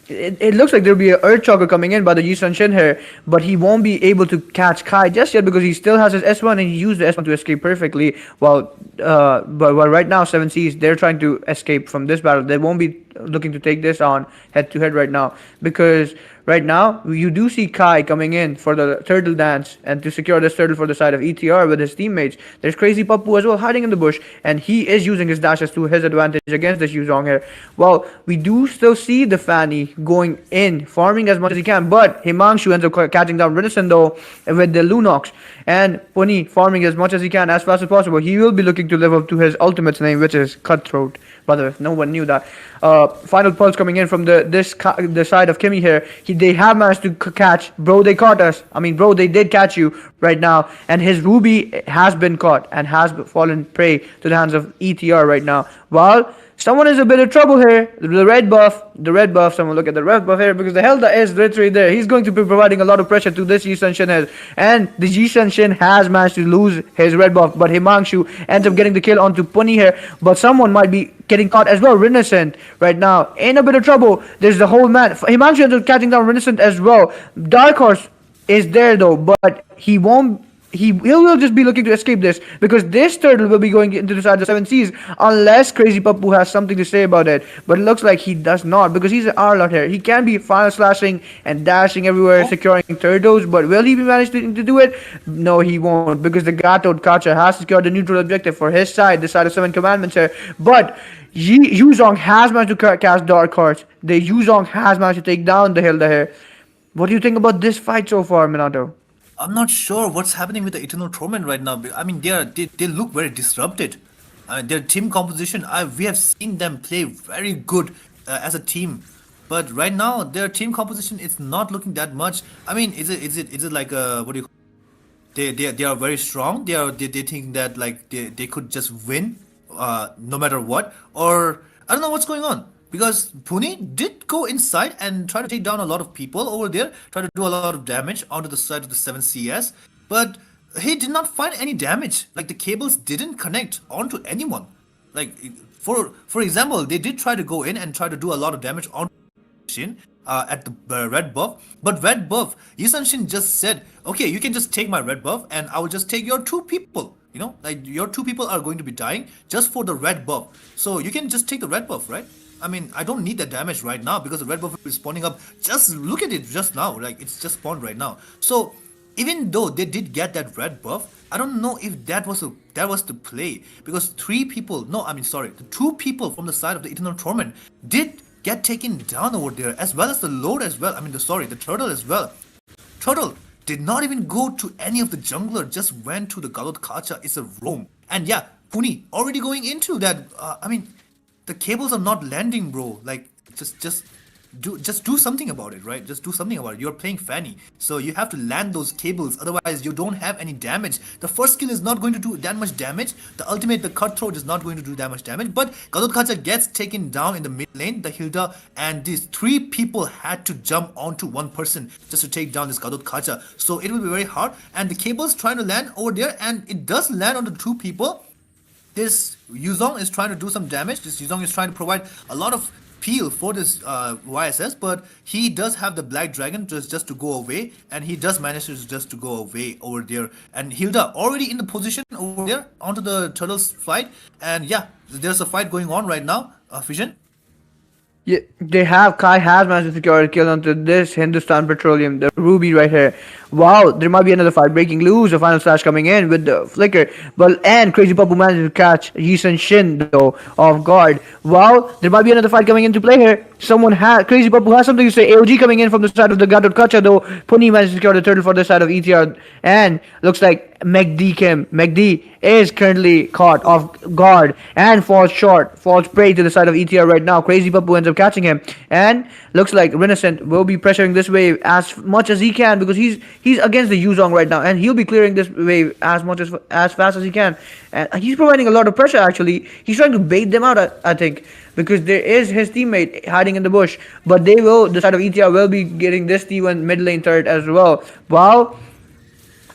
it looks like there'll be an Earth Chugger coming in by the Yi Sun Shin here, but he won't be able to catch Kai just yet because he still has his S1 and he used the S1 to escape perfectly. But right now, 7Cs, they're trying to escape from this battle. They won't be looking to take this on head to head right now, because right now you do see Kai coming in for the turtle dance and to secure this turtle for the side of ETR with his teammates. There's Crazy Pappu as well hiding in the bush, and he is using his dashes to his advantage against this Yuzong here. Well, we do still see the Fanny going in, farming as much as he can, but Himangshu ends up catching down Renaissance though with the Lunox, and Puni farming as much as he can as fast as possible. He will be looking to live up to his ultimate's name, which is Cutthroat. By the way, no one knew that. Final pulse coming in from the side of Kimmy here. They have managed to catch. Bro, they caught us. I mean, bro, they did catch you right now. And his Ruby has been caught and has fallen prey to the hands of ETR right now. While someone is a bit of trouble here. The red buff. Someone look at the red buff here, because the Helda is literally there. He's going to be providing a lot of pressure to this Yi Sun Shin head. And the Yi Sun Shin has managed to lose his red buff, but Himangshu ends up getting the kill onto Puni here. But someone might be getting caught as well. Renaissance right now in a bit of trouble. There's the whole man. Himangshu ends up catching down Renaissance as well. Dark Horse is there though, but he won't. He will just be looking to escape this, because this turtle will be going into the side of the 7 seas unless Crazy Pappu has something to say about it. But it looks like he does not, because he's an Arlott here. He can be final slashing and dashing everywhere, securing turtles, but will he be managing to do it? No, he won't, because the Gato Kacha has secured the neutral objective for his side, the side of 7 commandments here. But Yuzong has managed to cast Dark Horse. The Yuzong has managed to take down the Hilda here. What do you think about this fight so far, Minato? I'm not sure what's happening with the Eternal Torment right now. I mean, they look very disrupted. Their team composition, we have seen them play very good as a team, but right now their team composition is not looking that much. I mean, is it like what do you? They are very strong. They think that like they could just win, no matter what, or I don't know what's going on. Because Pune did go inside and try to take down a lot of people over there, try to do a lot of damage onto the side of the 7CS, but he did not find any damage. Like the cables didn't connect onto anyone. Like for example, they did try to go in and try to do a lot of damage on Shin at the red buff, but red buff, Yi Sun Shin just said, okay, you can just take my red buff and I will just take your 2 people. You know, like your 2 people are going to be dying just for the red buff. So you can just take the red buff, right? I mean, I don't need that damage right now because the red buff is spawning up. Just look at it just now. Like, it's just spawned right now. So, even though they did get that red buff, I don't know if that was the play. Because 3 people, no, I mean, sorry, the 2 people from the side of the Eternal Torment did get taken down over there, as well as the Lord as well. I mean, the Turtle as well. Turtle did not even go to any of the jungler, just went to the Galot Kacha. It's a roam. And yeah, Puni already going into that, I mean, the cables are not landing, bro. Like, just just do something about it, right? Just do something about it. You're playing Fanny, so you have to land those cables. Otherwise, you don't have any damage. The first skill is not going to do that much damage. The ultimate, the cutthroat, is not going to do that much damage. But Gadot gets taken down in the mid lane. The Hilda and these three people had to jump onto one person just to take down this Gadot. So it will be very hard. And the cable's trying to land over there, and it does land on the two people. This Yuzong is trying to do some damage. This Yuzong is trying to provide a lot of peel for this YSS, but he does have the Black Dragon just to go away, and he does manage to just to go away over there. And Hilda already in the position over there onto the Turtles fight, and yeah, there's a fight going on right now. Vision. Yeah, they have. Kai has managed to secure a kill onto this Hindustan Petroleum, the Ruby right here. Wow, there might be another fight breaking loose. A final slash coming in with the flicker. But and Crazy Papu managed to catch Yisun Shin though off guard. Wow, there might be another fight coming into play here. Someone has Crazy Papu has something to say. AOG coming in from the side of the Gadot Kacha though. Puni managed to secure the turtle for the side of ETR, and looks like McD is currently caught off guard and falls prey to the side of ETR right now. Crazy Papu ends up catching him, and looks like Renaissance will be pressuring this wave as much as he can because he's against the Yuzong right now, and he'll be clearing this wave as fast as he can. And he's providing a lot of pressure actually. He's trying to bait them out, I think, because there is his teammate hiding in the bush, but the side of ETR will be getting this T1 mid lane turret as well. Wow.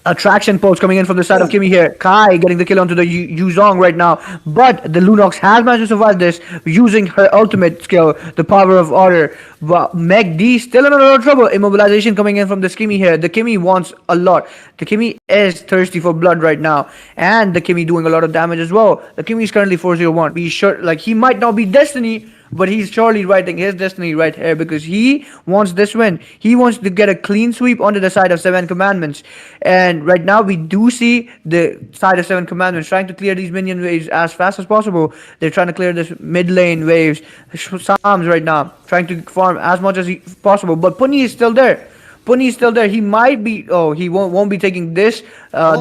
Attraction pulse coming in from the side of Kimmy here. Kai getting the kill onto the Yuzong right now. But the Lunox has managed to survive this using her ultimate skill, the power of order. But Meg D still in a lot of trouble. Immobilization coming in from the Kimmy here. The Kimmy wants a lot. The Kimmy is thirsty for blood right now. And the Kimmy doing a lot of damage as well. The Kimmy is currently 401. Be sure, like, he might not be Destiny, but he's surely writing his destiny right here because he wants this win. He wants to get a clean sweep onto the side of Seven Commandments. And right now we do see the side of Seven Commandments trying to clear these minion waves as fast as possible. They're trying to clear this mid lane waves. Psalms right now trying to farm as much as possible. But Puni is still there. Puni is still there. He might be. Oh, he won't be taking this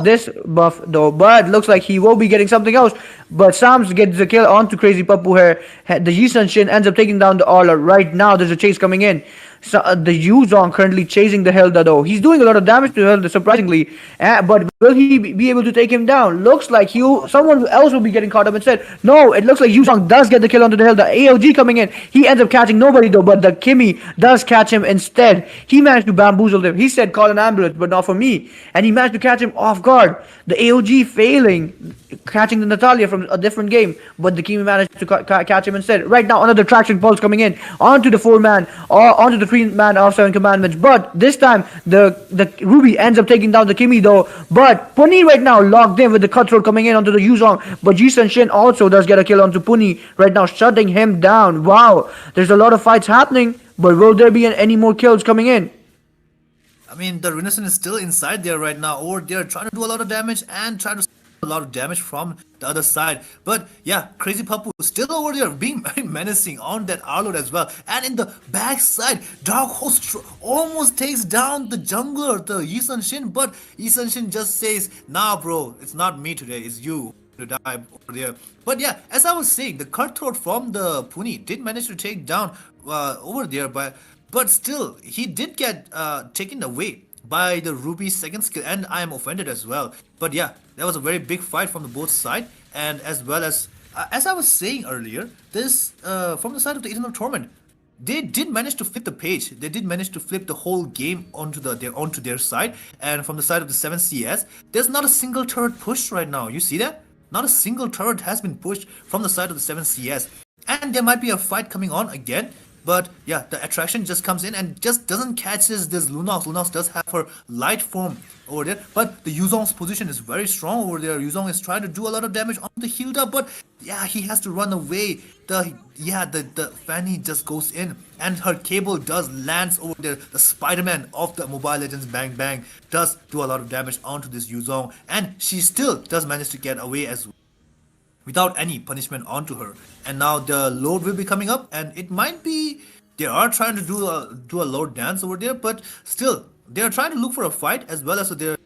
this buff though. But looks like he will be getting something else. But Sams gets the kill onto Crazy Papu here. The Yisun Shin ends up taking down the Aula. Right now, there's a chase coming in. So, the Yuzong currently chasing the Hilda though. He's doing a lot of damage to Hilda surprisingly. But will he be able to take him down? Looks like someone else will be getting caught up instead. No, it looks like Yuzong does get the kill onto the Hilda. AOG coming in. He ends up catching nobody though, but the Kimmy does catch him instead. He managed to bamboozle him. He said call an ambulance, but not for me. And he managed to catch him off guard. The AOG failing, catching the Natalia from a different game, but the Kimmy managed to catch him instead. Right now, another traction pulse coming in onto the 4-man or onto the 3-man of Seven Commandments. But this time, the Ruby ends up taking down the Kimmy though. But Puni right now locked in with the cutthroat coming in onto the Yuzong. But Jisun Shin also does get a kill onto Puni right now, shutting him down. Wow, there's a lot of fights happening, but will there be any more kills coming in? I mean, the Renaissance is still inside there right now, or they're trying to do a lot of damage and try to a lot of damage from the other side. But yeah, Crazy Papu still over there being very menacing on that Arlord as well. And in the backside, Dark Host almost takes down the jungler, the Yisun Shin, but Yisun Shin just says, nah bro, it's not me today, it's you to die over there. But yeah, as I was saying, the cutthroat from the Puni did manage to take down over there, but still, he did get taken away by the Ruby's second skill, and I am offended as well. But yeah, that was a very big fight from the both side, and as well as I was saying earlier, this from the side of the Eternal Torment, they did manage to flip the page. They did manage to flip the whole game onto their side, and from the side of the 7CS, there's not a single turret pushed right now. You see that? Not a single turret has been pushed from the side of the 7CS, and there might be a fight coming on again. But yeah, the attraction just comes in and just doesn't catch this Lunox. Lunox does have her light form over there, but the Yuzong's position is very strong over there. Yuzong is trying to do a lot of damage on the Hilda, but yeah, he has to run away. The Fanny just goes in, and her cable does lands over there. The Spider-Man of the Mobile Legends Bang Bang does do a lot of damage onto this Yuzong, and she still does manage to get away as well, without any punishment onto her. And now the load will be coming up, and it might be they are trying to do a load dance over there, but still they are trying to look for a fight as well as they're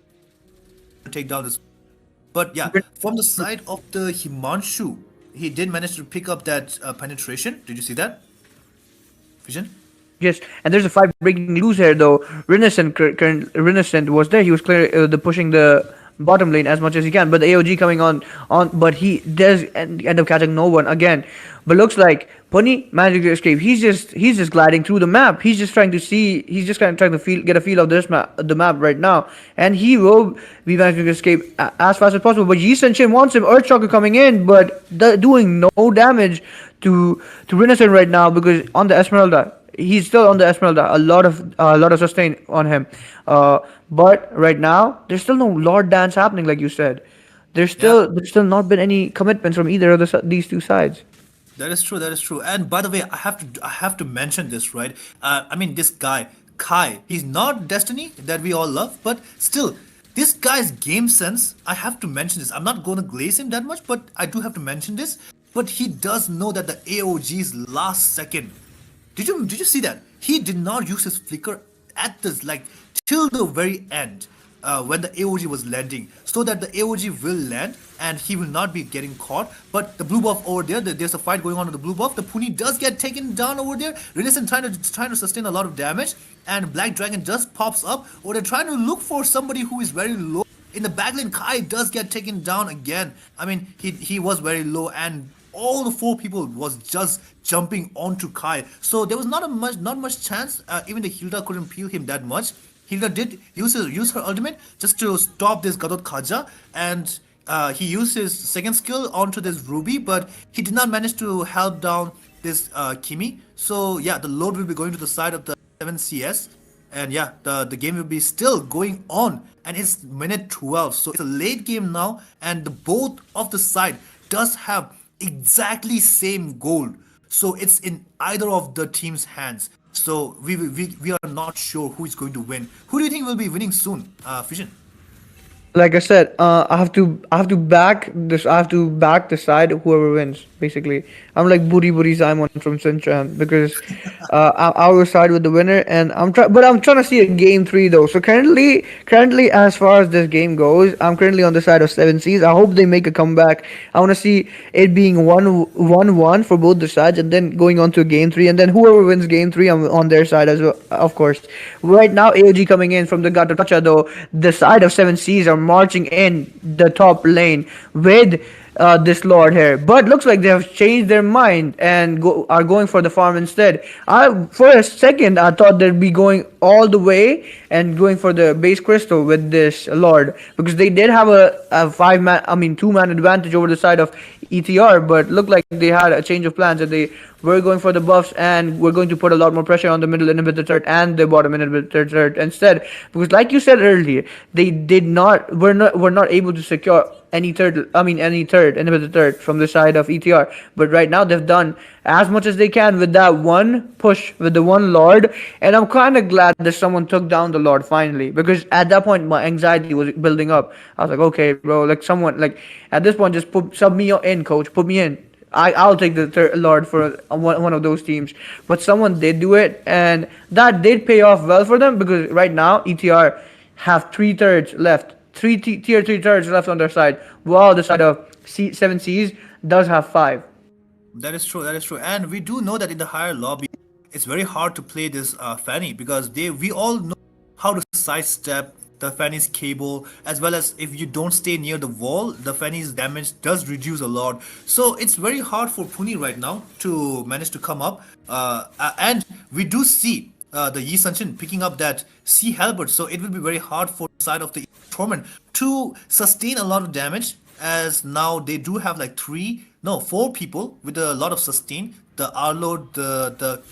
to take down this. But yeah, from the side of the Himanshu, he did manage to pick up that penetration. Did you see that, Vision? Just and there's a fight breaking loose here though. Renaissance was there. He was clear the pushing the bottom lane as much as he can, but the AOG coming on, but he does end up catching no one again. But looks like Pony managed to escape. He's just gliding through the map. He's just trying to see. He's just kind of trying to get a feel of the map right now, and he will be managing to escape as fast as possible. But Yi Senshin wants him. Earthshocker coming in, but doing no damage to Renaissance right now because on the Esmeralda. He's still on the Esmeralda. A lot of sustain on him. But right now there's still no Lord dance happening, like you said. Yeah. There's still not been any commitments from either of these two sides. That is true. That is true. And by the way, I have to mention this, right? I mean, this guy Kai. He's not Destiny that we all love, but still, this guy's game sense. I have to mention this. I'm not going to glaze him that much, but I do have to mention this. But he does know that the AOG's last second. Did you see that? He did not use his flicker at this like till the very end when the AOG was landing, so that the AOG will land and he will not be getting caught. But the blue buff over there, there's a fight going on with the blue buff. The Puni does get taken down over there. Renaissance trying to sustain a lot of damage, and Black Dragon just pops up, or they're trying to look for somebody who is very low. In the backlane, Kai does get taken down again. I mean, he was very low, and all the four people was just jumping onto Kai. So there was not much chance. Even the Hilda couldn't peel him that much. Hilda did use her ultimate just to stop this Gadot Khaja, and he used his second skill onto this Ruby, but he did not manage to help down this Kimi. So yeah, the load will be going to the side of the 7CS, and yeah, the game will be still going on, and it's minute 12, so it's a late game now, and the both of the side does have exactly same goal, so it's in either of the team's hands. So we are not sure who is going to win. Who do you think will be winning soon, Fission? Like I said, I have to back this. I have to back the side whoever wins. Basically, I'm like Buri Simon from Sinchan because I will side with the winner, and I'm trying to see a game three though. So currently, as far as this game goes, I'm currently on the side of Seven Seas. I hope they make a comeback. I want to see it being 1-1 for both the sides, and then going on to game three, and then whoever wins game three, I'm on their side as well. Of course, right now AOG coming in from the Gatotacha though. The side of Seven Seas are marching in the top lane with this lord here, but looks like they have changed their mind and are going for the farm instead. For a second I thought they'd be going all the way and going for the base crystal with this lord, because they did have a 5-man, I mean 2-man advantage over the side of ETR, but looked like they had a change of plans and they were going for the buffs, and we're going to put a lot more pressure on the middle inhibitor turret and the bottom inhibitor turret instead, because like you said earlier, they were not able to secure any turret, inhibitor turret from the side of ETR. But right now they've done as much as they can with that one push with the one lord, and I'm kind of glad that someone took down the lord finally, because at that point my anxiety was building up. I was like, okay bro, like someone, like at this point, just sub me in, coach, put me in. I'll take the lord for one of those teams. But someone did do it, and that did pay off well for them, because right now ETR have 3 turrets left, tier 3 turrets left on their side, while the side of 7 Seas does have 5. That is true. That is true. And we do know that in the higher lobby, it's very hard to play this Fanny, because we all know how to sidestep the Fanny's cable, as well as if you don't stay near the wall, the Fanny's damage does reduce a lot. So it's very hard for Puni right now to manage to come up. And we do see the Yi Sanchin picking up that Sea Halberd, so it will be very hard for the side of the Torment to sustain a lot of damage, as now they do have like 4 people with a lot of sustain. The Arlord, the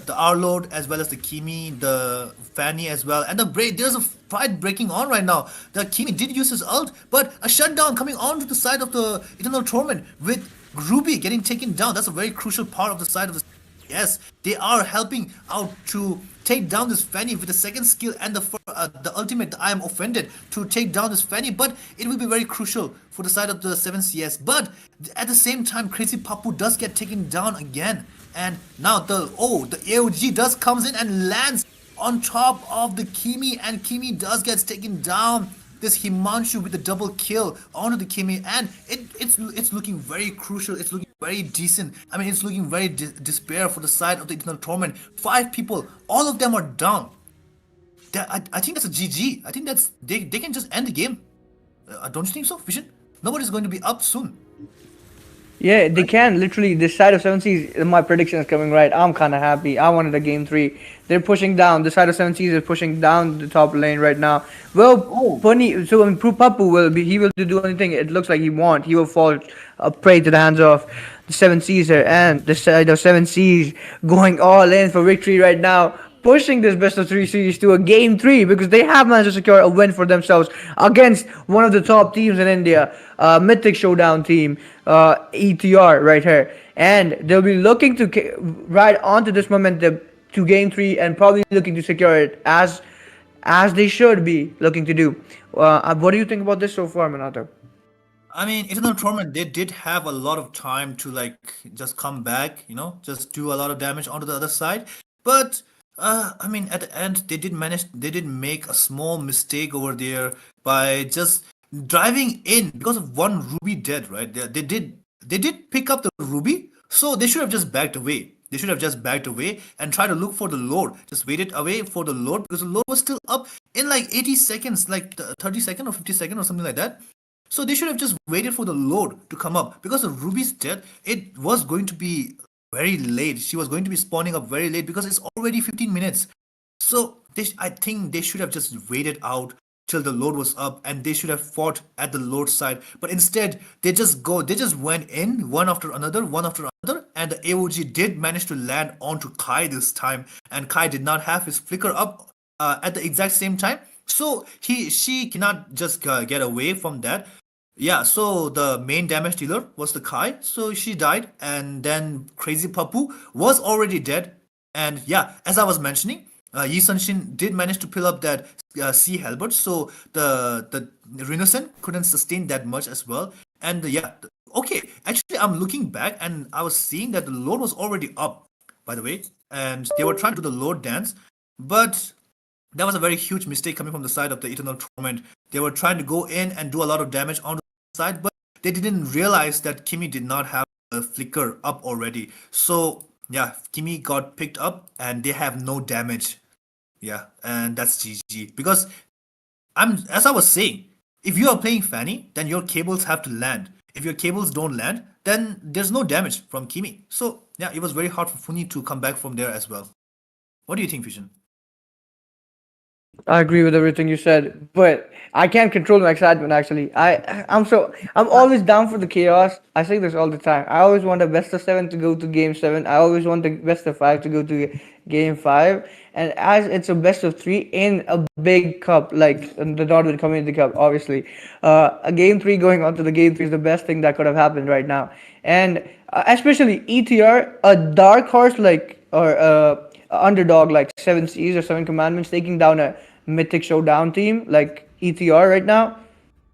Arlord, as well as the Kimi, the Fanny as well, and the break. There's a fight breaking on right now. The Kimi did use his ult, but a shutdown coming on to the side of the Eternal Torment with Ruby getting taken down. That's a very crucial part of the side of the. Yes, they are helping out to take down this Fanny with the second skill and the ultimate, I am offended, to take down this Fanny, but it will be very crucial for the side of the 7CS. But at the same time, Crazy Papu does get taken down again, and now the AOG does comes in and lands on top of the Kimi, and Kimi does get taken down. this Himanshu with the double kill onto the Kimi, and it's looking very crucial. It's looking very decent. I mean, it's looking very despair for the side of the Eternal Torment. 5 people, all of them are down. I think that's a GG. I think they can just end the game. Don't you think so, Vision? Nobody's going to be up soon. Yeah, they can literally. This side of 7Cs, my prediction is coming right. I'm kind of happy. I wanted a game 3. They're pushing down. The side of 7Cs is pushing down the top lane right now. Well, funny. So, I mean, Papu will be. He will do anything. It looks like he won't. He will fall prey to the hands of the 7Cs here, and the side of 7Cs going all in for victory right now, pushing this best of 3 series to a game 3 because they have managed to secure a win for themselves against one of the top teams in India, Mythic Showdown team, ETR right here. And they'll be looking to ride onto this momentum to game 3 and probably looking to secure it as they should be looking to do. What do you think about this so far, Minato? I mean, Eternal Torment, they did have a lot of time to like just come back, just do a lot of damage onto the other side. But I mean, at the end, they did make a small mistake over there by just driving in because of one Ruby dead, right? They did pick up the Ruby, so they should have just backed away. They should have just backed away and tried to look for the Lord. Just waited away for the Lord because the Lord was still up in like 80 seconds, like 30 seconds or 50 seconds or something like that. So they should have just waited for the Lord to come up because the Ruby's dead. It was going to be very late. She was going to be spawning up very late because it's already 15 minutes. So I think they should have just waited out till the Lord was up and they should have fought at the Lord's side. But instead, they just went in one after another, and the AOG did manage to land onto Kai this time. And Kai did not have his flicker up at the exact same time. So she cannot just get away from that. Yeah, so the main damage dealer was the Kai, so she died, and then Crazy Papu was already dead. And yeah, as I was mentioning, Yi Sunshin did manage to pill up that Sea Halberd, so the Renaissance couldn't sustain that much as well. And yeah, okay, actually I'm looking back and I was seeing that the Lord was already up, by the way, and they were trying to do the Lord dance, but that was a very huge mistake coming from the side of the Eternal Torment. They were trying to go in and do a lot of damage on the side, but they didn't realize that Kimi did not have a flicker up already. So yeah, Kimi got picked up and they have no damage. Yeah, and that's GG. Because as I was saying, if you are playing Fanny, then your cables have to land. If your cables don't land, then there's no damage from Kimi. So yeah, it was very hard for Funi to come back from there as well. What do you think, Vision? I agree with everything you said, but I can't control my excitement. Actually, I'm always down for the chaos. I say this all the time. I always want the best of 7 to go to game 7. I always want the best of 5 to go to game 5. And as it's a best of 3 in a big cup like the Nodwin Community Cup, obviously, a game 3 going on to the game 3 is the best thing that could have happened right now. And especially ETR, a dark horse or underdog like 7Cs or 7 Commandments taking down a Mythic Showdown team like ETR right now.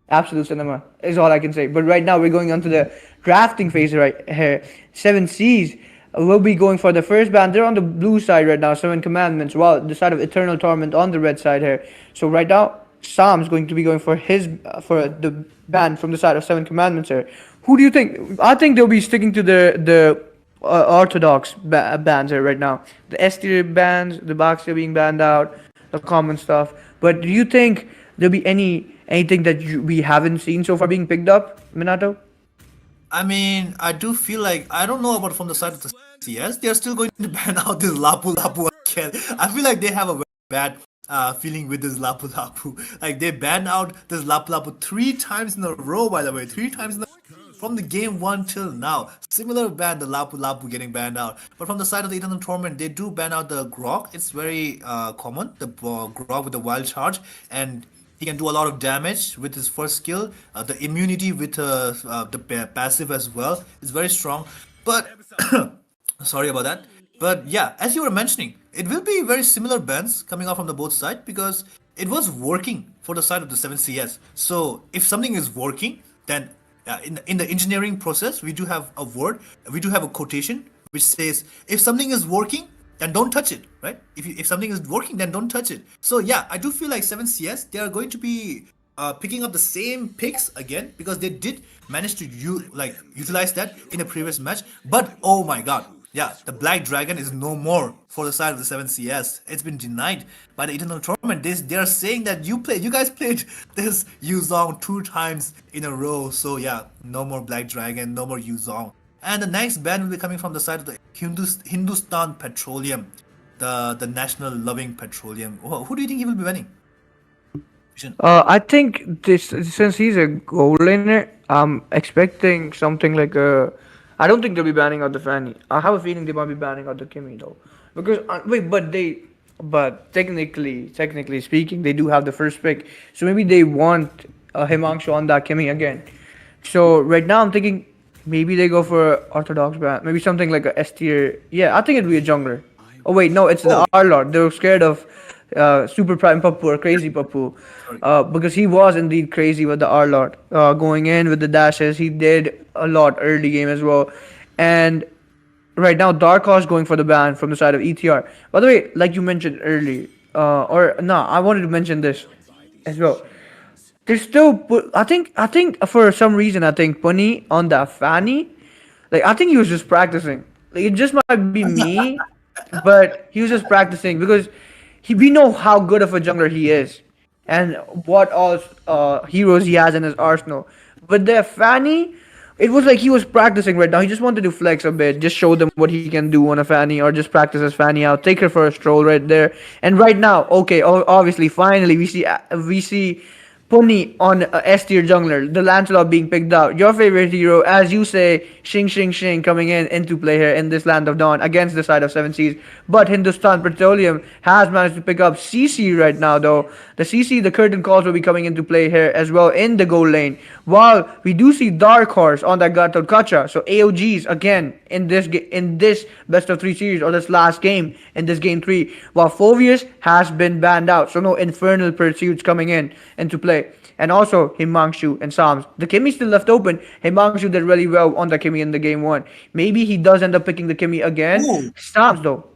Absolute cinema is all I can say. But right now we're going on to the drafting phase right here. 7Cs will be going for the first ban. They're on the blue side right now, 7 Commandments, while the side of Eternal Torment on the red side here. So right now, Sam's going to be going for the ban from the side of 7 Commandments here. Who do you think? I think they'll be sticking to the orthodox bans here right now. The S tier bans, the box tier being banned out, the common stuff. But do you think there'll be anything that we haven't seen so far being picked up, Minato? I mean, I do feel like I don't know about from the side of the CS. They're still going to ban out this Lapu Lapu again. I feel like they have a very bad feeling with this Lapu Lapu. Like they banned out this Lapu Lapu 3 times in a row. By the way, 3 times in a from the game 1 till now. Similar ban, the Lapu Lapu getting banned out. But from the side of the Eternal Torment, they do ban out the Grok. It's very common, the Grok with the Wild Charge. And he can do a lot of damage with his first skill. The immunity with the passive as well is very strong. But, sorry about that. But yeah, as you were mentioning, it will be very similar bans coming out from the both sides because it was working for the side of the 7CS. So if something is working, then in the engineering process, we do have a word, we do have a quotation which says, if something is working, then don't touch it, right? If something is working, then don't touch it. So yeah, I do feel like 7CS, they are going to be picking up the same picks again because they did manage to utilize that in a previous match. But oh my god, yeah, the Black Dragon is no more for the side of the 7CS. It's been denied by the Eternal Tournament. They are saying that you guys played this Yuzong 2 times in a row. So yeah, no more Black Dragon, no more Yuzong. And the next ban will be coming from the side of the Hindustan Petroleum, the national loving petroleum. Who do you think he will be banning? I think this since he's a goal laner, I'm expecting something like a. I don't think they'll be banning out the Fanny. I have a feeling they might be banning out the Kimmy though, because but technically speaking, they do have the first pick, so maybe they want Himanshu on that Kimmy again. So right now I'm thinking maybe they go for Orthodox ban, maybe something like a S tier. Yeah, I think it'd be a jungler. Oh wait, no, it's the R Lord. They were scared of Super Prime Papu or Crazy Papu, because he was indeed crazy with the R Lord, going in with the dashes. He did a lot early game as well, and right now Dark Horse going for the ban from the side of ETR. By the way, like you mentioned early, or no, I wanted to mention this as well. There's still, I think for some reason I think Punny on that Fanny, like I think he was just practicing. Like it just might be me, but he was just practicing because we know how good of a jungler he is, and what all heroes he has in his arsenal. But the Fanny, it was like he was practicing right now. He just wanted to flex a bit, just show them what he can do on a Fanny, or just practice his Fanny out, take her for a stroll right there. And right now, okay, obviously, finally, we see Pony on S tier jungler, the Lancelot being picked out. Your favorite hero, as you say, Shing coming into play here in this Land of Dawn against the side of Seven Seas. But Hindustan Petroleum has managed to pick up CC right now, though. The CC, the curtain calls will be coming into play here as well in the goal lane. While we do see Dark Horse on that Gatot Kacha, so AOGs again in this best of 3 series, or this last game in this game 3, while Phoveus has been banned out, so no Infernal Pursuits coming into play. And also Himanshu and Psalms. The Kimmy still left open. Himanshu did really well on the Kimmy in the game 1. Maybe he does end up picking the Kimmy again. Ooh. Psalms though.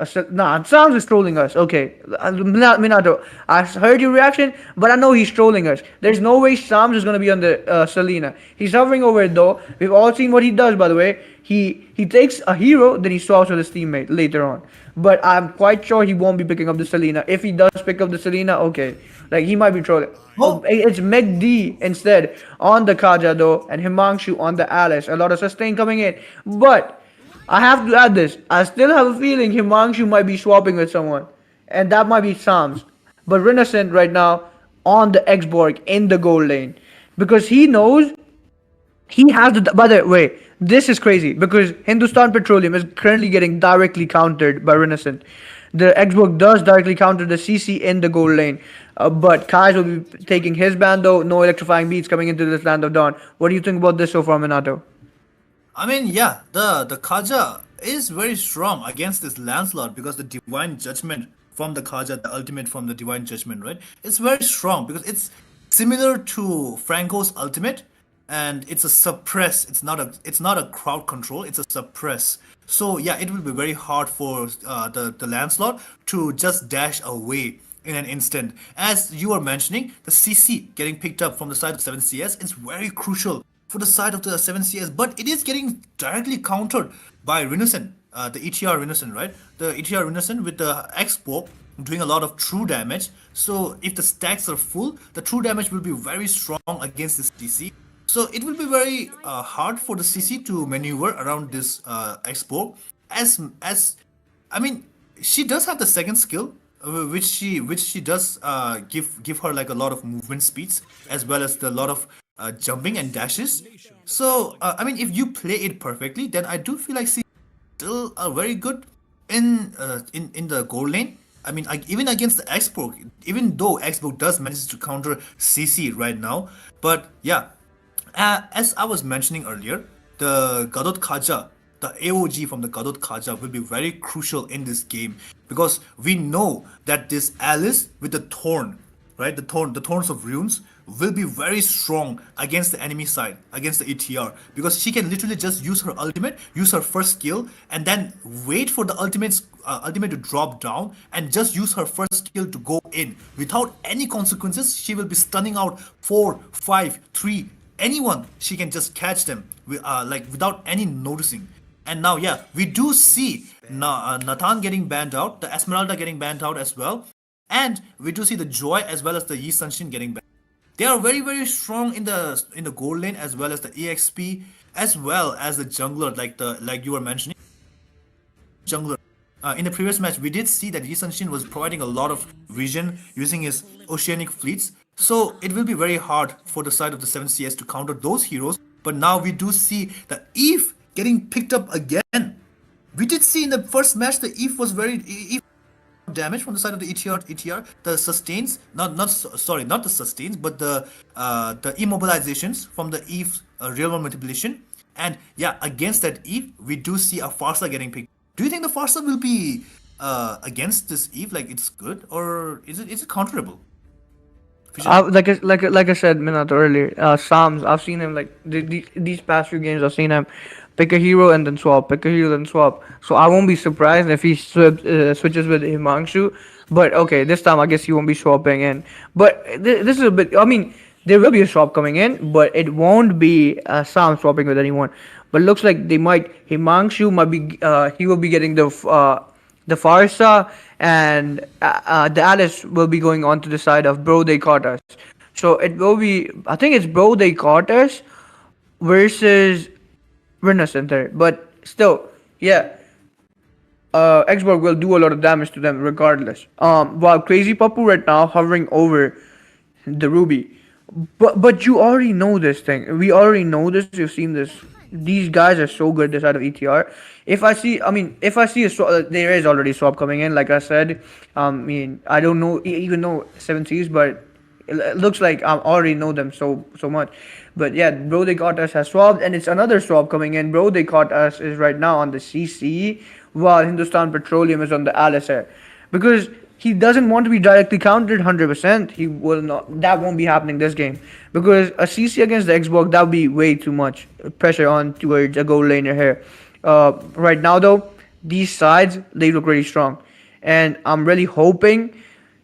Psalms is trolling us. Okay. Minato, I heard your reaction, but I know he's trolling us. There's no way Psalms is going to be on the Selena. He's hovering over it though. We've all seen what he does, by the way. He takes a hero, then he swaps with his teammate later on. But I'm quite sure he won't be picking up the Selena. If he does pick up the Selena, okay. Like, he might be trolling. Oh, it's Meg D instead on the Kaja though, and Himanshu on the Alice. A lot of sustain coming in. But I have to add this. I still have a feeling Himanshu might be swapping with someone. And that might be Psalms. But Renascent right now on the Xborg in the goal lane. Because he knows he has the... By the way, this is crazy. Because Hindustan Petroleum is currently getting directly countered by Renascent. The Xbox does directly counter the CC in the goal lane. But Kai's will be taking his ban though. No electrifying beats coming into this Land of Dawn. What do you think about this so far, Minato? I mean, yeah, the Kaja is very strong against this Lancelot because the Divine Judgment from the Kaja, the ultimate from the Divine Judgment, right? It's very strong because it's similar to Franco's ultimate, and it's a suppress. It's not a crowd control. It's a suppress. So yeah, it will be very hard for the Lancelot to just dash away in an instant. As you were mentioning, the CC getting picked up from the side of 7CS is very crucial for the side of the 7CS, but it is getting directly countered by Renascent, the ETR Renascent, right? The ETR Renascent with the Expo doing a lot of true damage. So if the stacks are full, the true damage will be very strong against this CC. So it will be very hard for the CC to maneuver around this Expo. As I mean, she does have the second skill, which she does give her like a lot of movement speeds as well as the lot of jumping and dashes. So I mean, if you play it perfectly, then I do feel like she's still very good in the goal lane. I mean, even against the Expo, even though Expo does manage to counter CC right now, but yeah, as I was mentioning earlier, the Gadot Kaja, the AOG from the Gadot Kaja will be very crucial in this game because we know that this Alice with the Thorn, right, the Thorns of Runes will be very strong against the enemy side, against the ETR, because she can literally just use her ultimate, use her first skill, and then wait for the ultimate to drop down, and just use her first skill to go in without any consequences. She will be stunning out 4, 5, 3, anyone. She can just catch them, like without any noticing. And now, yeah, we do see Nathan getting banned out, the Esmeralda getting banned out as well, and we do see the Joy as well as the Yi Sunshin getting banned. They are very very strong in the gold lane as well as the EXP as well as the jungler, like you were mentioning jungler. In the previous match, we did see that Yi Sunshin was providing a lot of vision using his oceanic fleets. So it will be very hard for the side of the 7CS to counter those heroes. But now we do see the Eve getting picked up again. We did see in the first match the Eve was Eve damage from the side of the ETR. The sustains, not the sustains, but the immobilizations from the Eve real world manipulation. And yeah, against that Eve, we do see a Farsa getting picked. Do you think the Farsa will be against this Eve? Like it's good, or is it counterable? Like I said Minato earlier, Psalms, I've seen him like these past few games. I've seen him pick a hero and then swap, pick a hero then swap. So I won't be surprised if he switches with Himanshu. But okay, this time I guess he won't be swapping in. But this is a bit. I mean, there will be a swap coming in, but it won't be Sam swapping with anyone. But looks like they might. Himanshu might be. He will be getting the Farsa, and the Alice will be going on to the side of Bro They Caught Us. So it will be. I think it's Bro They Caught Us versus Winner Center. But still, yeah. Xborg will do a lot of damage to them regardless. While Crazy Papu right now hovering over the Ruby. But you already know this thing. We already know this. You've seen this. These guys are so good this side of ETR. If I see a swap, there is already a swap coming in. Like I said, I mean I don't know even know 7Cs, but it looks like I already know them so much. But yeah, Bro They Caught Us has swapped, and it's another swap coming in. Bro They Caught Us is right now on the CC, while Hindustan Petroleum is on the LSR, because he doesn't want to be directly countered 100%. He will not. That won't be happening this game, because a CC against the Xbox, that would be way too much pressure on towards a gold laner here. Right now though, these sides they look really strong, and I'm really hoping.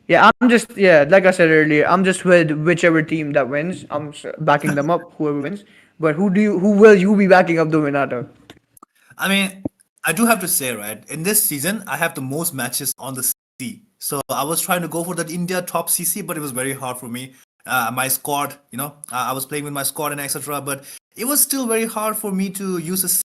Yeah, like I said earlier, I'm just with whichever team that wins. I'm backing them up, whoever wins. But who will you be backing up, Dominato? I mean, I do have to say, right, in this season, I have the most matches on the CC. So I was trying to go for that India top CC, but it was very hard for me. My squad, I was playing with my squad and etc. But it was still very hard for me to use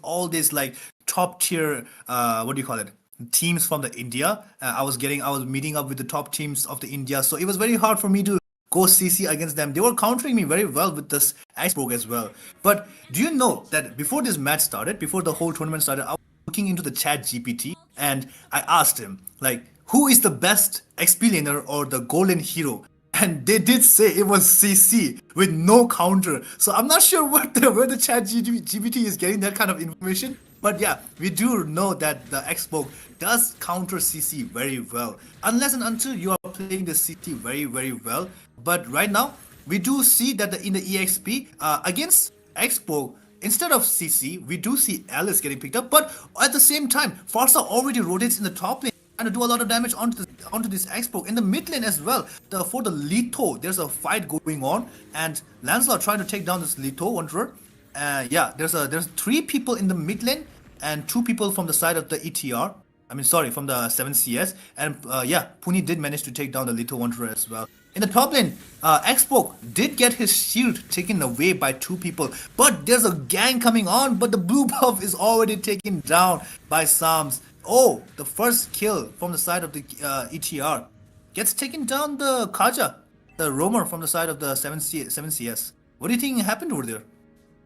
all these like top tier, what do you call it? Teams from the India. I was meeting up with the top teams of the India. So it was very hard for me to go CC against them. They were countering me very well with this Xbox as well. But do you know that before this match started, before the whole tournament started, I was looking into the chat GPT and I asked him, like, who is the best XP laner or the golden hero? And they did say it was CC with no counter. So I'm not sure where the chat GPT is getting that kind of information. But yeah, we do know that the Xbox does counter CC very well. Unless and until you are playing the CC very, very well. But right now, we do see that in the EXP, against Xbox, instead of CC, we do see Alice getting picked up. But at the same time, Farsa already rotates in the top lane and to do a lot of damage onto this Xbox. In the mid lane as well, for the Leto, there's a fight going on. And Lancelot trying to take down this Leto Wanderer. Yeah, there's 3 people in the mid lane and 2 people from the side of the ETR. I mean, sorry, from the 7CS. And yeah, Puni did manage to take down the Little Wanderer as well. In the top lane, Xbox did get his shield taken away by 2 people. But there's a gang coming on, but the blue buff is already taken down by Psalms. Oh, the first kill from the side of the ETR gets taken down the Kaja, the roamer from the side of the 7CS. What do you think happened over there?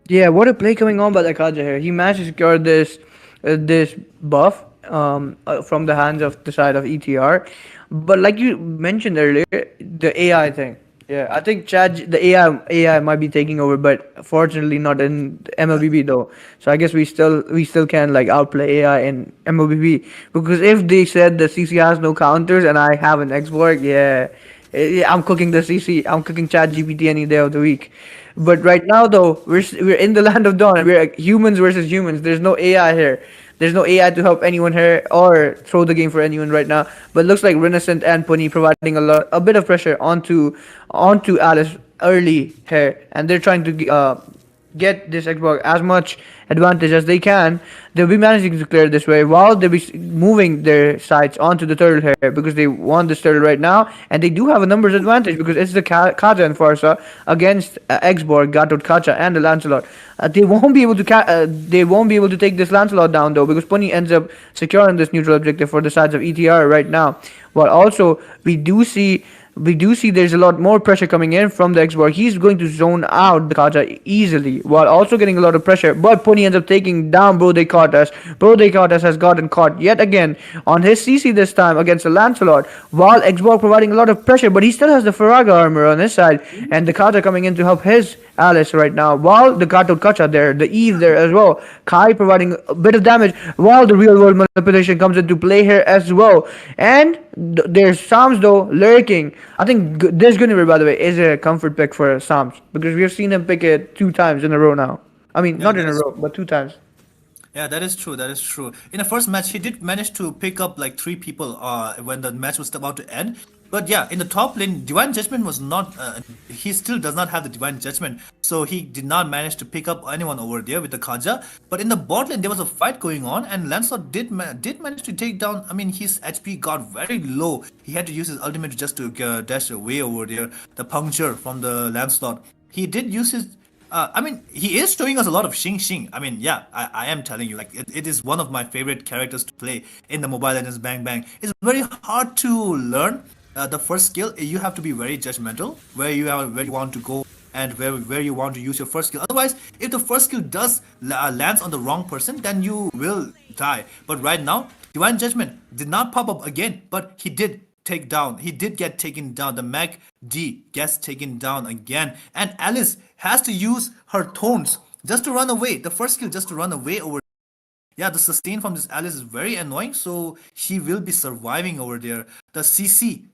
Yeah, what a play coming on by the Kaja here. He managed to secure this buff from the hands of the side of ETR. But like you mentioned earlier, the AI thing. Yeah, I think the AI might be taking over, but fortunately not in MLBB though. So I guess we still can like outplay AI in MLBB, because if they said the CC has no counters and I have an Xborg, yeah, I'm cooking the CC. I'm cooking Chat GPT any day of the week. But right now, though, we're in the land of dawn. We're humans versus humans. There's no AI here. There's no AI to help anyone here or throw the game for anyone right now. But it looks like Renaissance and Pony providing a bit of pressure onto Alice early here, and they're trying to get this Xbox as much advantage as they can. They'll be managing to clear this way while they'll be moving their sights onto the turtle here because they want this turtle right now, and they do have a numbers advantage because it's the Kaja and Farsa against Xborg, Gatot Kacha, and the Lancelot. They won't be able to they won't be able to take this Lancelot down though because Pony ends up securing this neutral objective for the sides of ETR right now. While also we do see there's a lot more pressure coming in from the Xborg. He's going to zone out the Kaja easily while also getting a lot of pressure. But Pony ends up taking down Bro They Caught Us. Bro They Caught Us has gotten caught yet again on his CC this time against the Lancelot. While Xborg providing a lot of pressure, but he still has the Faraga armor on his side. And the Kaja coming in to help his Alice right now. While the Gatot Kacha there, the Eve there as well. Kai providing a bit of damage while the real world manipulation comes into play here as well. And there's Psalms though lurking. I think this Guinevere, by the way, is a comfort pick for Psalms because we have seen him pick it 2 times in a row now. I mean, not in a row, but 2 times. Yeah, that is true. That is true. In the first match, he did manage to pick up like 3 people when the match was about to end. But yeah, in the top lane, Divine Judgment was not. He still does not have the Divine Judgment, so he did not manage to pick up anyone over there with the Kaja. But in the bot lane, there was a fight going on, and Lancelot did manage to take down. I mean, his HP got very low. He had to use his ultimate just to dash away over there. The puncture from the Lancelot. He did use his. I mean, he is showing us a lot of Xing Xing. I mean, yeah, I am telling you, like, it is one of my favorite characters to play in the Mobile Legends Bang Bang. It's very hard to learn. The first skill, you have to be very judgmental, where you want to go and where you want to use your first skill. Otherwise, if the first skill does lands on the wrong person, then you will die. But right now, Divine Judgment did not pop up again, but he did get taken down. The Mac D gets taken down again. And Alice has to use her tones just to run away. The first skill just to run away over. Yeah, the sustain from this Alice is very annoying, so she will be surviving over there. The CC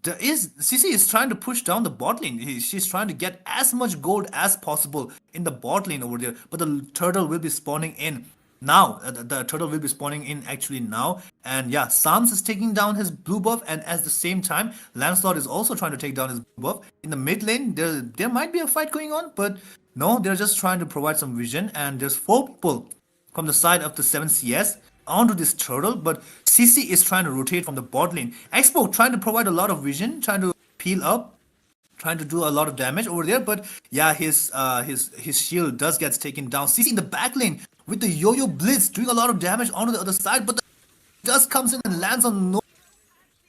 is trying to push down the bot lane. She's trying to get as much gold as possible in the bot lane over there. But the turtle will be spawning in now. The turtle will be spawning in actually now. And yeah, Sams is taking down his blue buff, and at the same time, Lancelot is also trying to take down his blue buff. In the mid lane, there might be a fight going on, but no, they're just trying to provide some vision. And there's 4 people from the side of the 7CS onto this turtle, but CC is trying to rotate from the bot lane. Expo trying to provide a lot of vision, trying to peel up, trying to do a lot of damage over there, but yeah, his shield does get taken down. CC in the back lane with the yo-yo blitz doing a lot of damage onto the other side, but the dust comes in and lands on no.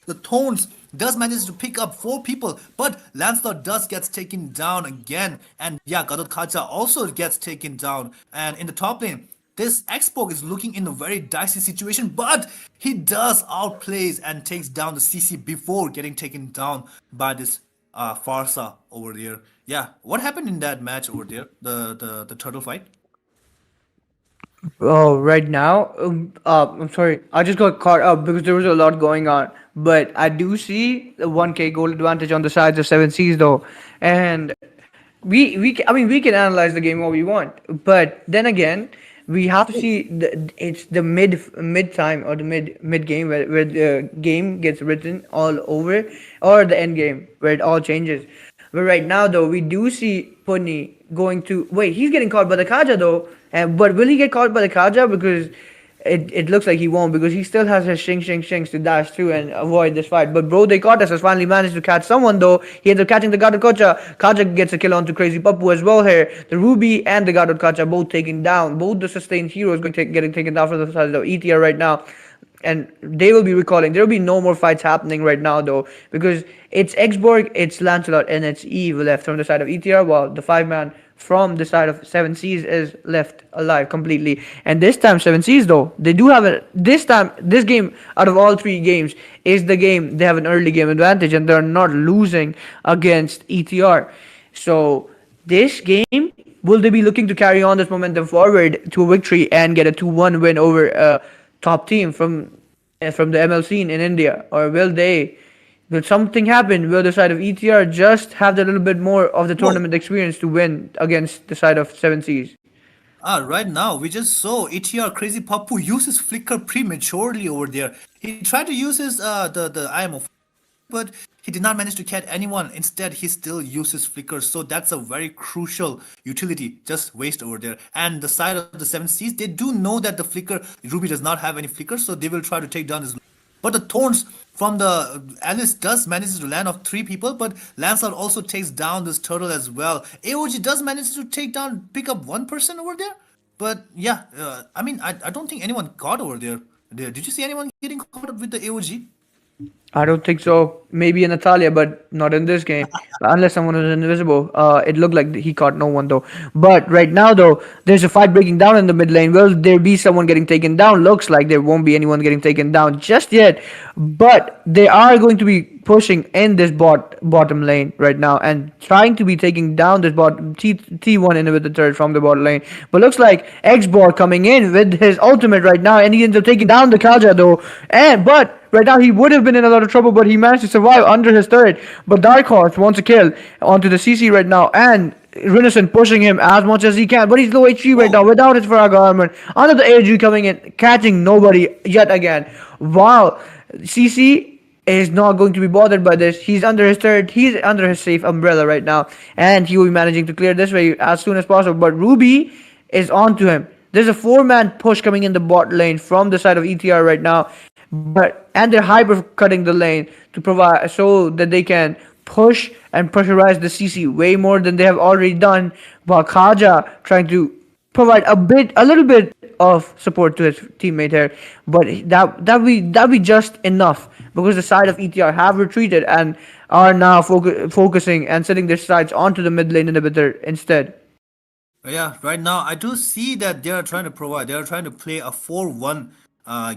The Tones does manage to pick up 4 people, but Lancelot does gets taken down again, and yeah, Gatot Kacha also gets taken down. And in the top lane, this Expo is looking in a very dicey situation, but he does outplays and takes down the CC before getting taken down by this Farsa over there. Yeah, what happened in that match over there? The turtle fight? Oh, right now, I'm sorry. I just got caught up because there was a lot going on. But I do see the 1K goal advantage on the sides of 7Cs though, and I mean, we can analyze the game all we want, but then again, we have to see it's the mid time or the mid game where the game gets written all over, or the end game where it all changes. But right now though, we do see Puni going to wait. He's getting caught by the Kaja though, but will he get caught by the Kaja? Because it looks like he won't, because he still has his shings to dash through and avoid this fight. But Bro They Caught Us has finally managed to catch someone though. He ends up catching the Gatot Kacha. Kacha gets a kill onto Crazy Papu as well here. The Ruby and the Gatot Kacha both taken down. Both the sustained heroes getting taken down from the side of ETR right now. And they will be recalling. There will be no more fights happening right now though, because it's Xborg, it's Lancelot, and it's Eve left from the side of ETR, while the 5-man from the side of 7Cs is left alive completely. And this time 7Cs though, they do have this game out of all 3 games is the game they have an early game advantage, and they're not losing against ETR. So this game, will they be looking to carry on this momentum forward to a victory and get a 2-1 win over top team from the ML scene in India, or will they that something happened where the side of ETR just have a little bit more of the Whoa. tournament experience to win against the side of Seven Seas. Right now, we just saw ETR Crazy Papu use his flicker prematurely over there. He tried to use his the IMO, but he did not manage to catch anyone. Instead, he still uses flicker. So that's a very crucial utility, just waste over there. And the side of the Seven Seas, they do know that the flicker Ruby does not have any flicker, so they will try to take down his. But the thorns from the Alice does manage to land off three people, but Lancelot also takes down this turtle as well. AOG does manage to take down, pick up one person over there. But yeah, I mean, I don't think anyone caught over there. Did you see anyone getting caught up with the AOG? I don't think so. Maybe in Natalia, but not in this game. Unless someone was invisible. It looked like he caught no one though. But right now though, there's a fight breaking down in the mid lane. Will there be someone getting taken down? Looks like there won't be anyone getting taken down just yet. But they are going to be pushing in this bottom lane right now and trying to be taking down this T1 inhibitor turret from the bot lane. But looks like Xbot coming in with his ultimate right now, and he ends up taking down the Kaja though. But right now, he would have been in a lot of trouble, but he managed to survive under his turret. But Dark Horse wants a kill onto the CC right now, and Renaissance pushing him as much as he can. But he's low HP right now without his Faraga armor. Under the AG coming in, catching nobody yet again. Wow. CC is not going to be bothered by this. He's under his turret. He's under his safe umbrella right now, and he will be managing to clear this way as soon as possible. But Ruby is on to him. There's a four-man push coming in the bot lane from the side of ETR right now. And they're hyper cutting the lane to provide so that they can push and pressurize the CC way more than they have already done, while Kaja trying to provide a little bit of support to his teammate here. But that be just enough because the side of ETR have retreated and are now focusing and setting their sights onto the mid lane inhibitor instead. Yeah, right now I do see that they are trying to provide. They are trying to play a 4-1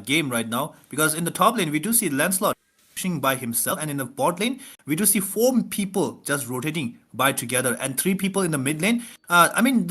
game right now, because in the top lane we do see Lancelot pushing by himself, and in the bot lane we do see four people just rotating by together, and three people in the mid lane. I mean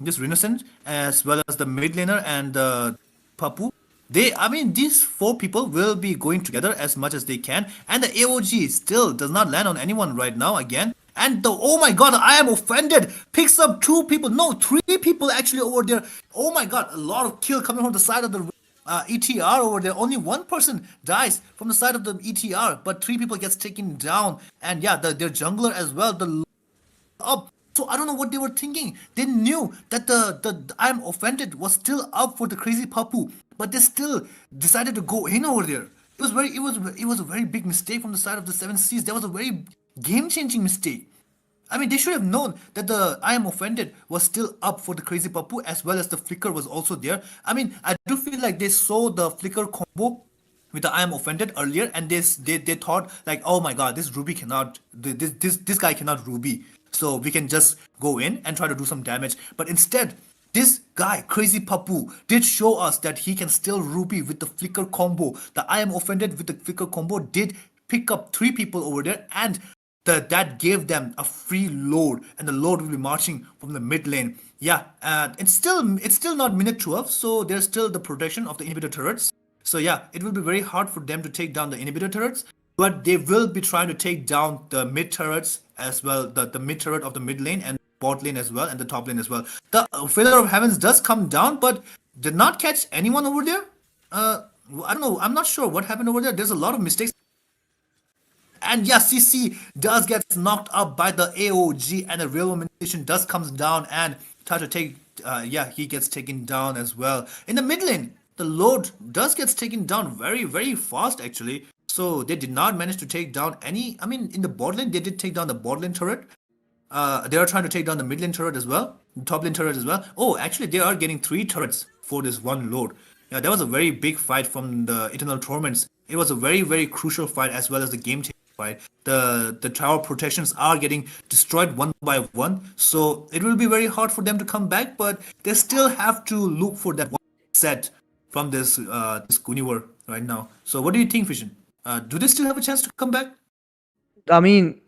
this Renaissance as well as the mid laner and the Papu. I mean, these four people will be going together as much as they can, and the AOG still does not land on anyone right now again. And oh my god, I am offended. Picks up two people, no, three people actually over there. Oh my god, a lot of kill coming from the side of the ETR over there. Only one person dies from the side of the ETR, but three people gets taken down. And yeah, their jungler as well. Up. So I don't know what they were thinking. They knew that the I am offended was still up for the crazy Papu, but they still decided to go in over there. It was a very big mistake from the side of the Seven Seas. That was a very game-changing mistake. I mean, they should have known that the I am offended was still up for the crazy Papu, as well as the flicker was also there. I mean, I do feel like they saw the flicker combo with the I am offended earlier, and they thought like, oh my god, this Ruby cannot, this guy cannot Ruby, so we can just go in and try to do some damage. But instead, this guy, Crazy Papu, did show us that he can still Ruby with the flicker combo. The I am offended with the flicker combo did pick up three people over there, and that gave them a free load, and the load will be marching from the mid lane. Yeah, it's still not minute 12, so there's still the protection of the inhibitor turrets. So yeah, it will be very hard for them to take down the inhibitor turrets, but they will be trying to take down the mid turrets as well, the mid turret of the mid lane and bot lane as well, and the top lane as well. The Failure of Heavens does come down, but did not catch anyone over there. I don't know. I'm not sure what happened over there. There's a lot of mistakes. And yeah, CC does get knocked up by the AOG, and the real Womanization does comes down and try to take. Yeah, he gets taken down as well. In the mid lane, the load does gets taken down very, very fast actually. So they did not manage to take down any. I mean, in the bot lane, they did take down the bot lane turret. They are trying to take down the mid lane turret as well, the top lane turret as well. Oh, actually, they are getting three turrets for this one load. Yeah, that was a very big fight from the Eternal Torments. It was a very, very crucial fight as well as the game changing fight. The tower protections are getting destroyed one by one, so it will be very hard for them to come back. But they still have to look for that one set from this Guniver right now. So what do you think, Vision? Do they still have a chance to come back? I mean,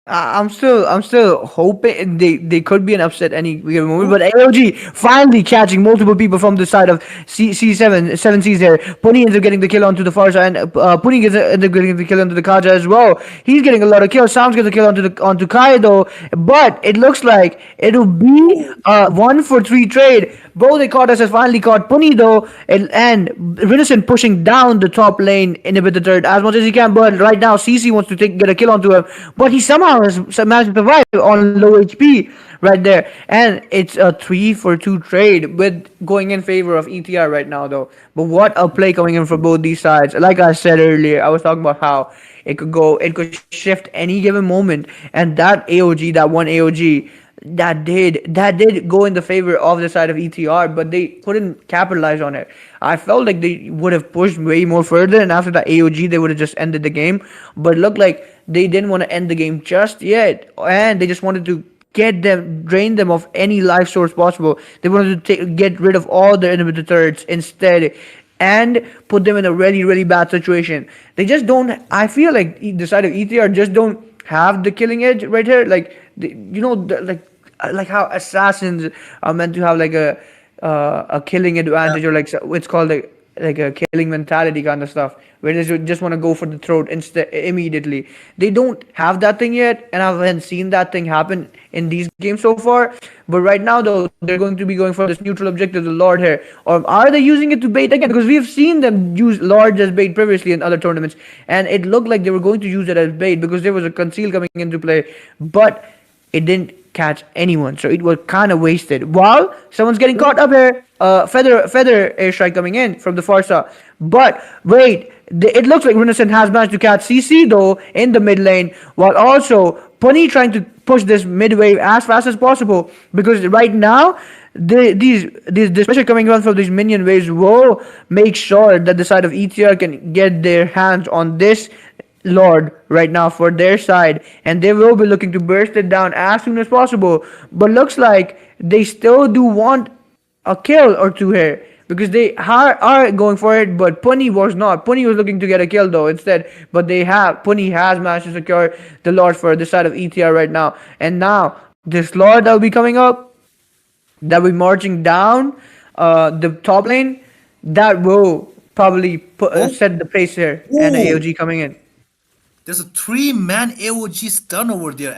I'm still hoping they could be an upset any given moment. But AOG finally catching multiple people from the side of seven C's there. Puni ends up getting the kill onto the far side, and Puni ends up getting the kill onto the Kaja as well. He's getting a lot of kills. Sam's getting the kill onto Kaido, but it looks like it'll be a 1-for-3 trade. Both the Cordas has finally caught Puni though, and Vincent pushing down the top lane, inhibit the turret as much as he can. But right now, CC wants to get a kill onto him, but he somehow has managed to survive on low HP right there. And it's a 3-for-2 trade with going in favor of ETR right now though. But what a play coming in for both these sides. Like I said earlier, I was talking about how it could shift any given moment, and that AOG, that one AOG that did go in the favor of the side of ETR, but they couldn't capitalize on it. I felt like they would have pushed way more further, and after that AOG, they would have just ended the game. But it looked like they didn't want to end the game just yet, and they just wanted to drain them of any life source possible. They wanted to get rid of all their inhibitor turrets instead, and put them in a really, really bad situation. They just don't. I feel like the side of ETR just don't have the killing edge right here. Like like how assassins are meant to have like a killing advantage, or like it's called like a killing mentality kind of stuff, where they just want to go for the throat immediately. They don't have that thing yet, and I haven't seen that thing happen in these games so far. But right now, though, they're going to be going for this neutral objective, the Lord here. Or are they using it to bait again? Because we've seen them use Lords as bait previously in other tournaments, and it looked like they were going to use it as bait because there was a conceal coming into play, but it didn't catch anyone, so it was kind of wasted. While someone's getting caught up here, feather airstrike coming in from the Farsa. But wait, it looks like Renaissance has managed to catch CC though in the mid lane, while also Puni trying to push this mid wave as fast as possible, because right now this pressure coming on from these minion waves will make sure that the side of ETR can get their hands on this Lord right now for their side, and they will be looking to burst it down as soon as possible. But looks like they still do want a kill or two here, because they are going for it, but Puni was not. Puni was looking to get a kill though instead, but Puni has managed to secure the Lord for the side of ETR right now. And now this Lord that will be coming up, that will be marching down the top lane, that will probably set the pace here. And the AOG coming in. There's a 3-man AOG stun over there,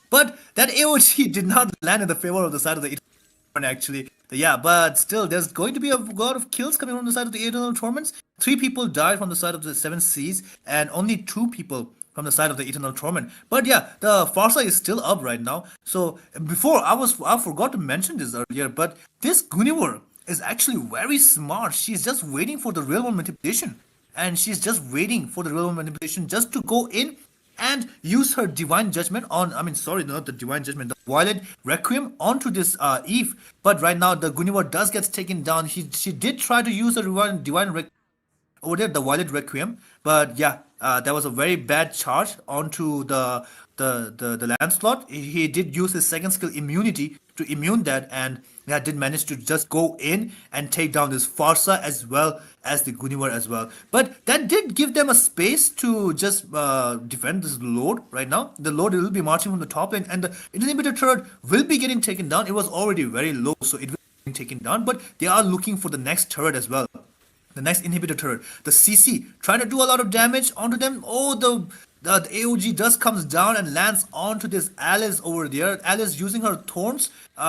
but that AOG did not land in the favor of the side of the Eternal Torment actually. Yeah, but still, there's going to be a lot of kills coming from the side of the Eternal Torments. 3 people died from the side of the 7 Seas, and only 2 people from the side of the Eternal Torment. But yeah, the Farsa is still up right now. So I forgot to mention this earlier, but this Guinevere is actually very smart. She's just waiting for the real world manipulation. And she's just waiting for the real manipulation just to go in and use her divine judgment on, not the divine judgment, the Violet Requiem onto this Eve. But right now, the Guinevere does get taken down. She did try to use the divine Requiem over there, the Violet Requiem. But yeah, that was a very bad charge onto the Lancelot. He did use his second skill immunity to immune that, and yeah, did manage to just go in and take down this Farsa as well as the Guinevere as well. But that did give them a space to just defend this Lord right now. The Lord will be marching from the top lane, and the inhibitor turret will be getting taken down. It was already very low, so it will be taken down, but they are looking for the next turret as well. The next inhibitor turret, the CC, trying to do a lot of damage onto them. Oh, the AOG does comes down and lands onto this Alice over there. Alice using her thorns,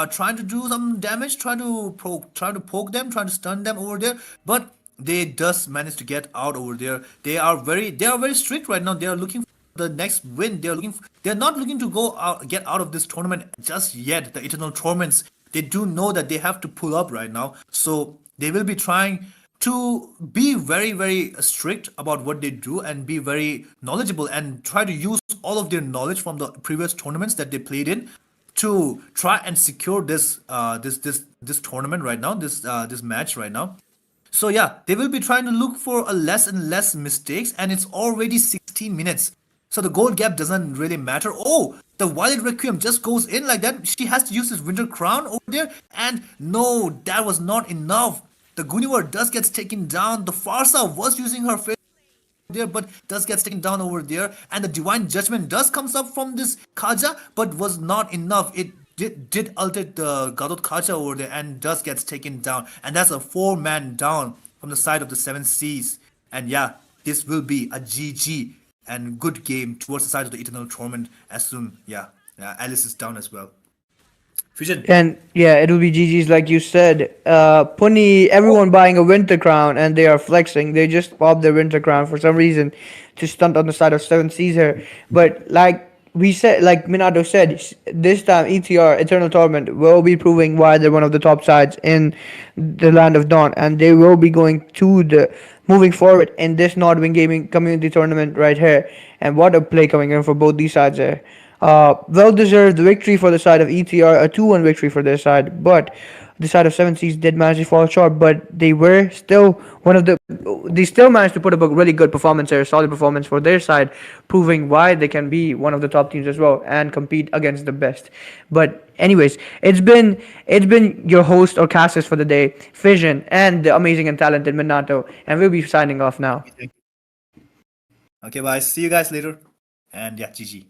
trying to do some damage, trying to poke them, trying to stun them over there. But they just manage to get out over there. They are very strict right now. They are looking for the next win. They're not looking to get out of this tournament just yet. The Eternal Torments, they do know that they have to pull up right now, so they will be trying to be very, very strict about what they do and be very knowledgeable and try to use all of their knowledge from the previous tournaments that they played in to try and secure this tournament right now, this match right now. So yeah, they will be trying to look for a less and less mistakes, and it's already 16 minutes. So the goal gap doesn't really matter. Oh, the Violet Requiem just goes in like that. She has to use this Winter Crown over there, and no, that was not enough. The Guinevere does gets taken down. The Farsa was using her face there, but does gets taken down over there, and the divine judgment does comes up from this Khaja, but was not enough. It did alter the Gadot Khaja over there, and does gets taken down, and that's a 4-man down from the side of the Seven Seas. And yeah, this will be a GG and good game towards the side of the Eternal Torment as soon. Yeah, Alice is down as well. Fusion. And yeah, it'll be GG's like you said. Puni, everyone buying a winter crown and they are flexing. They just popped their winter crown for some reason to stunt on the side of Seven Seas here. But like we said, like Minato said, this time ETR, Eternal Torment, will be proving why they're one of the top sides in the Land of Dawn. And they will be going to the moving forward in this Nodwin Gaming Community Tournament right here. And what a play coming in for both these sides there. Well-deserved victory for the side of ETR, a 2-1 victory for their side, but the side of Seven Seas did manage to fall short, but they were still they still managed to put up a really good performance here, solid performance for their side, proving why they can be one of the top teams as well and compete against the best. But anyways, it's been your host or casters for the day, Fission, and the amazing and talented Minato, and we'll be signing off now. Okay, bye. See you guys later. And yeah, GG.